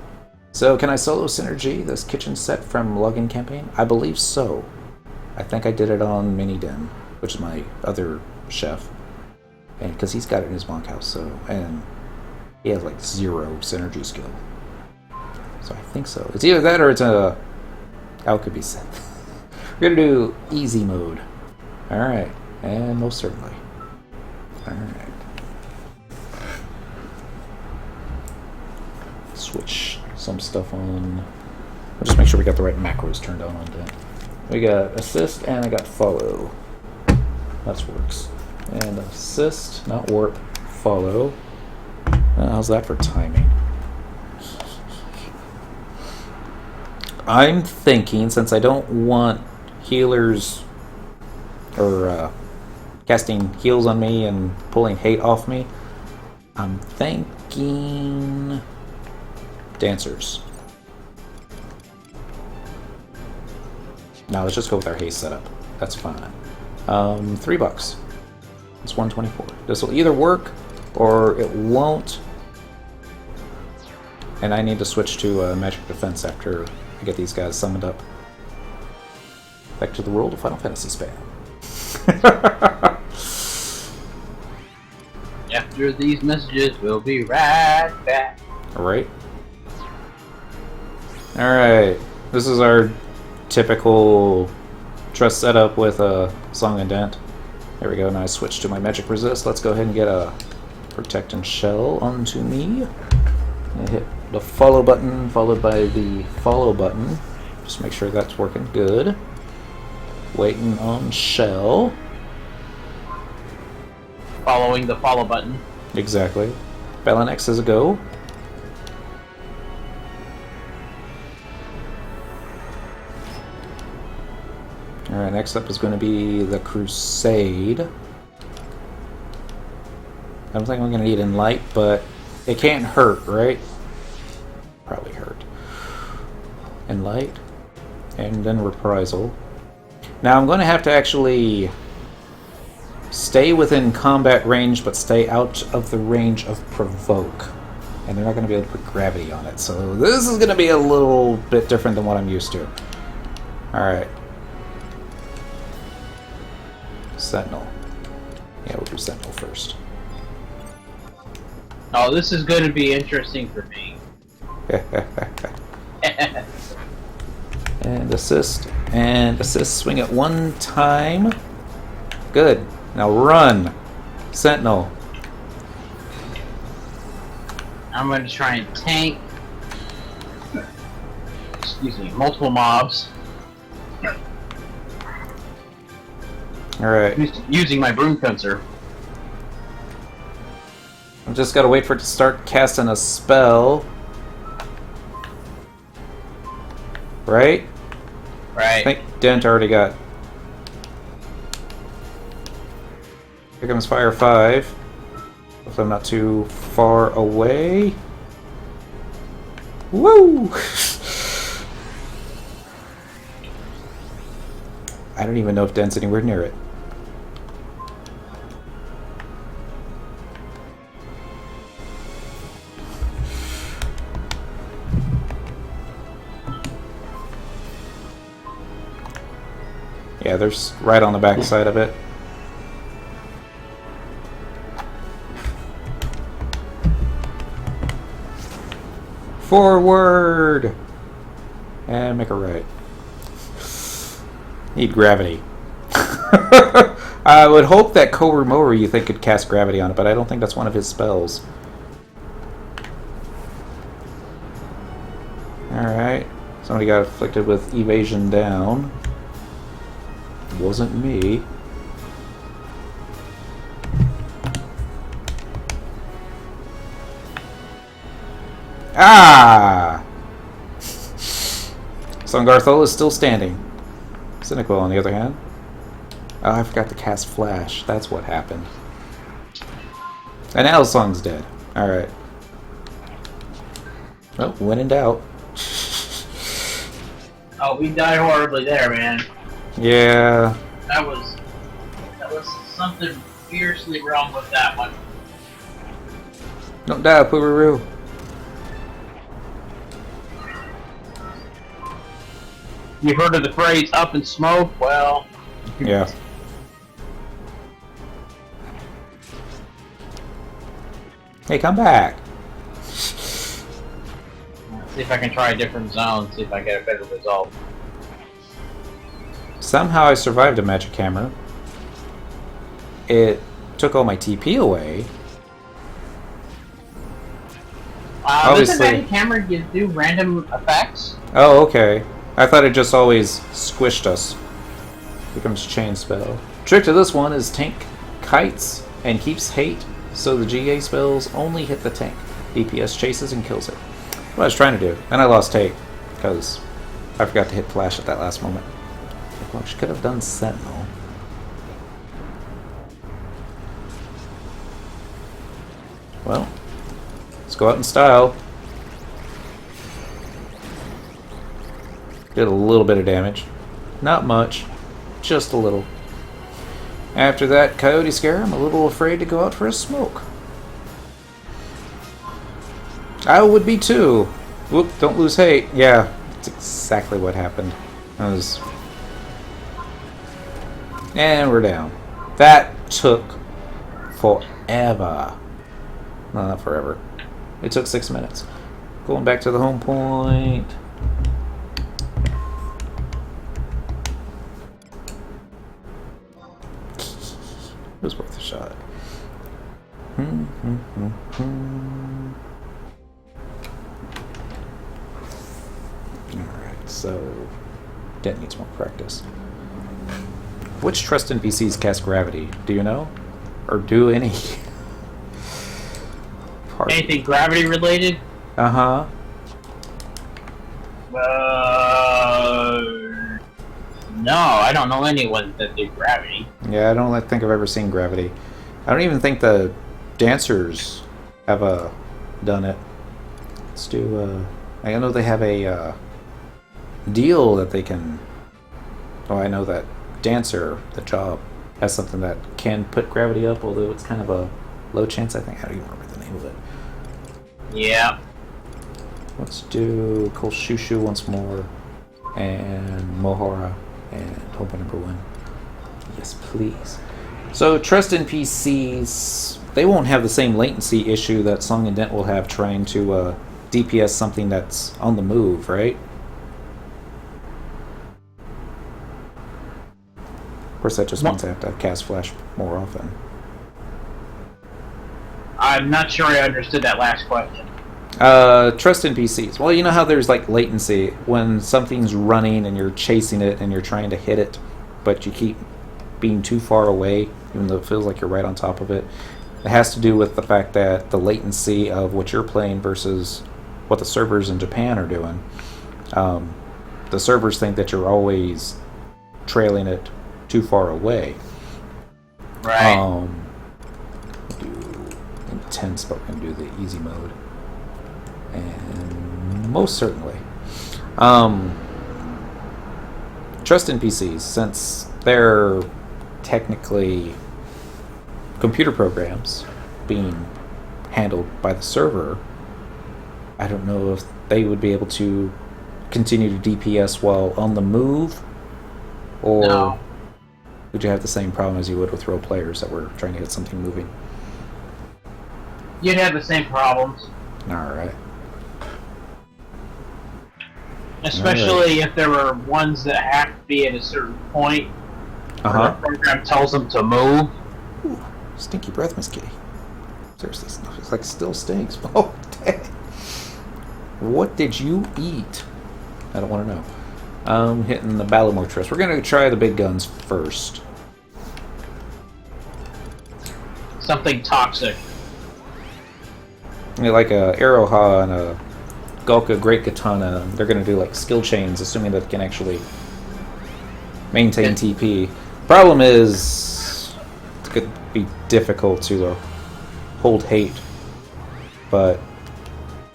So, can I solo synergy this kitchen set from Login Campaign? I believe so. I think I did it on Miniden, which is my other chef. And because he's got it in his bunkhouse, so... And he has, like, 0 synergy skill. So I think so. It's either that or it's a... Alchemy set. We're gonna do easy mode. Alright. And most certainly. Alright. Switch some stuff on. I'll just make sure we got the right macros turned on that. We got assist and I got follow. That works. And assist, not warp, follow. How's that for timing? I'm thinking, since I don't want healers or casting heals on me and pulling hate off me, I'm thinking dancers. Now let's just go with our haste setup. That's fine. $3. It's 124. This will either work or it won't. And I need to switch to magic defense after I get these guys summoned up. Back to the world of Final Fantasy spam. After these messages, we'll be right back. Alright. Alright. This is our typical trust setup with a Song and Dent. There we go. Now I switch to my magic resist. Let's go ahead and get a protect and shell onto me. And hit the follow button followed by the follow button. Just make sure that's working good. Waiting on shell. Following the follow button. Exactly. Balanex is a go. Alright, next up is going to be the Crusade. I don't think I'm going to need Enlight, but it can't hurt, right? Probably hurt. Enlight. And then Reprisal. Now I'm going to have to actually stay within combat range, but stay out of the range of Provoke. And they're not going to be able to put gravity on it. So this is going to be a little bit different than what I'm used to. Alright. Sentinel. Yeah, we'll do Sentinel first. Oh, this is going to be interesting for me. And assist. And assist. Swing it one time. Good. Now run. Sentinel. I'm going to try and tank, excuse me, multiple mobs. Alright. Using my broom fencer. I've just gotta wait for it to start casting a spell. Right? Right. I think Dent already got. Here comes Fire 5. Hopefully I'm not too far away. Woo! I don't even know if Dent's anywhere near it. Yeah, there's right on the back side of it. Forward! And make a right. Need gravity. I would hope that Korumoru you think could cast gravity on it, but I don't think that's one of his spells. Alright. Somebody got afflicted with evasion down. Wasn't me. Ah! Sungarthol is still standing. Cynical, on the other hand. Oh, I forgot to cast Flash. That's what happened. And Alsong's dead. Alright. Well, when in doubt. Oh, we died horribly there, man. Yeah. That was something fiercely wrong with that one. Don't die, Poobaroo. You heard of the phrase "up in smoke"? Well, Yeah. Hey, come back. see if I can try a different zone. See if I get a better result. Somehow I survived a magic hammer. It took all my TP away. Doesn't Obviously. magic hammer do random effects? Oh, okay. I thought it just always squished us. Becomes chain spell. Trick to this one is tank kites and keeps hate, so the GA spells only hit the tank. DPS chases and kills it. What I was trying to do. And I lost hate, because I forgot to hit flash at that last moment. Well, she could have done Sentinel. Well, let's go out in style. Did a little bit of damage. Not much. Just a little. After that coyote scare, I'm a little afraid to go out for a smoke. I would be too. Whoop, don't lose hate. Yeah, that's exactly what happened. And we're down. That took forever. No, not forever. It took 6 minutes. Going back to the home point. It was worth a shot. Alright, so Dent needs more practice. Which trust NPCs cast gravity? Do you know? Or do any? Anything gravity related? Uh-huh. No, I don't know anyone that did gravity. Yeah, I don't think I've ever seen gravity. I don't even think the dancers have done it. Let's do I know they have a deal that they can. Oh, I know that dancer, the job, has something that can put gravity up, although it's kind of a low chance. I think. I don't even remember the name of it. Yeah. Let's do Kolshushu once more, and Mohora, and home point number 1. Yes, please. So trust NPCs, they won't have the same latency issue that Song and Dent will have trying to DPS something that's on the move, right? Of course, that just means I have to cast Flash more often. I'm not sure I understood that last question. Trust in PCs. Well, you know how there's like latency when something's running and you're chasing it and you're trying to hit it, but you keep being too far away, even though it feels like you're right on top of it. It has to do with the fact that the latency of what you're playing versus what the servers in Japan are doing. The servers think that you're always trailing it too far away. Right. Do intense, but we're gonna do the easy mode. And most certainly. Trust in PCs, since they're technically computer programs being handled by the server, I don't know if they would be able to continue to DPS while on the move, or No. would you have the same problem as you would with role players that were trying to hit something moving? You'd have the same problems. Alright. Especially if there were ones that have to be at a certain point where the program tells them to move. Ooh, stinky breath, Miss Kitty. Seriously, it's like still stinks. Oh, dang. What did you eat? I don't want to know. Hitting the Battlemore Trust. We're going to try the big guns first. Something toxic. Like a Arrowha and a Gulka Great Katana. They're going to do like skill chains, assuming that it can actually maintain TP. Problem is, it's going to be difficult to hold hate. But,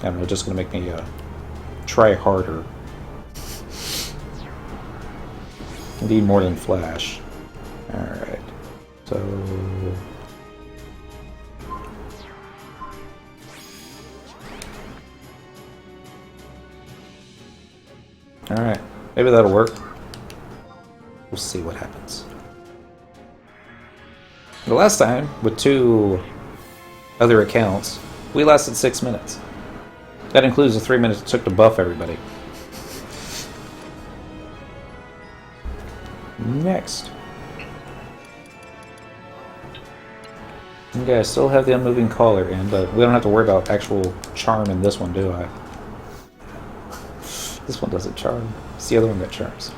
I don't know, just going to make me try harder. Need more than Flash. Alright. So... Alright. Maybe that'll work. We'll see what happens. The last time, with 2 other accounts, we lasted 6 minutes. That includes the 3 minutes it took to buff everybody. Next. Okay, I still have the unmoving collar in, but we don't have to worry about actual charm in this one, do I? This one doesn't charm. It's the other one that charms.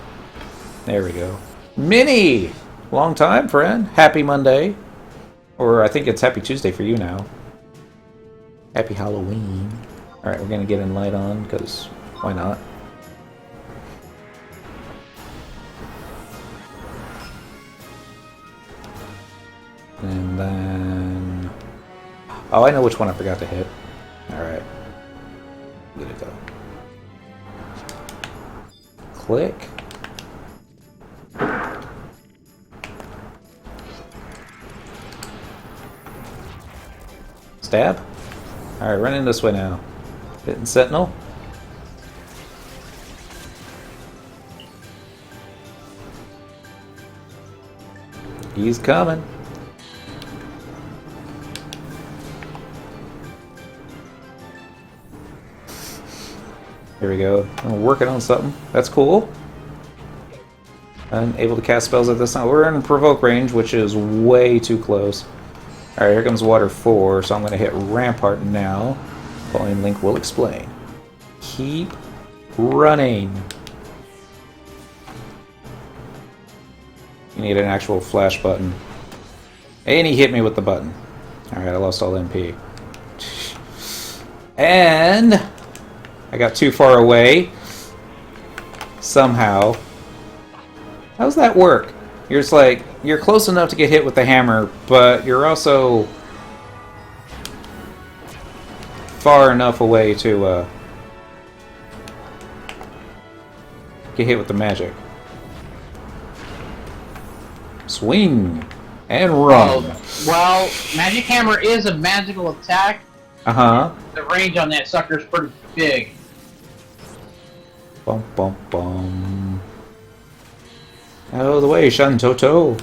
There we go. Minnie! Long time, friend. Happy Monday. Or I think it's Happy Tuesday for you now. Happy Halloween. Alright, we're gonna get in light on, because why not? And then... Oh, I know which one I forgot to hit. Alright. Good to go. Click. Stab. Alright, running this way now. Hitting Sentinel. He's coming. Here we go. I'm working on something. That's cool. I'm able to cast spells at this time. We're in provoke range, which is way too close. Alright, here comes Water 4, so I'm going to hit Rampart now. Following Link will explain. Keep running. You need an actual flash button. And he hit me with the button. Alright, I lost all MP. And... I got too far away. Somehow. How does that work? You're just like, you're close enough to get hit with the hammer, but you're also far enough away to get hit with the magic. Swing and run. Well, Magic Hammer is a magical attack. Uh-huh. The range on that sucker is pretty big. Bum bum bum. Out of the way, Shantoto.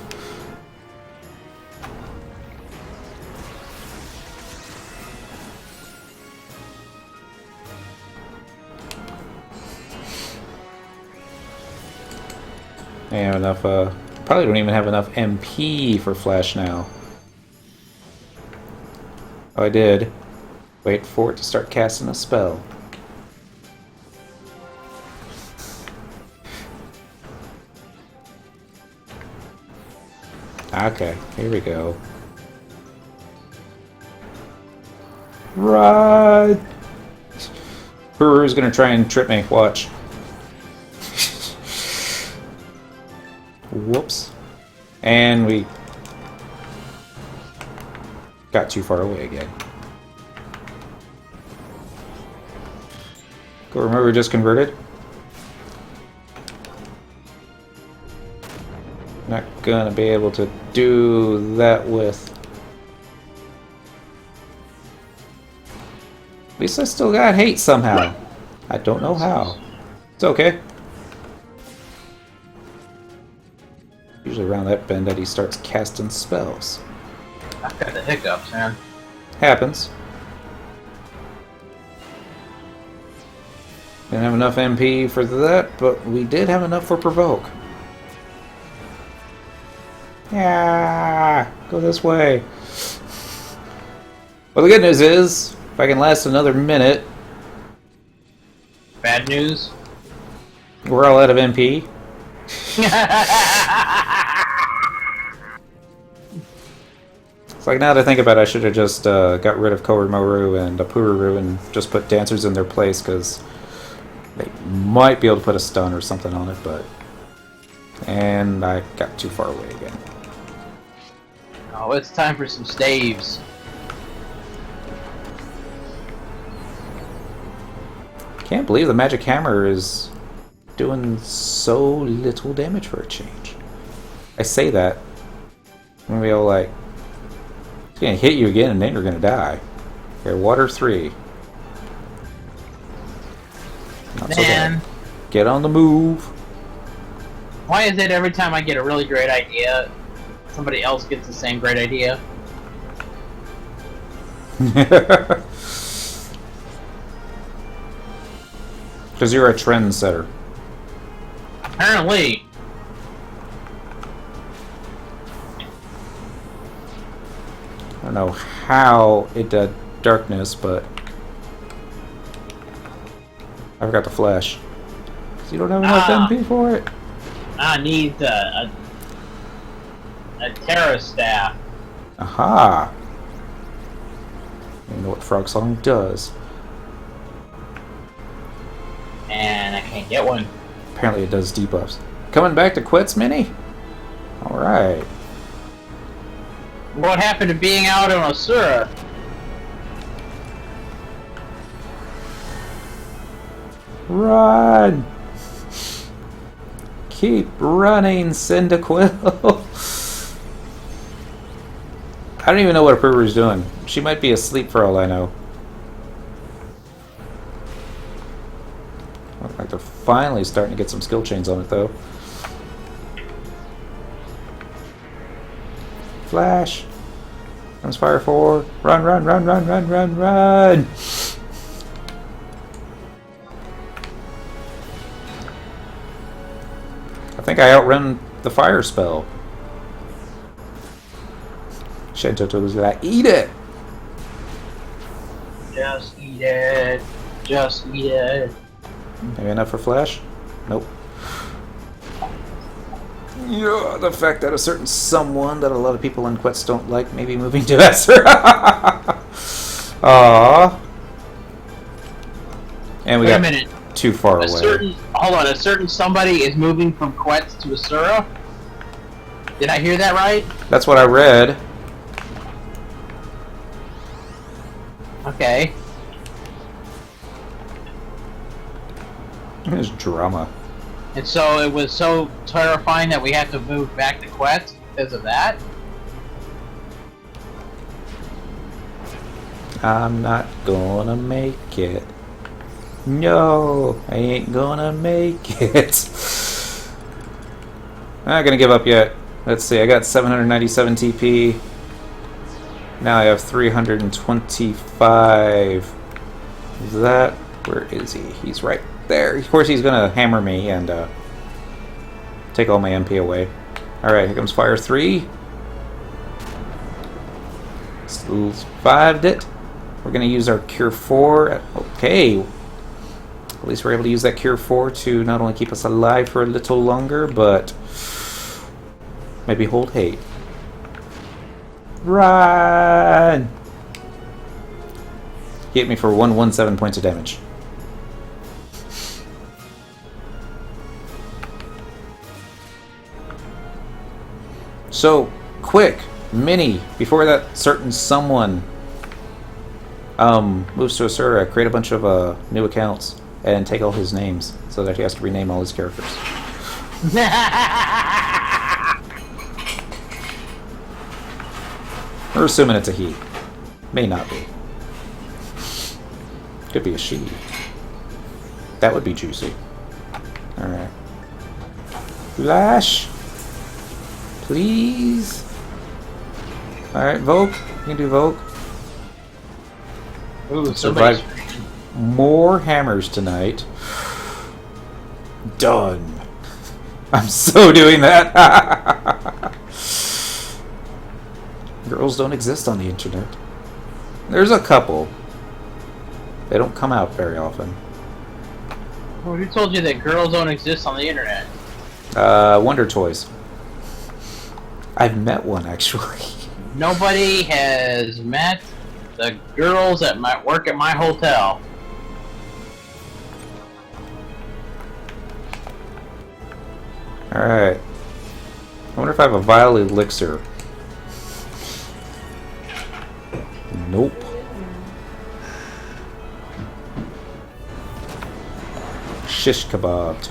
I have enough, probably don't even have enough MP for Flash now. Oh, I did. Wait for it to start casting a spell. Okay, here we go. Right. Brewer's gonna try and trip me. Watch. Whoops. And we got too far away again. Go, remember we just converted? Not gonna be able to do that with... At least I still got hate somehow. I don't know how. It's okay. Usually around that bend that he starts casting spells. I've got the hiccups, man. Happens. Didn't have enough MP for that, but we did have enough for Provoke. Yeah, go this way. Well, the good news is, if I can last another minute... Bad news? We're all out of MP. It's like, now that I think about it, I should have just got rid of Korimaru and Apururu and just put dancers in their place, because they might be able to put a stun or something on it, but... And I got too far away again. Oh, it's time for some staves. Can't believe the magic hammer is doing so little damage for a change. I say that, and we all like, it's gonna hit you again and then you're gonna die. Okay, water 3. Not so bad. Get on the move. Why is it every time I get a really great idea, somebody else gets the same great idea? Because you're a trendsetter. Apparently. I don't know how it did darkness, but I forgot to flash. Because you don't have enough MP for it. I need a Terra Staff. Aha! You know what Frog Song does. And I can't get one. Apparently it does debuffs. Coming back to quits, Mini? Alright. What happened to being out on Asura? Run! Keep running, Cyndaquil! I don't even know what Apuru's doing. She might be asleep for all I know. Looks like they're finally starting to get some skill chains on it, though. Flash! Comes Fire 4. Run, run, run, run, run, run, run! I think I outrun the fire spell. Shintoto was like, eat it! Just eat it. Just eat it. Maybe enough for flash? Nope. Yeah, the fact that a certain someone that a lot of people in Quets don't like may be moving to Esser. Aww. And we Wait got a minute. too far away. Hold on, a certain somebody is moving from Quets to Asura? Did I hear that right? That's what I read. Okay. There's drama. And so it was so terrifying that we had to move back to Quets because of that? I'm not gonna make it. No, I ain't gonna make it. I'm not gonna give up yet. Let's see, I got 797 TP. Now I have 325. That, where is he? He's right there. Of course he's gonna hammer me and take all my MP away. Alright, here comes Fire 3. Still survived it. We're going to use our Cure 4. Okay. At least we're able to use that Cure 4 to not only keep us alive for a little longer, but maybe hold hate. Run! He hit me for 117 points of damage. So, quick, mini, before that certain someone moves to Asura, create a bunch of new accounts and take all his names so that he has to rename all his characters. We're assuming it's a he. May not be. Could be a she. That would be juicy. Alright. Flash! Please? Alright, Vogue. You can do Vogue. Ooh, survive more hammers tonight. Done. I'm so doing that. Girls don't exist on the internet. There's a couple. They don't come out very often. Well, who told you that girls don't exist on the internet? Wonder Toys. I've met one, actually. Nobody has met the girls that might work at my hotel. Alright. I wonder if I have a vial elixir. Nope. Shish kebabbed.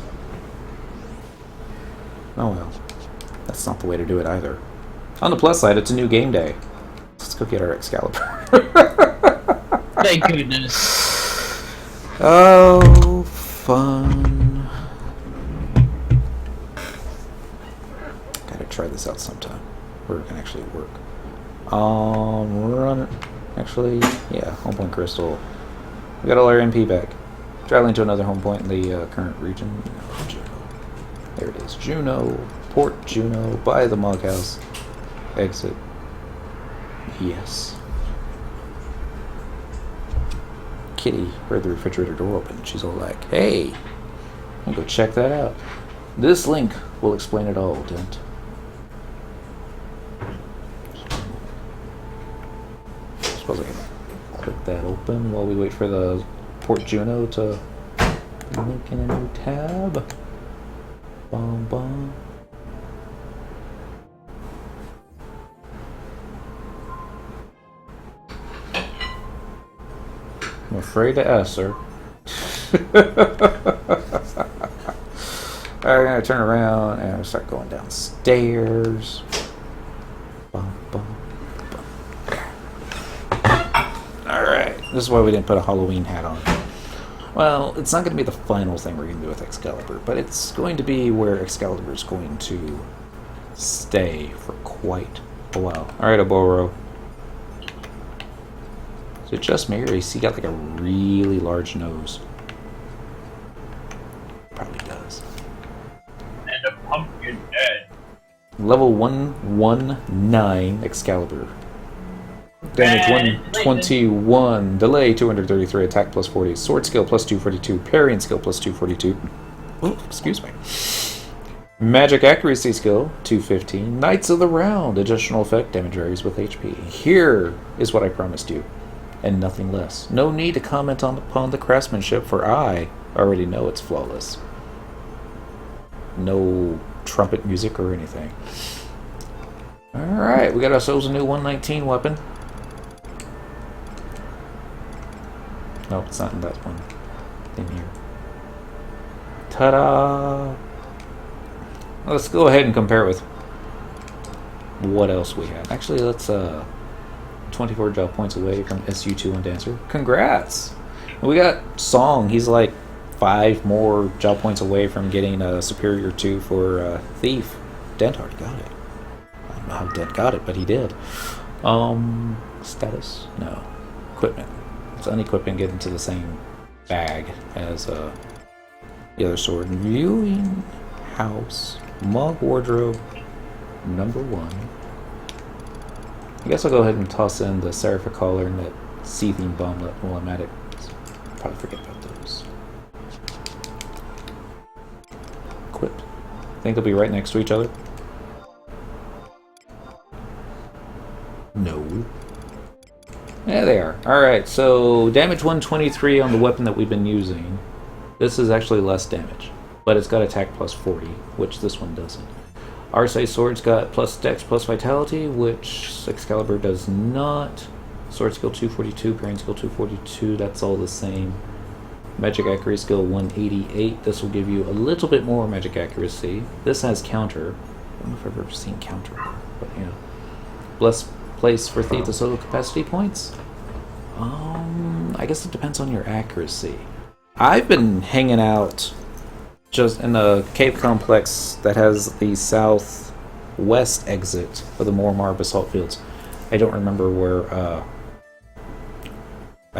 Oh well. That's not the way to do it either. On the plus side, it's a new game day. Let's go get our Excalibur. Thank goodness. Oh, fun. Gotta try this out sometime. Where it can actually work. Run it. Actually, yeah, home point crystal. We got all our MP back. Traveling to another home point in the current region. No, Juno. There it is. Juno. Port Juno. By the Mog House. Exit. Yes. Kitty heard the refrigerator door open. She's all like, hey, I'll go check that out. This link will explain it all, Dent. Suppose I can click that open while we wait for the Port Juno to link in a new tab. Bum bum. I'm afraid to ask, sir. Alright, I'm gonna turn around and start going downstairs. Bum, bum, bum. Alright, this is why we didn't put a Halloween hat on. Well, it's not going to be the final thing we're going to do with Excalibur, but it's going to be where Excalibur is going to stay for quite a while. Alright, Oboro. Is it just me, or has he got like a really large nose? Probably does. And a pumpkin head. Level 119 Excalibur. Damage 121. Delay 233. Attack plus 40. Sword skill plus 242. Parrying skill plus 242. Oh, excuse me. Magic accuracy skill 215. Knights of the Round. Additional effect. Damage varies with HP. Here is what I promised you, and nothing less. No need to comment upon the craftsmanship, for I already know it's flawless. No trumpet music or anything. Alright, we got ourselves a new 119 weapon. Nope, it's not in that one. In here. Ta-da! Let's go ahead and compare with what else we have. Actually, let's 24 job points away from SU2 and Dancer. Congrats! We got Song. He's like 5 more job points away from getting a Superior 2 for Thief. Dent already got it. I don't know how Dent got it, but he did. Status? No. Equipment. Let's unequip and get into the same bag as the other sword. Viewing house. Mug wardrobe. Number 1. I guess I'll go ahead and toss in the Seraphic collar and that Seething Bomblet, Automatic. Probably forget about those. Equip. Think they'll be right next to each other? No. Yeah, they are. Alright, so damage 123 on the weapon that we've been using. This is actually less damage, but it's got attack plus 40, which this one doesn't. R-size sword's got plus dex plus vitality, which Excalibur does not. Sword skill 242, parrying skill 242, that's all the same. Magic accuracy skill 188, this will give you a little bit more magic accuracy. This has counter. I don't know if I've ever seen counter, but yeah. Blessed place for Thief the solo capacity points? I guess it depends on your accuracy. I've been hanging out just in the cave complex that has the southwest exit of the Mormar Basalt Fields. I don't remember where, I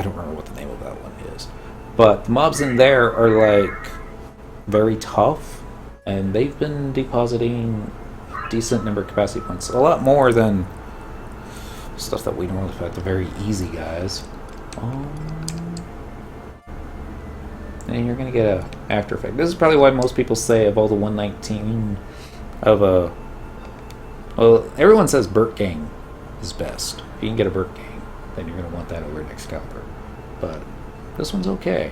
don't remember what the name of that one is. But the mobs in there are, like, very tough, and they've been depositing a decent number of capacity points. A lot more than stuff that we normally fight, the very easy guys. And you're going to get a after effect. This is probably why most people say of all the 119 of a... Well, everyone says Burt Gang is best. If you can get a Burt Gang, then you're going to want that over an Excalibur. But this one's okay.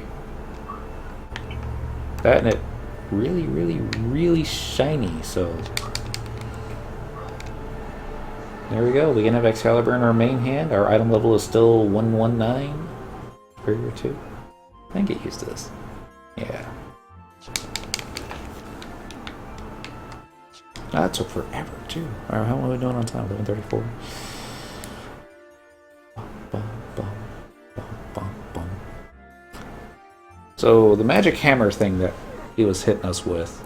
That and it really, really, really shiny, so... There we go. We can have Excalibur in our main hand. Our item level is still 119. Superior 2. I can get used to this. Yeah. That took forever, too. Alright, how long are we doing on time? 11:34. So, the magic hammer thing that he was hitting us with,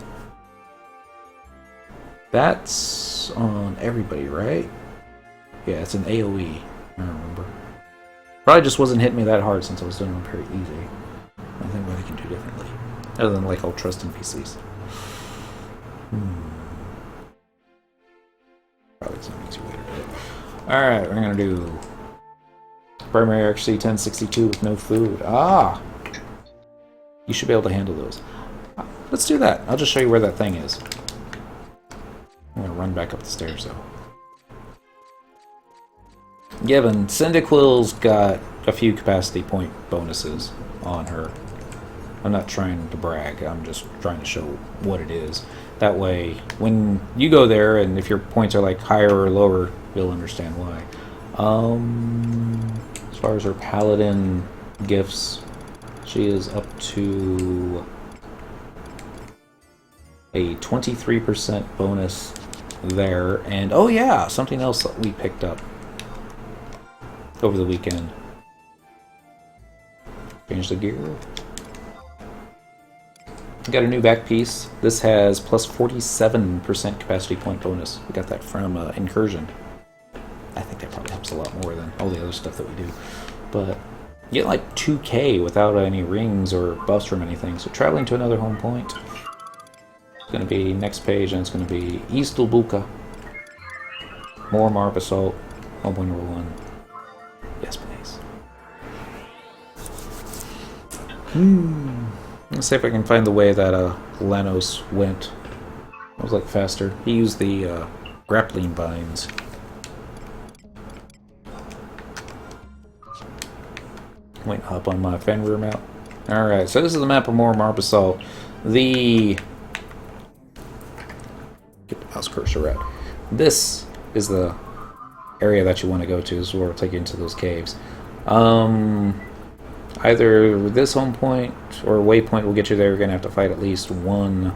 that's on everybody, right? Yeah, it's an AoE, I remember. Probably just wasn't hitting me that hard since I was doing it very easy. I think what I can do differently. Other than, like, I'll trust NPCs. Probably some easy way to do it. Alright, we're gonna do primary RC 1062 with no food. Ah! You should be able to handle those. Let's do that. I'll just show you where that thing is. I'm gonna run back up the stairs, though. Given, Cyndaquil's got a few capacity point bonuses on her. I'm not trying to brag, I'm just trying to show what it is. That way, when you go there, and if your points are like higher or lower, you'll understand why. As far as her paladin gifts, she is up to a 23% bonus there. And oh yeah, something else that we picked up over the weekend. Change the gear. Got a new back piece. This has plus 47% capacity point bonus. We got that from Incursion. I think that probably helps a lot more than all the other stuff that we do. But you get like 2k without any rings or buffs from anything. So traveling to another home point. It's going to be next page, and it's going to be East Ulbuka. Mormar Basalt. Home point number 1. Yes, please. Let's see if I can find the way that Lanos went. It was like faster. He used the grappling vines. Wait, hop on my Fenrir map. Alright, so this is the map of Mormar Basalt. Get the mouse cursor out. This is the area that you want to go to. This is where we'll take you into those caves. Either this home point or waypoint will get you there. You're going to have to fight at least one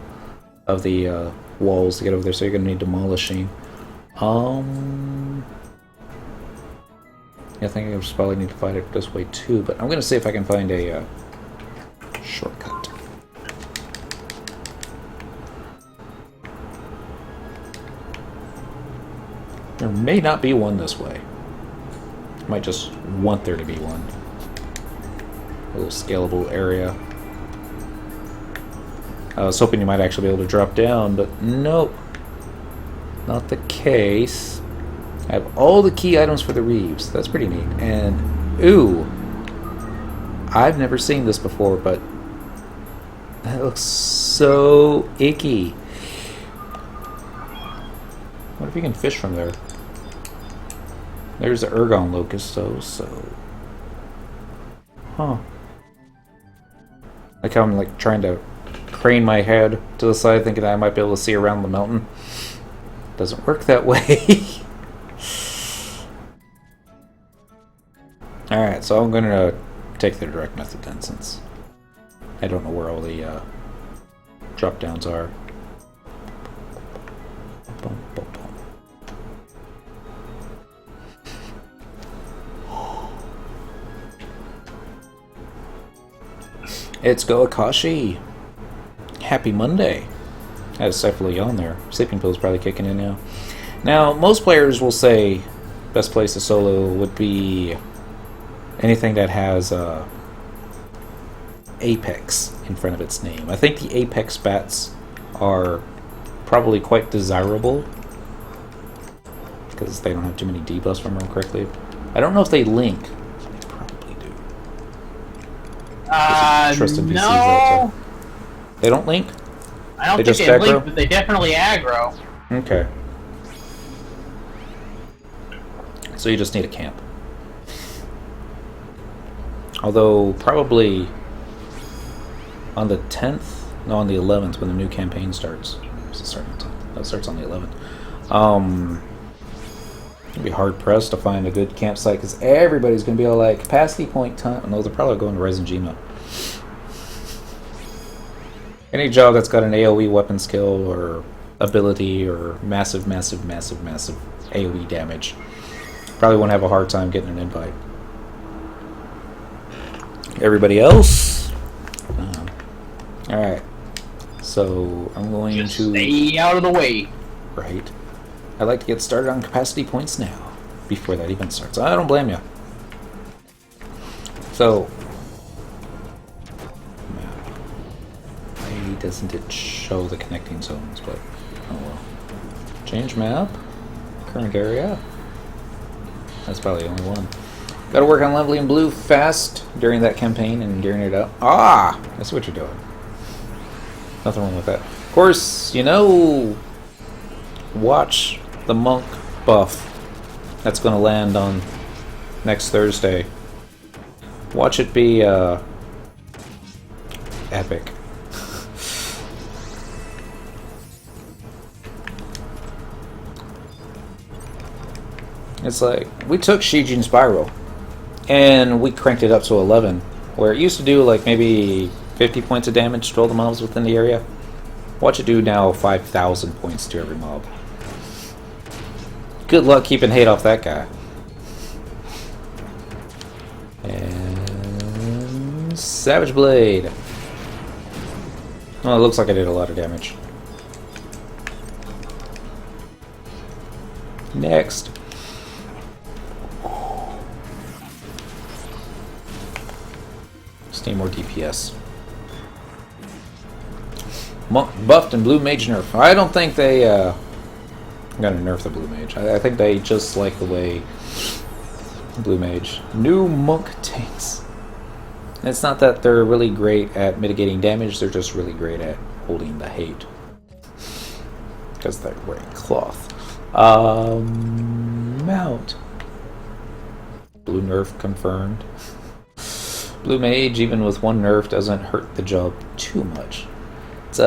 of the walls to get over there, so you're going to need demolishing. I think I just probably need to fight it this way too, but I'm going to see if I can find a shortcut. There may not be one this way. I might just want there to be one. A little scalable area. I was hoping you might actually be able to drop down, but nope. Not the case. I have all the key items for the Reeves. That's pretty neat. And Ooh. I've never seen this before, but that looks so icky. What if you can fish from there? There's the Ergon Locust, though, so... Huh. Like how I'm like trying to crane my head to the side thinking I might be able to see around the mountain. Doesn't work that way. Alright, so I'm gonna take the direct method then, since I don't know where all the drop downs are. Boom, boom, boom. It's Go Akashi. Happy Monday. I had a stifle yawn there. Sleeping pill's probably kicking in now. Now, most players will say best place to solo would be anything that has Apex in front of its name. I think the Apex bats are probably quite desirable because they don't have too many debuffs, if I remember correctly. I don't know if they link. They probably do. No. They don't link? I don't They think just they aggro? link, but they definitely aggro. Okay. So you just need a camp. Although, probably on the 10th? No, on the 11th, when the new campaign starts. Does it start on the 10th? No, it starts on the 11th. It'll be hard-pressed to find a good campsite, because everybody's going to be all like, capacity point time. No, they're probably going to Resenjima. Any job that's got an AoE weapon skill, or ability, or massive AoE damage, probably won't have a hard time getting an invite. Everybody else? Alright. So, I'm going Just to... stay out of the way. Right. I'd like to get started on capacity points now, before that even starts. I don't blame you. So... Why doesn't it show the connecting zones, but... Oh well. Change map. Current area. That's probably the only one. Gotta work on leveling blue fast during that campaign and gearing it up. Ah! That's what you're doing. Nothing wrong with that. Of course, you know... Watch the monk buff that's gonna land on next Thursday. Watch it be, epic. It's like, we took Shijin Spiral, and we cranked it up to 11, where it used to do like maybe 50 points of damage to all the mobs within the area. Watch it do now 5,000 points to every mob. Good luck keeping hate off that guy. And... Savage Blade. Oh, it looks like I did a lot of damage. Next. Just need more DPS. Monk buffed and blue mage nerf. I don't think they I'm gonna nerf the blue mage. I think they just like the way blue mage. New monk tanks. It's not that they're really great at mitigating damage, they're just really great at holding the hate. Because they're wearing cloth. Mount. Blue nerf confirmed. Blue mage, even with one nerf, doesn't hurt the job too much. It's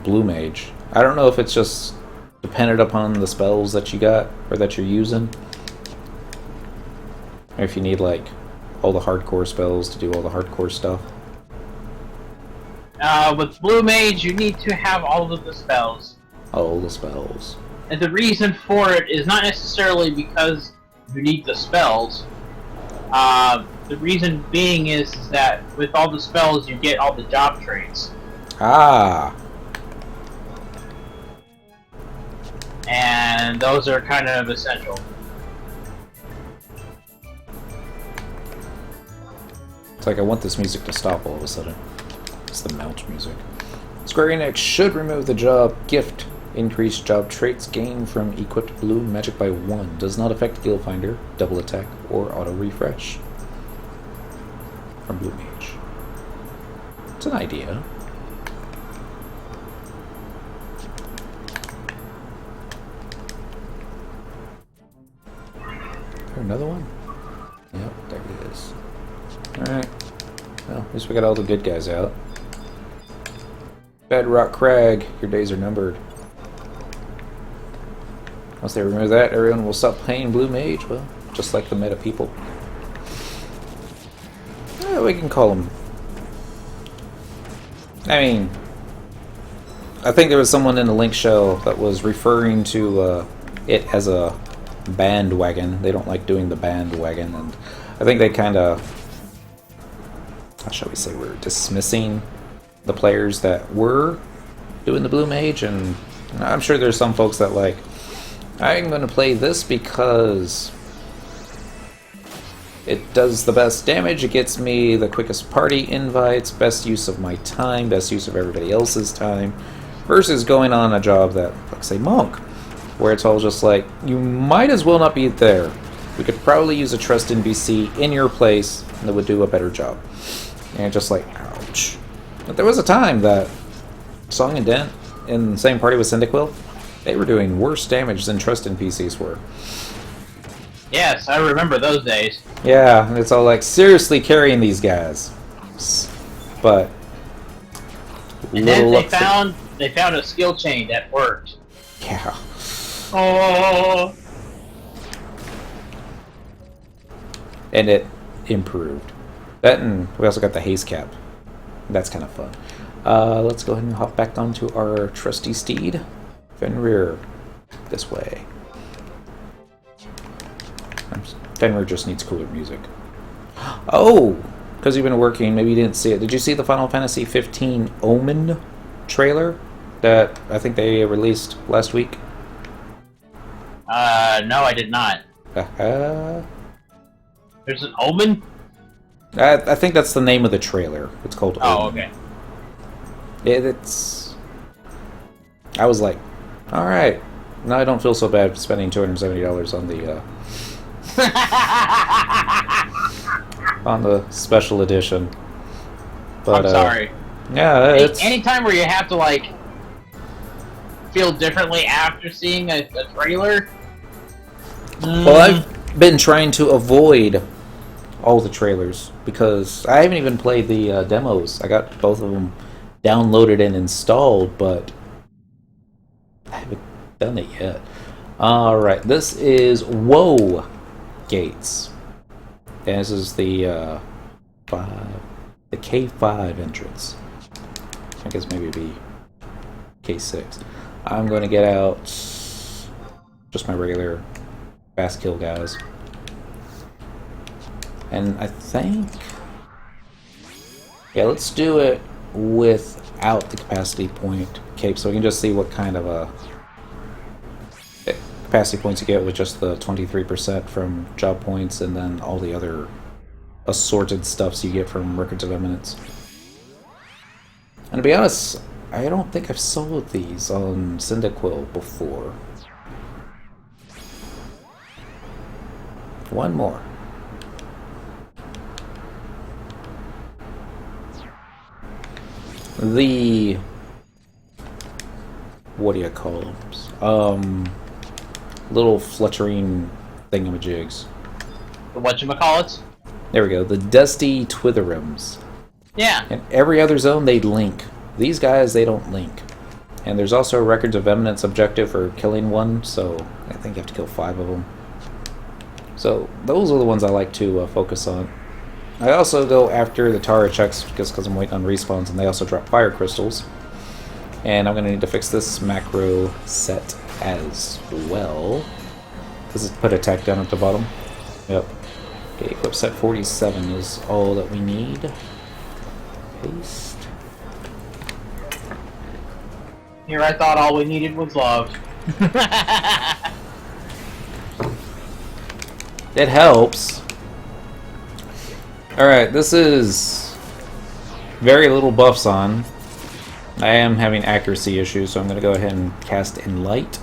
blue mage. I don't know if it's just dependent upon the spells that you got or that you're using. Or if you need like all the hardcore spells to do all the hardcore stuff. With blue mage, you need to have all of the spells. All the spells. And the reason for it is not necessarily because you need the spells. The reason being is that with all the spells, you get all the job traits. Ah. And those are kind of essential. It's like I want this music to stop all of a sudden. It's the mount music. Square Enix should remove the job gift Increased job traits gained from equipped blue magic by 1. Does not affect Guild Finder, double attack, or auto refresh. From Blue Mage. It's an idea. Another one? Yep, there it is. Alright. Well, at least we got all the good guys out. Bedrock Crag, your days are numbered. Once they remove that, everyone will stop playing Blue Mage. Well, just like the meta people. Yeah, we can call them. I mean, I think there was someone in the link shell that was referring to it as a bandwagon. They don't like doing the bandwagon, and I think they kind of, how shall we say, we're dismissing the players that were doing the Blue Mage, and I'm sure there's some folks that like, I'm going to play this because it does the best damage, it gets me the quickest party invites, best use of my time, best use of everybody else's time, versus going on a job that, like say, Monk, where it's all just like, you might as well not be there. We could probably use a trust NPC in your place that would do a better job. And just like, ouch. But there was a time that Song and Dent in the same party with Cyndaquil, they were doing worse damage than trust NPCs were. Yes, I remember those days. Yeah, and it's all like, seriously carrying these guys. But and then they found a skill chain that worked. Yeah. Oh. And it improved. That, and we also got the haste cap. That's kind of fun. Let's go ahead and hop back onto our trusty steed. Fenrir. This way. Fenrir just needs cooler music. Oh! Because you've been working, maybe you didn't see it. Did you see the Final Fantasy 15 Omen trailer that I think they released last week? No, I did not. There's an Omen? I think that's the name of the trailer. It's called Omen. Oh, okay. It's... I was like, alright. Now I don't feel so bad spending $270 on the, on the special edition. But, I'm sorry. Yeah, it's... Anytime where you have to, like, feel differently after seeing a trailer? Well, I've been trying to avoid all the trailers because I haven't even played the demos. I got both of them downloaded and installed, but I haven't done it yet. Alright, this is Woe Gates. And this is the K5 entrance. I guess maybe it'd be K6. I'm going to get out just my regular fast kill guys. And I think... yeah, let's do it without the capacity point cape so we can just see what kind of a capacity points you get with just the 23% from job points and then all the other assorted stuffs you get from Records of Eminence. And to be honest, I don't think I've sold these on Cyndaquil before. One more. The... what do you call them? Little fluttering thingamajigs. The whatchamacallits? There we go. The Dusty Twitherims. Yeah. In every other zone, they link. These guys, they don't link. And there's also a Records of Eminence objective for killing one, so I think you have to kill 5 of them. So those are the ones I like to focus on. I also go after the Tara checks because I'm waiting on respawns, and they also drop fire crystals. And I'm going to need to fix this macro set as well. Does it put attack down at the bottom? Yep. Okay, equip set 47 is all that we need. Paste. Here I thought all we needed was love. It helps. Alright, this is very little buffs on. I am having accuracy issues, so I'm going to go ahead and cast in light.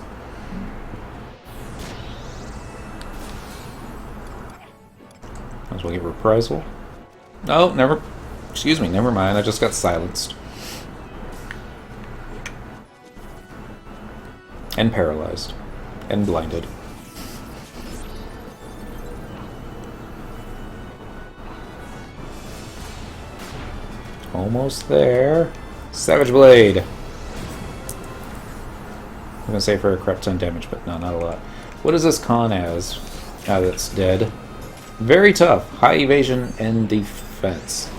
Might as well get reprisal. Oh, never. Excuse me, never mind. I just got silenced. And paralyzed. And blinded. Almost there. Savage Blade. I'm gonna say for a crap ton damage, but no, not a lot. What is this con as? Ah, that's dead. Very tough. High evasion and defense.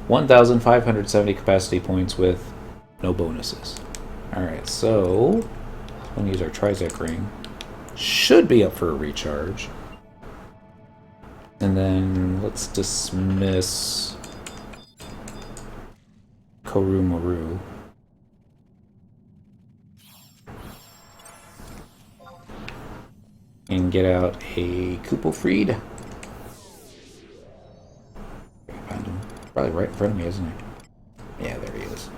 1,570 capacity points with no bonuses. Alright, so we're gonna use our Trizec ring. Should be up for a recharge. And then let's dismiss Koru Maru. And get out a Kupelfried. Find him. Probably right in front of me, isn't he? Yeah, there he is.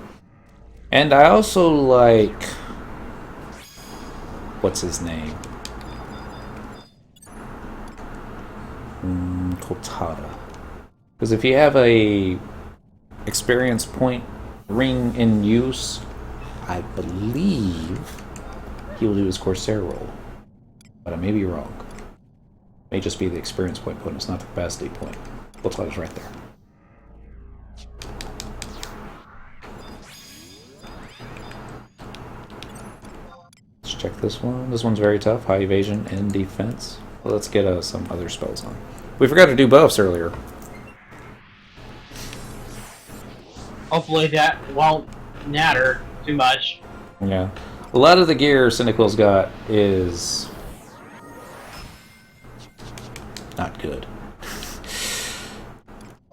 And I also like... What's his name? Kotada. Because if you have a experience point ring in use, I believe he will do his Corsair roll. But I may be wrong. May just be the experience point bonus, not the capacity point. Kotada's right there. Let's check this one. This one's very tough. High evasion and defense. Well, let's get some other spells on. We forgot to do buffs earlier. Hopefully that won't matter too much. Yeah. A lot of the gear Cynical's got is not good.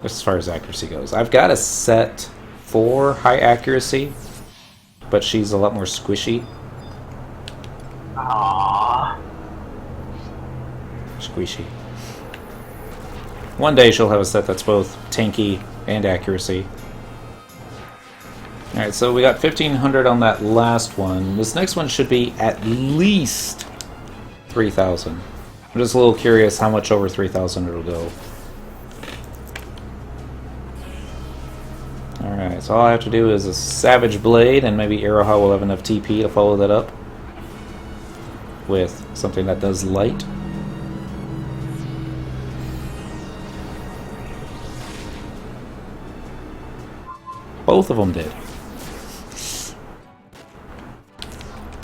As far as accuracy goes. I've got a set for high accuracy, but she's a lot more squishy. Aww. Squishy. One day she'll have a set that's both tanky and accuracy. Alright, so we got 1,500 on that last one. This next one should be at least 3,000. I'm just a little curious how much over 3,000 it'll go. Alright, so all I have to do is a Savage Blade, and maybe Arrowha will have enough TP to follow that up with something that does light. Both of them did.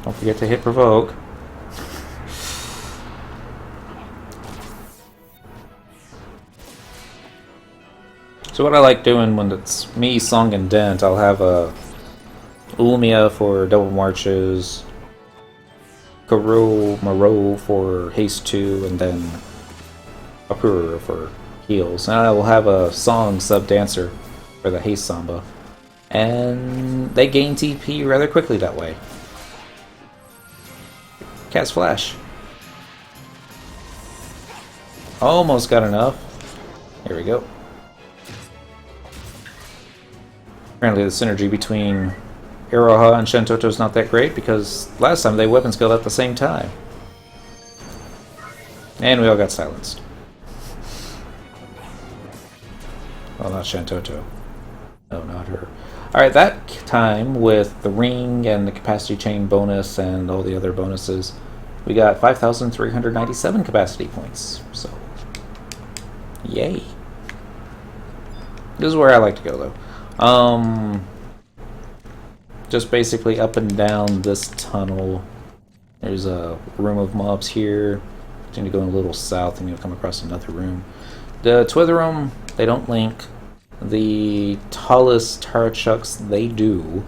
Don't forget to hit provoke. So what I like doing when it's me, Song, and Dent, I'll have a Ulmia for double marches, Koru Maru for haste 2, and then Apura for heals. And I will have a Song sub-dancer for the haste Samba. And they gain TP rather quickly that way. Cast Flash. Almost got enough. Here we go. Apparently the synergy between Arrowha and Shentoto is not that great, because last time they weapon skilled at the same time. And we all got silenced. Well, not Shentoto. No, not her. Alright, that time with the ring and the capacity chain bonus and all the other bonuses, we got 5,397 capacity points. So, yay. This is where I like to go, though. Just basically up and down this tunnel. There's a room of mobs here. Continue going a little south and you'll come across another room. The Twitherum, they don't link. The tallest Tarachucks, they do.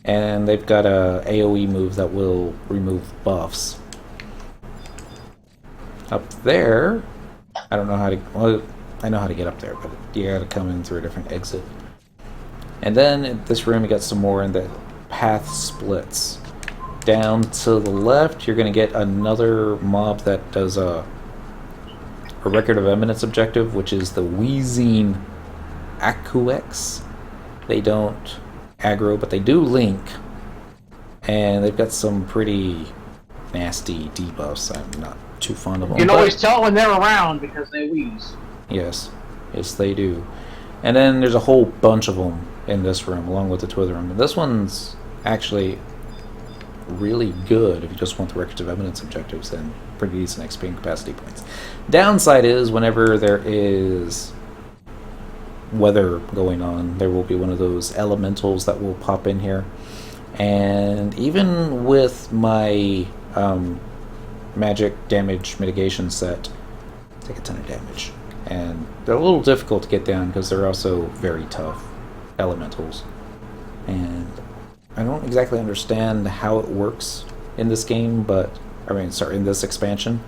And they've got a AoE move that will remove buffs. Up there, I don't know how to... Well, I know how to get up there, but you gotta come in through a different exit. And then in this room, you got some more, and the path splits. Down to the left, you're gonna get another mob that does a Record of Eminence objective, which is the Wheezing Akuex. They don't aggro, but they do link. And they've got some pretty nasty debuffs. I'm not too fond of them. You can always tell when they're around because they wheeze. Yes. Yes, they do. And then there's a whole bunch of them in this room, along with the Twither room. And this one's actually really good if you just want the Records of Evidence objectives, and pretty decent XP and capacity points. Downside is whenever there is weather going on, there will be one of those elementals that will pop in here. And even with my magic damage mitigation set, take a ton of damage. And they're a little difficult to get down because they're also very tough elementals. And I don't exactly understand how it works in this game, but in this expansion.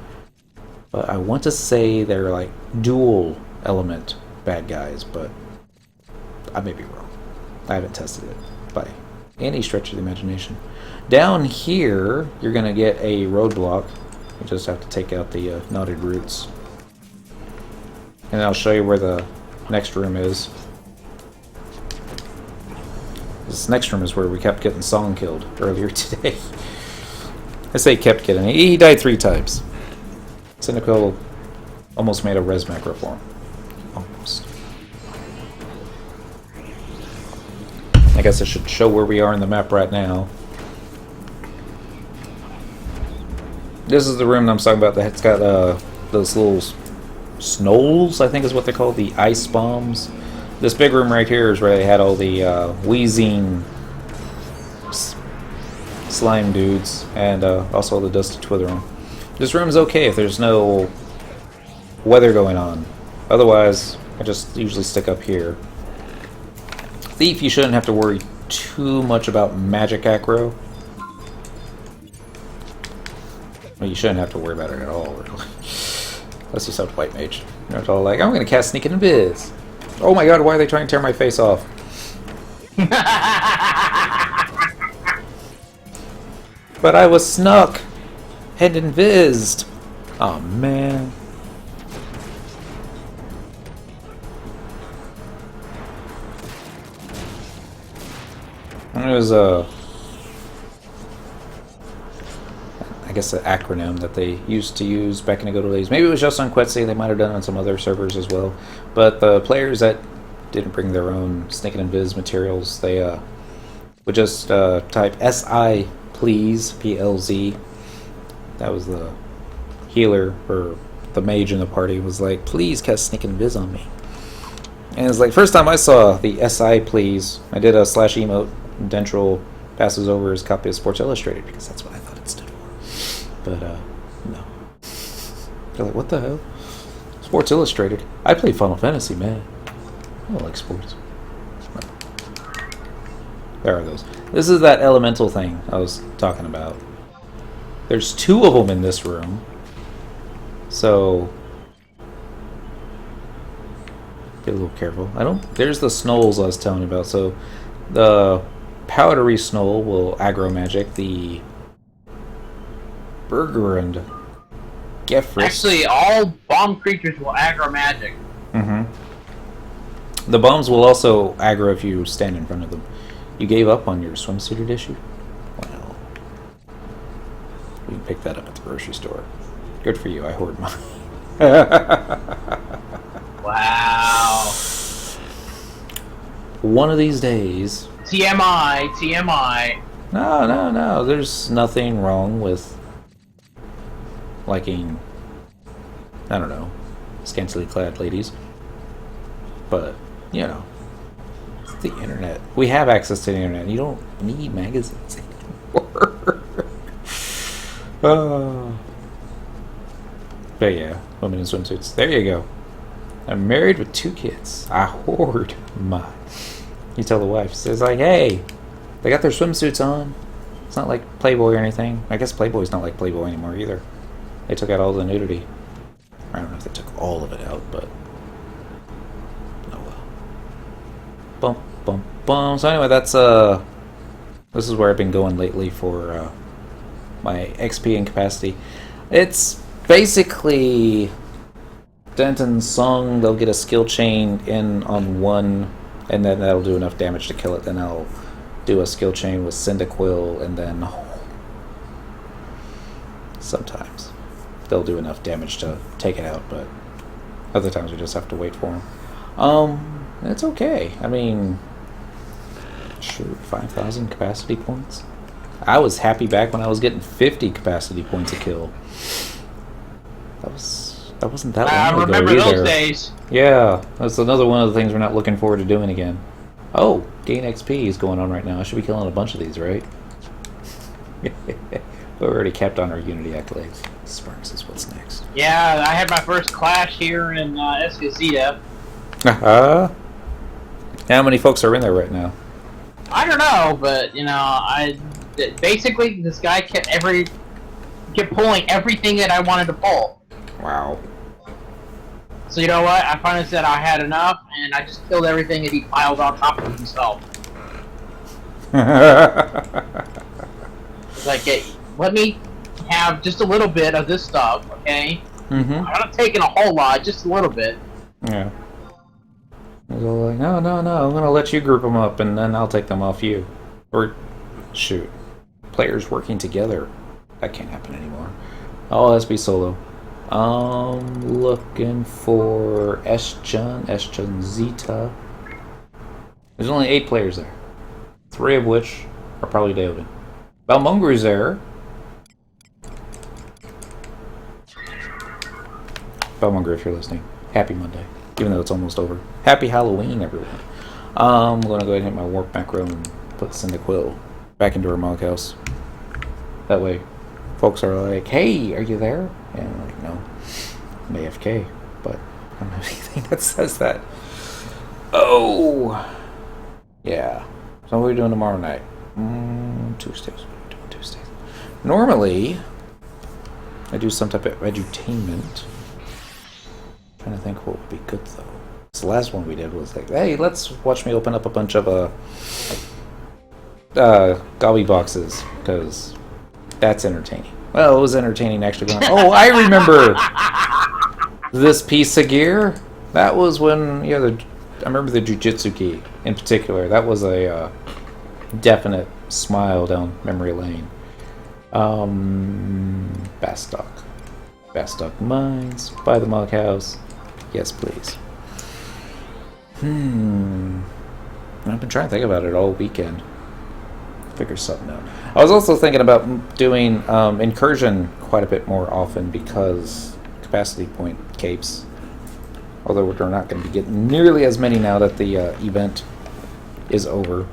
But I want to say they're like dual element bad guys, but I may be wrong. I haven't tested it by any stretch of the imagination. Down here, you're going to get a roadblock. You just have to take out the knotted roots. And I'll show you where the next room is. This next room is where we kept getting Song killed earlier today. I say kept getting. He died 3 times. Cynical almost made a res macro for him. Almost. I guess I should show where we are in the map right now. This is the room that I'm talking about. That's got those little snowls, I think is what they call the ice bombs. This big room right here is where they had all the wheezing slime dudes, and also the dusty Twither room. This room's okay if there's no weather going on. Otherwise, I just usually stick up here. Thief, you shouldn't have to worry too much about magic aggro. Well, you shouldn't have to worry about it at all, really. Unless you sound white mage. You're not all like, I'm going to cast Sneak and Invis. Oh my god, why are they trying to tear my face off? But I was snuck and invised. Oh man. There's I guess an acronym that they used to use back in the good old days. Maybe it was just on Quetzy, they might have done it on some other servers as well. But the players that didn't bring their own Sneak and Invis materials, they would just type SI please, PLZ. That was the healer, or the mage in the party, was like, please cast Sneak and Invis on me. And it was like, first time I saw the SI please, I did a /emote, Dentral passes over his copy of Sports Illustrated, because that's what I thought it stood for. But, no. They're like, what the hell? Sports Illustrated? I play Final Fantasy, man. I don't like sports. There are those. This is that elemental thing I was talking about. There's 2 of them in this room. So get a little careful. There's the snowls I was telling you about. So the powdery snow will aggro magic. The Burger and Gefris. Actually, all bomb creatures will aggro magic. Mm-hmm. The bombs will also aggro if you stand in front of them. You gave up on your swimsuit issue? Well, we can pick that up at the grocery store. Good for you, I hoard mine. Wow. One of these days... TMI, TMI. No. There's nothing wrong with liking, I don't know, scantily clad ladies. But, you know, it's the internet. We have access to the internet. You don't need magazines anymore. But yeah, women in swimsuits. There you go. I'm married with 2 kids. I hoard mine. You tell the wife, says like, hey, they got their swimsuits on. It's not like Playboy or anything. I guess Playboy's not like Playboy anymore either. They took out all the nudity. I don't know if they took all of it out, but oh well. Bum bum bum. So anyway, that's this is where I've been going lately for my XP and capacity. It's basically Denton's song. They'll get a skill chain in on one, and then that'll do enough damage to kill it. Then I'll do a skill chain with Cyndaquil, and then sometimes they'll do enough damage to take it out, but other times we just have to wait for them. It's okay. I mean, shoot, 5,000 capacity points. I was happy back when I was getting 50 capacity points a kill. That wasn't that long ago remember either. those days. Yeah, that's another one of the things we're not looking forward to doing again. Oh, gain XP is going on right now. I should be killing a bunch of these, right? We're already capped on our Unity accolades. Sparks is what's next. Yeah, I had my first clash here in Escazita. How many folks are in there right now? I don't know, but you know, basically this guy kept pulling everything that I wanted to pull. Wow. So you know what? I finally said I had enough, and I just killed everything that he piled on top of himself. It's like, hey, let me have just a little bit of this stuff, okay? Mm-hmm. I'm not taking a whole lot, just a little bit. Yeah. He's all like, no, I'm gonna let you group them up, and then I'll take them off you. Or, shoot, players working together. That can't happen anymore. Oh, let's be solo. Looking for Eschan Zeta. There's only 8 players there. 3 of which are probably Daoden. Balmungru's there. Balmungru, if you're listening, happy Monday. Even though it's almost over. Happy Halloween, everyone. I'm going to go ahead and hit my warp macro and put Cyndaquil back into her monk house. That way, folks are like, hey, are you there? And I'm like, no. I'm AFK. But I don't have anything that says that. Oh! Yeah. So what are we doing tomorrow night? Tuesdays. What are we doing Tuesdays? Normally, I do some type of edutainment. Trying to think what would be good though. So the last one we did was like, hey, let's watch me open up a bunch of gobby boxes, because that's entertaining. Well, it was entertaining actually going, oh, I remember this piece of gear. That was when, yeah, I remember the Jujitsu key in particular. That was a definite smile down memory lane. Bastock Mines, buy the Mug House. Yes, please. I've been trying to think about it all weekend. Figure something out. I was also thinking about doing Incursion quite a bit more often because capacity point capes. Although we're not going to be getting nearly as many now that the event is over.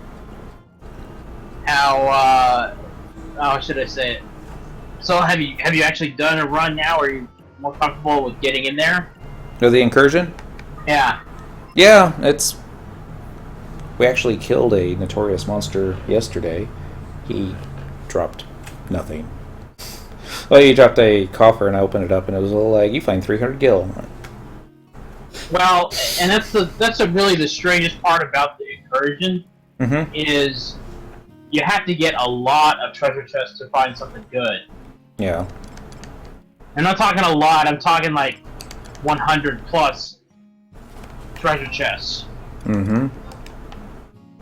How should I say it? So have you actually done a run now? Are you more comfortable with getting in there? No, the Incursion? Yeah. Yeah, we actually killed a notorious monster yesterday. He dropped nothing. Well, he dropped a coffer and I opened it up and it was a little like, you find 300 gil. Well, and that's really the strangest part about the Incursion, is you have to get a lot of treasure chests to find something good. Yeah. I'm not talking a lot, I'm talking like 100 plus treasure chests.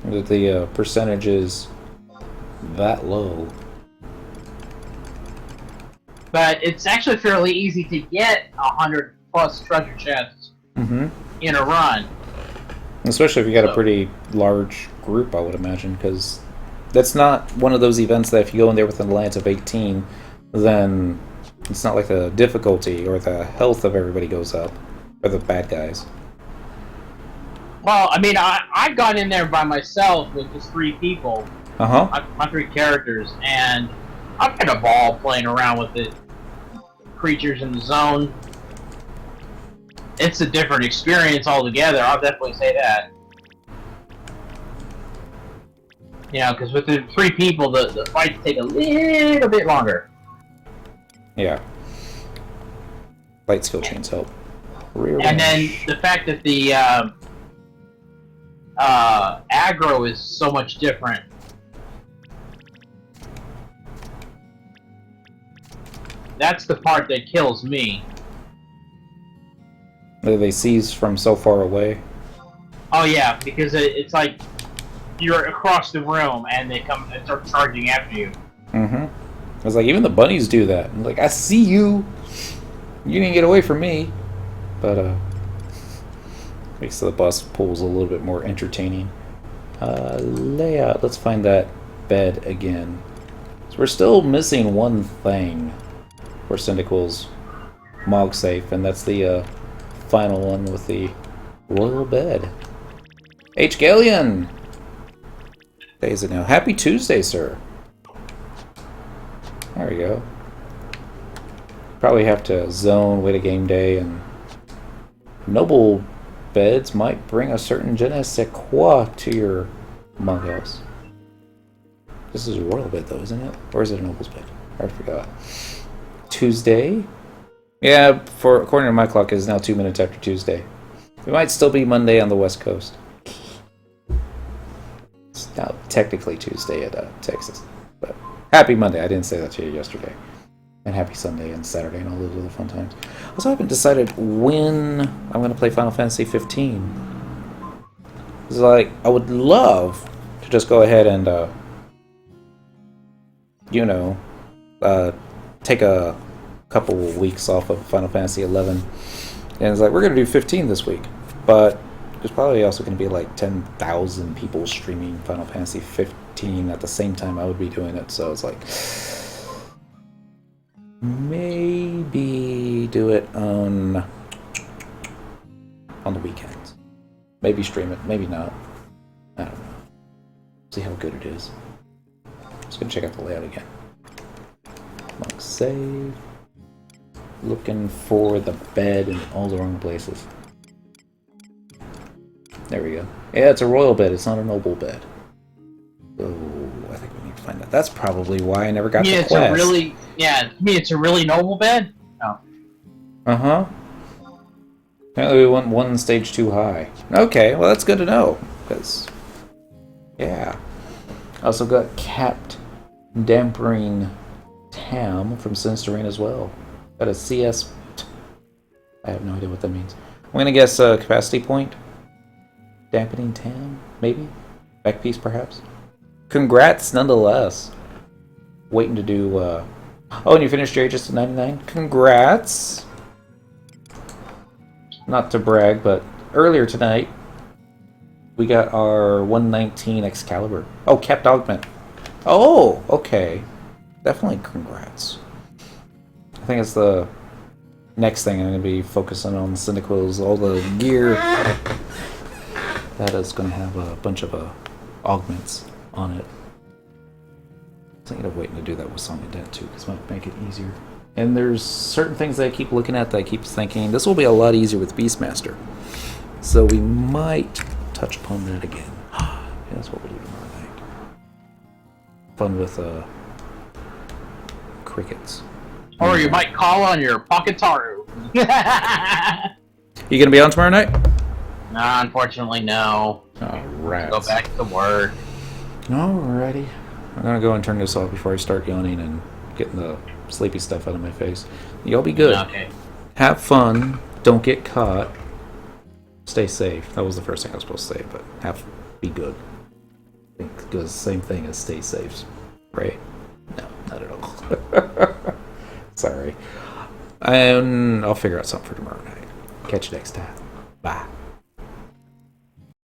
The percentage is that low. But it's actually fairly easy to get 100 plus treasure chests in a run. Especially if you got a pretty large group, I would imagine, because that's not one of those events that if you go in there with an alliance of 18, then it's not like the difficulty or the health of everybody goes up, or the bad guys. Well, I mean, I've gone in there by myself with just 3 people. My 3 characters, and I've had a ball playing around with the creatures in the zone. It's a different experience altogether, I'll definitely say that. You know, because with the 3 people, the fights take a little bit longer. Yeah. Light skill chains help. And then the fact that the aggro is so much different. That's the part that kills me. They seize from so far away. Oh yeah, because it's like you're across the room and they come and start charging after you. Mm-hmm. I was like, even the bunnies do that. I'm like, I see you. You didn't get away from me. But, makes the boss pulls a little bit more entertaining. Layout. Let's find that bed again. So we're still missing one thing for Syndical's Mog Safe, and that's the final one with the royal bed. H. Galleon! Day is it now? Happy Tuesday, sir. There we go. Probably have to zone, wait a game day, and noble beds might bring a certain je ne sais quoi to your monk house. This is a royal bed, though, isn't it? Or is it a noble's bed? I forgot. Tuesday? Yeah, according to my clock, it is now 2 minutes after Tuesday. It might still be Monday on the West Coast. It's now technically Tuesday at Texas. But happy Monday. I didn't say that to you yesterday. And happy Sunday and Saturday and all those other fun times. Also, I haven't decided when I'm going to play Final Fantasy 15. It's like, I would love to just go ahead and, take a couple weeks off of Final Fantasy 11. And it's like, we're going to do 15 this week. But there's probably also going to be like 10,000 people streaming Final Fantasy 15 at the same time I would be doing it. So it's like, maybe do it on the weekends. Maybe stream it, maybe not. I don't know. See how good it is. Just gonna check out the layout again. Monk save. Looking for the bed in all the wrong places. There we go. Yeah, it's a royal bed. It's not a noble bed. So I think we need to find that. That's probably why I never got the quest. It's a really noble bed. Oh. Uh-huh. Apparently we went one stage too high. Okay, well that's good to know. Because, yeah. I also got capped dampering Tam from Sinisterine as well. Got a CS... I have no idea what that means. I'm going to guess capacity point. Dampening Tam, maybe? Back piece, perhaps? Congrats, nonetheless. Waiting to do... Oh, and you finished your Aegis to 99? Congrats! Not to brag, but earlier tonight, we got our 119 Excalibur. Oh, kept augment. Oh, okay. Definitely congrats. I think it's the next thing I'm going to be focusing on. Syndicals, all the gear that is going to have a bunch of augments on it. I'm thinking of waiting to do that with Song of Dead too, because it might make it easier. And there's certain things that I keep looking at that I keep thinking, this will be a lot easier with Beastmaster. So we might touch upon that again. Yeah, that's what we'll do tomorrow night. Fun with crickets. Or you might call on your Pocketaru. You gonna be on tomorrow night? Nah, unfortunately, no. Oh, rats. Go back to work. Alrighty. I'm gonna go and turn this off before I start yawning and getting the sleepy stuff out of my face. Y'all be good. Okay. Have fun. Don't get caught. Stay safe. That was the first thing I was supposed to say, but be good. I think it goes the same thing as stay safe, right? No, not at all. Sorry. And I'll figure out something for tomorrow night. Catch you next time. Bye.